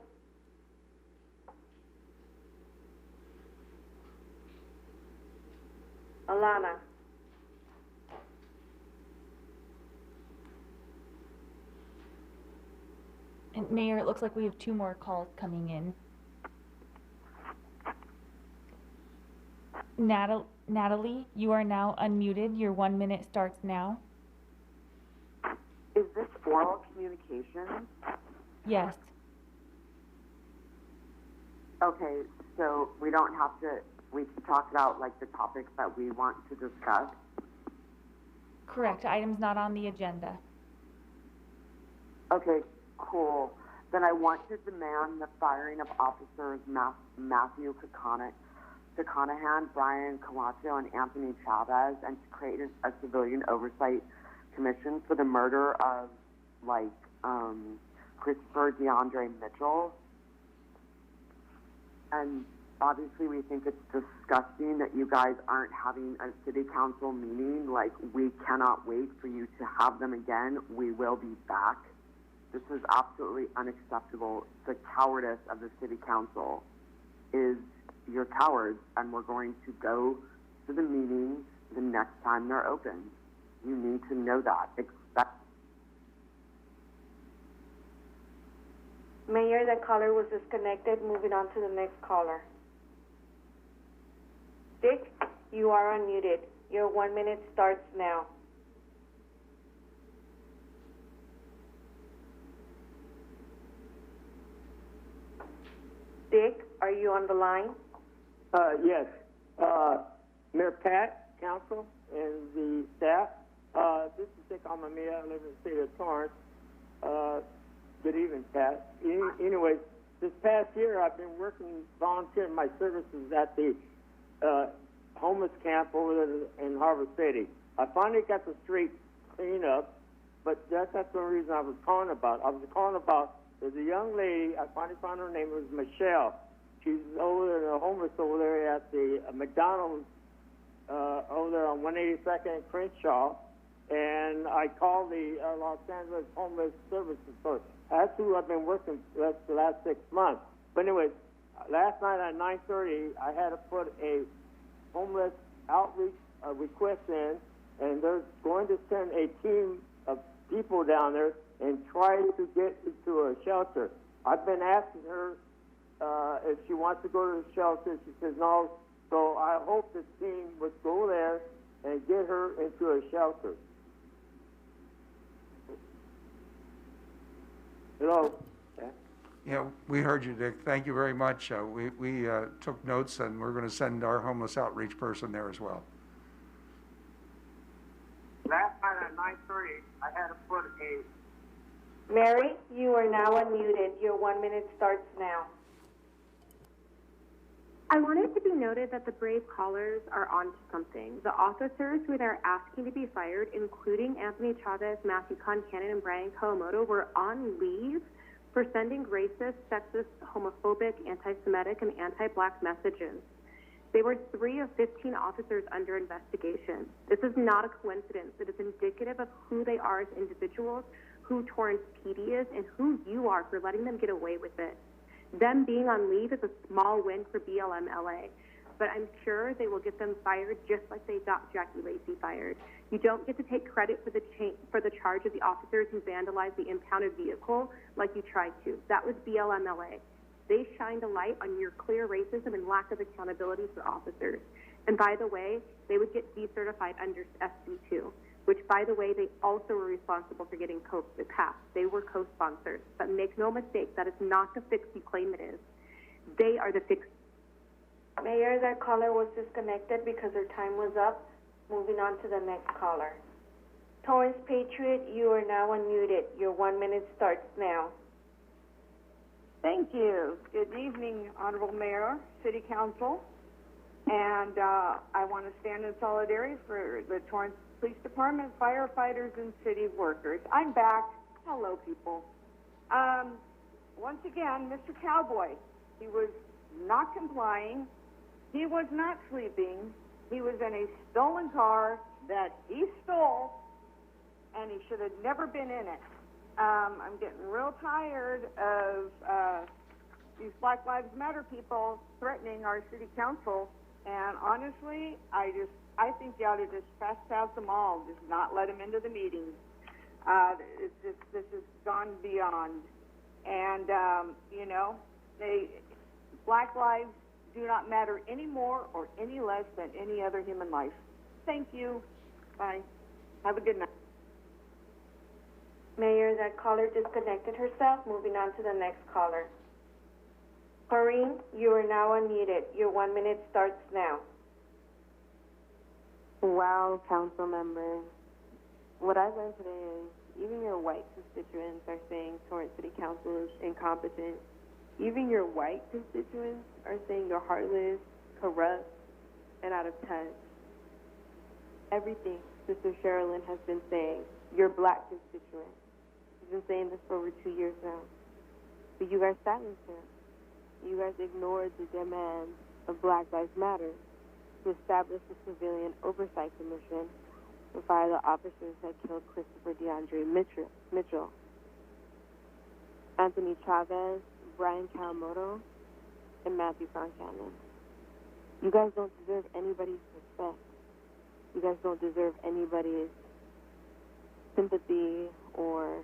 Alana. And Mayor, it looks like we have 2 more calls coming in. Natalie, you are now unmuted. Your 1 minute starts now. Is this oral communication? Yes. Okay, so we don't have to, we can talk about like the topics that we want to discuss? Correct. Item's not on the agenda. Okay, cool. Then I want to demand the firing of officers Matthew Concanon, Brian Camacho, and Anthony Chavez, and to create a civilian oversight commission for the murder of, Christopher DeAndre Mitchell. And obviously we think it's disgusting that you guys aren't having a city council meeting. Like, we cannot wait for you to have them again. We will be back. This is absolutely unacceptable. The cowardice of the city council is you're cowards, and we're going to go to the meetings the next time they're open. You need to know that. Mayor, that caller was disconnected. Moving on to the next caller. Dick, you are unmuted. Your 1 minute starts now. Dick, are you on the line? Yes. Mayor Pat, council, and the staff. This is Dick Amamiya. I live in the city of Torrance. Good evening, Pat. Anyways, this past year I've been volunteering my services at the homeless camp over there in Harbor City. I finally got the street cleaned up, but that's not the reason I was calling about. I was calling about, there's a young lady, I finally found her name, it was Michelle. She's over there, homeless over there at the McDonald's over there on 182nd and Crenshaw, and I called the Los Angeles Homeless Services Authority. That's who I've been working with the last 6 months. But anyways, last night at 9:30, I had to put a homeless outreach request in, and they're going to send a team of people down there and try to get into a shelter. I've been asking her if she wants to go to the shelter. She says no. So I hope the team would go there and get her into a shelter. Hello? Yeah, we heard you, Dick. Thank you very much. We took notes, and we're going to send our homeless outreach person there as well. Last night at 9:30, I had to put a... Mary, you are now unmuted. Your 1 minute starts now. I want it to be noted that the brave callers are onto something. The officers who they're asking to be fired, including Anthony Chavez, Matthew Concannon, and Brian Kawamoto, were on leave for sending racist, sexist, homophobic, anti-Semitic, and anti-Black messages. They were 3 of 15 officers under investigation. This is not a coincidence. It is indicative of who they are as individuals, who Torrance PD is, and who you are for letting them get away with it. Them being on leave is a small win for BLM-LA, but I'm sure they will get them fired just like they got Jackie Lacey fired. You don't get to take credit for the charge of the officers who vandalized the impounded vehicle like you tried to. That was BLM-LA. They shined a light on your clear racism and lack of accountability for officers. And by the way, they would get decertified under SB2, which, by the way, they also were responsible for getting COVID passed. They were co-sponsors. But make no mistake, that is not the fix you claim it is. They are the fix. Mayor, that caller was disconnected because her time was up. Moving on to the next caller. Torrance Patriot, you are now unmuted. Your 1 minute starts now. Thank you. Good evening, Honorable Mayor, City Council, and I want to stand in solidarity for the Torrance Police Department, firefighters, and city workers. I'm back. Hello, people. Once again, Mr. Cowboy, he was not complying. He was not sleeping. He was in a stolen car that he stole, and he should have never been in it. I'm getting real tired of these Black Lives Matter people threatening our city council, and honestly, I think you ought to just trespass them all, just not let them into the meetings. This has gone beyond, and you know, Black lives do not matter any more or any less than any other human life. Thank you. Bye. Have a good night. Mayor, that caller disconnected herself. Moving on to the next caller. Corrine, you are now unmuted. Your 1 minute starts now. Wow, council members. What I learned today is even your white constituents are saying Torrance City Council is incompetent. Even your white constituents are saying you're heartless, corrupt, and out of touch. Everything Sister Sherilyn has been saying, your black constituents. She's been saying this for over 2 years now. But you guys silenced her. You guys ignored the demands of Black Lives Matter to establish a civilian oversight commission to fire the officers that killed Christopher DeAndre Mitchell, Anthony Chavez, Brian Kawamoto, and Matthew Concannon. You guys don't deserve anybody's respect. You guys don't deserve anybody's sympathy or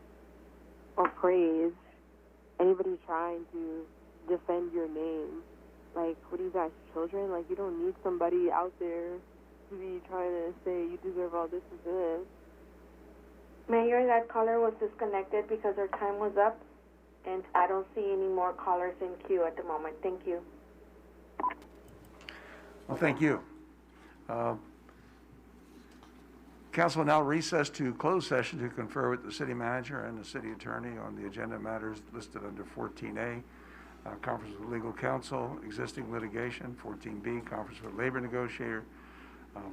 praise. Anybody trying to defend your name. Like, what are you guys, children? Like, you don't need somebody out there to be trying to say you deserve all this and this. Mayor, that caller was disconnected because her time was up, and I don't see any more callers in queue at the moment. Thank you. Well, thank you. Council will now recess to closed session to confer with the city manager and the city attorney on the agenda matters listed under 14A. Conference with legal counsel, existing litigation. 14B, conference with labor negotiator.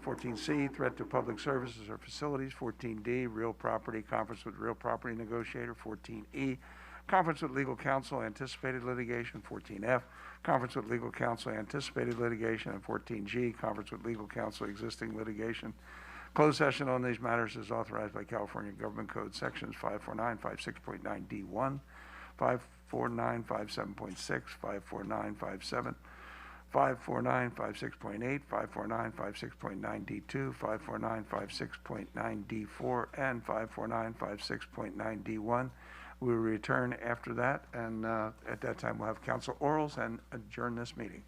14C, threat to public services or facilities. 14D, real property, conference with real property negotiator. 14E, conference with legal counsel, anticipated litigation. 14F, conference with legal counsel, anticipated litigation. And 14G, conference with legal counsel, existing litigation. Closed session on these matters is authorized by California Government Code sections 549, 56.9D1, 549, 57.6, 549, 57, 549-56.8, 549-56.9D2, 549-56.9D4, and 549-56.9D1. We will return after that, and at that time we'll have council orals and adjourn this meeting.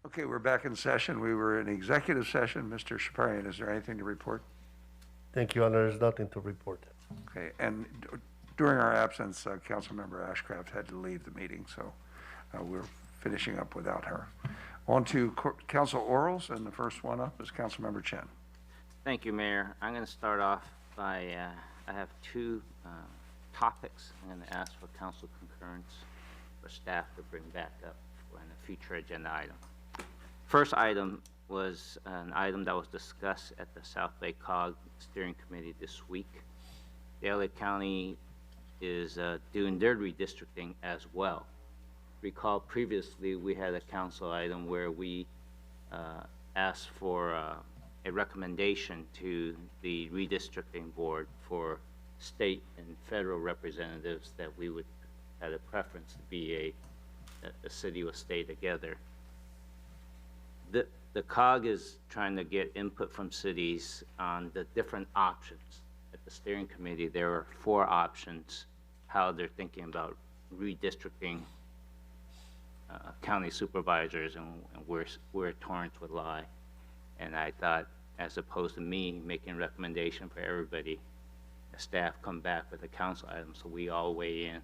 Okay, we're back in session. We were in executive session. Mr. Shaparian, is there anything to report? Thank you, Honor. There's nothing to report. Okay, and during our absence, Councilmember Ashcraft had to leave the meeting, so we're finishing up without her. On to council orals, and the first one up is Councilmember Chen. Thank you, Mayor. I'm going to start off by, I have two topics I'm going to ask for council concurrence for staff to bring back up for a future agenda item. First item was an item that was discussed at the South Bay COG Steering Committee this week. The LA County is doing their redistricting as well. Recall previously we had a council item where we asked for a recommendation to the redistricting board for state and federal representatives that we would have a preference to be a city or state together. The COG is trying to get input from cities on the different options. At the steering committee, there are 4 options how they're thinking about redistricting county supervisors and where Torrance would lie. And I thought, as opposed to me making a recommendation for everybody, the staff come back with a council item so we all weigh in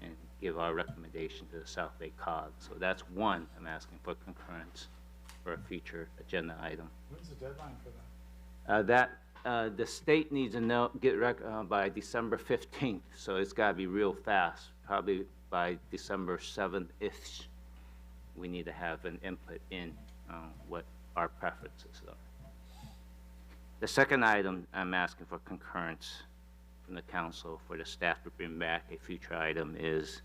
and give our recommendation to the South Bay COG. So that's one I'm asking for concurrence for a future agenda item. When's the deadline for that? The state needs to get by December 15th, so it's got to be real fast. Probably by December 7th-ish, we need to have an input in what our preferences are. The second item I'm asking for concurrence from the council for the staff to bring back a future item is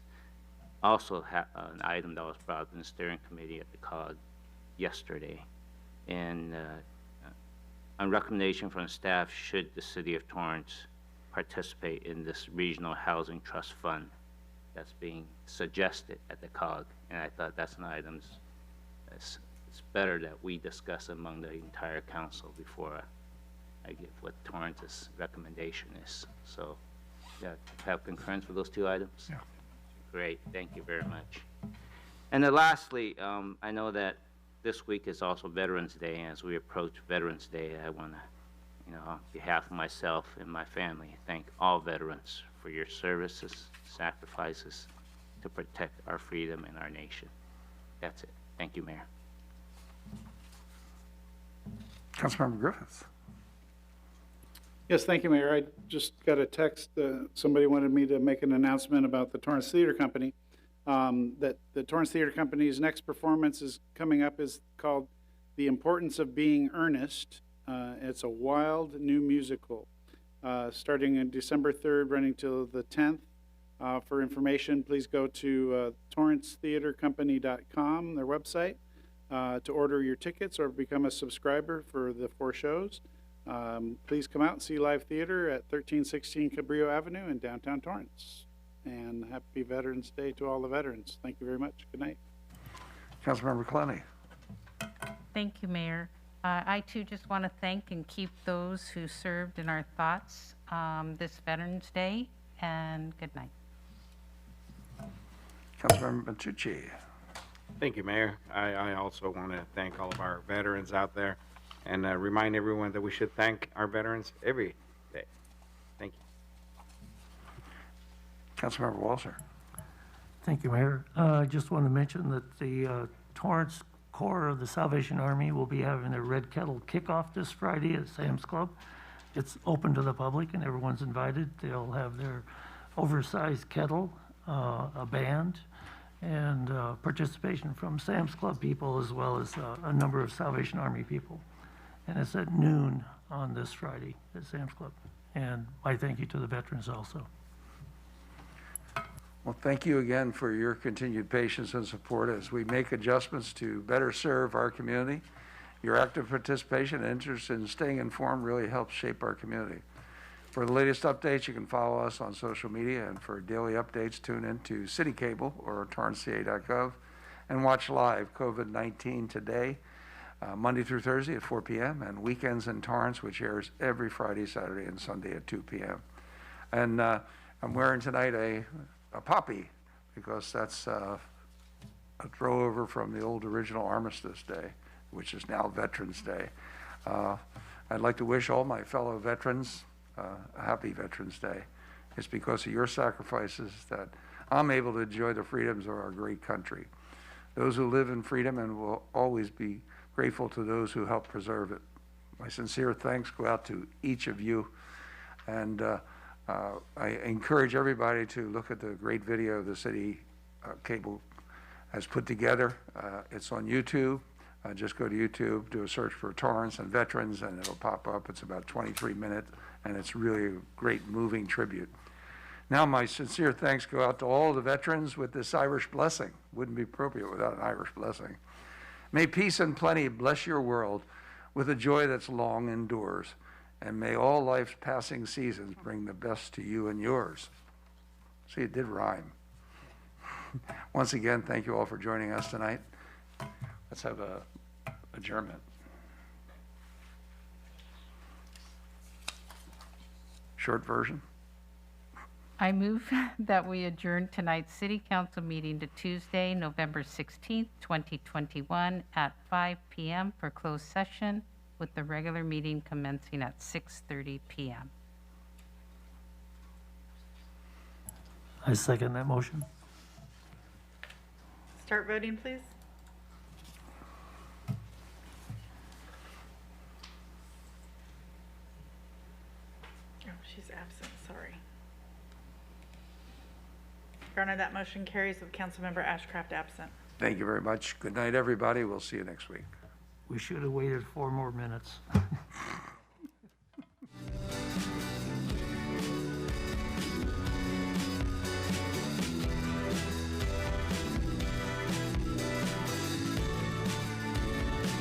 also an item that was brought up in the steering committee at the COG yesterday. And on recommendation from staff, should the city of Torrance participate in this regional housing trust fund that's being suggested at the COG. And I thought that's an item it's better that we discuss among the entire council before I give what Torrance's recommendation is. So, yeah, have concurrence for those 2 items? Yeah. Great, thank you very much. And then lastly, I know that this week is also Veterans Day, and as we approach Veterans Day, I want to, on behalf of myself and my family, thank all veterans for your services, sacrifices to protect our freedom and our nation. That's it. Thank you, Mayor. Councilmember Griffiths. Yes, thank you, Mayor. I just got a text. Somebody wanted me to make an announcement about the Torrance Theater Company. That the Torrance Theater Company's next performance is coming up is called The Importance of Being Earnest. It's a wild new musical starting on December 3rd, running till the 10th. For information, please go to torrancetheatercompany.com, their website, to order your tickets or become a subscriber for the 4 shows. Please come out and see live theater at 1316 Cabrillo Avenue in downtown Torrance. And happy Veterans Day to all the veterans. Thank you very much. Good night. Councilmember Clowney. Thank you, Mayor. I too just want to thank and keep those who served in our thoughts this Veterans Day, and good night. Councilmember Matucci. Thank you, Mayor. I also want to thank all of our veterans out there and remind everyone that we should thank our veterans every day. Thank you. Councilmember Walser. Thank you, Mayor. I just want to mention that the Torrance Corps of the Salvation Army will be having their Red Kettle kickoff this Friday at Sam's Club. It's open to the public and everyone's invited. They'll have their oversized kettle, a band, and participation from Sam's Club people as well as a number of Salvation Army people. And it's at noon on this Friday at Sam's Club. And my thank you to the veterans also. Well, thank you again for your continued patience and support as we make adjustments to better serve our community. Your active participation and interest in staying informed really helps shape our community. For the latest updates, you can follow us on social media, and for daily updates, tune in to City Cable or torranceca.gov and watch live COVID-19 Today, Monday through Thursday at 4 p.m. and Weekends in Torrance, which airs every Friday, Saturday, and Sunday at 2 p.m. And I'm wearing tonight a poppy because that's a throw over from the old original Armistice Day, which is now Veterans Day. I'd like to wish all my fellow veterans a happy Veterans Day. It's because of your sacrifices that I'm able to enjoy the freedoms of our great country. Those who live in freedom and will always be grateful to those who help preserve it. My sincere thanks go out to each of you. And I encourage everybody to look at the great video the city cable has put together. It's on YouTube. Just go to YouTube, do a search for Torrance and veterans, and it'll pop up. It's about 23 minutes, and it's really a great moving tribute. Now, my sincere thanks go out to all the veterans with this Irish blessing. Wouldn't be appropriate without an Irish blessing. May peace and plenty bless your world with a joy that's long endures, and may all life's passing seasons bring the best to you and yours. See, it did rhyme. Once again, thank you all for joining us tonight. Let's have a adjournment. Short version. I move that we adjourn tonight's city council meeting to Tuesday, November 16th, 2021 at 5 p.m. for closed session, with the regular meeting commencing at 6:30 p.m. I second that motion. Start voting, please. Oh, she's absent, sorry. Your Honor, that motion carries with Councilmember Ashcraft absent. Thank you very much. Good night, everybody. We'll see you next week. We should have waited 4 more minutes.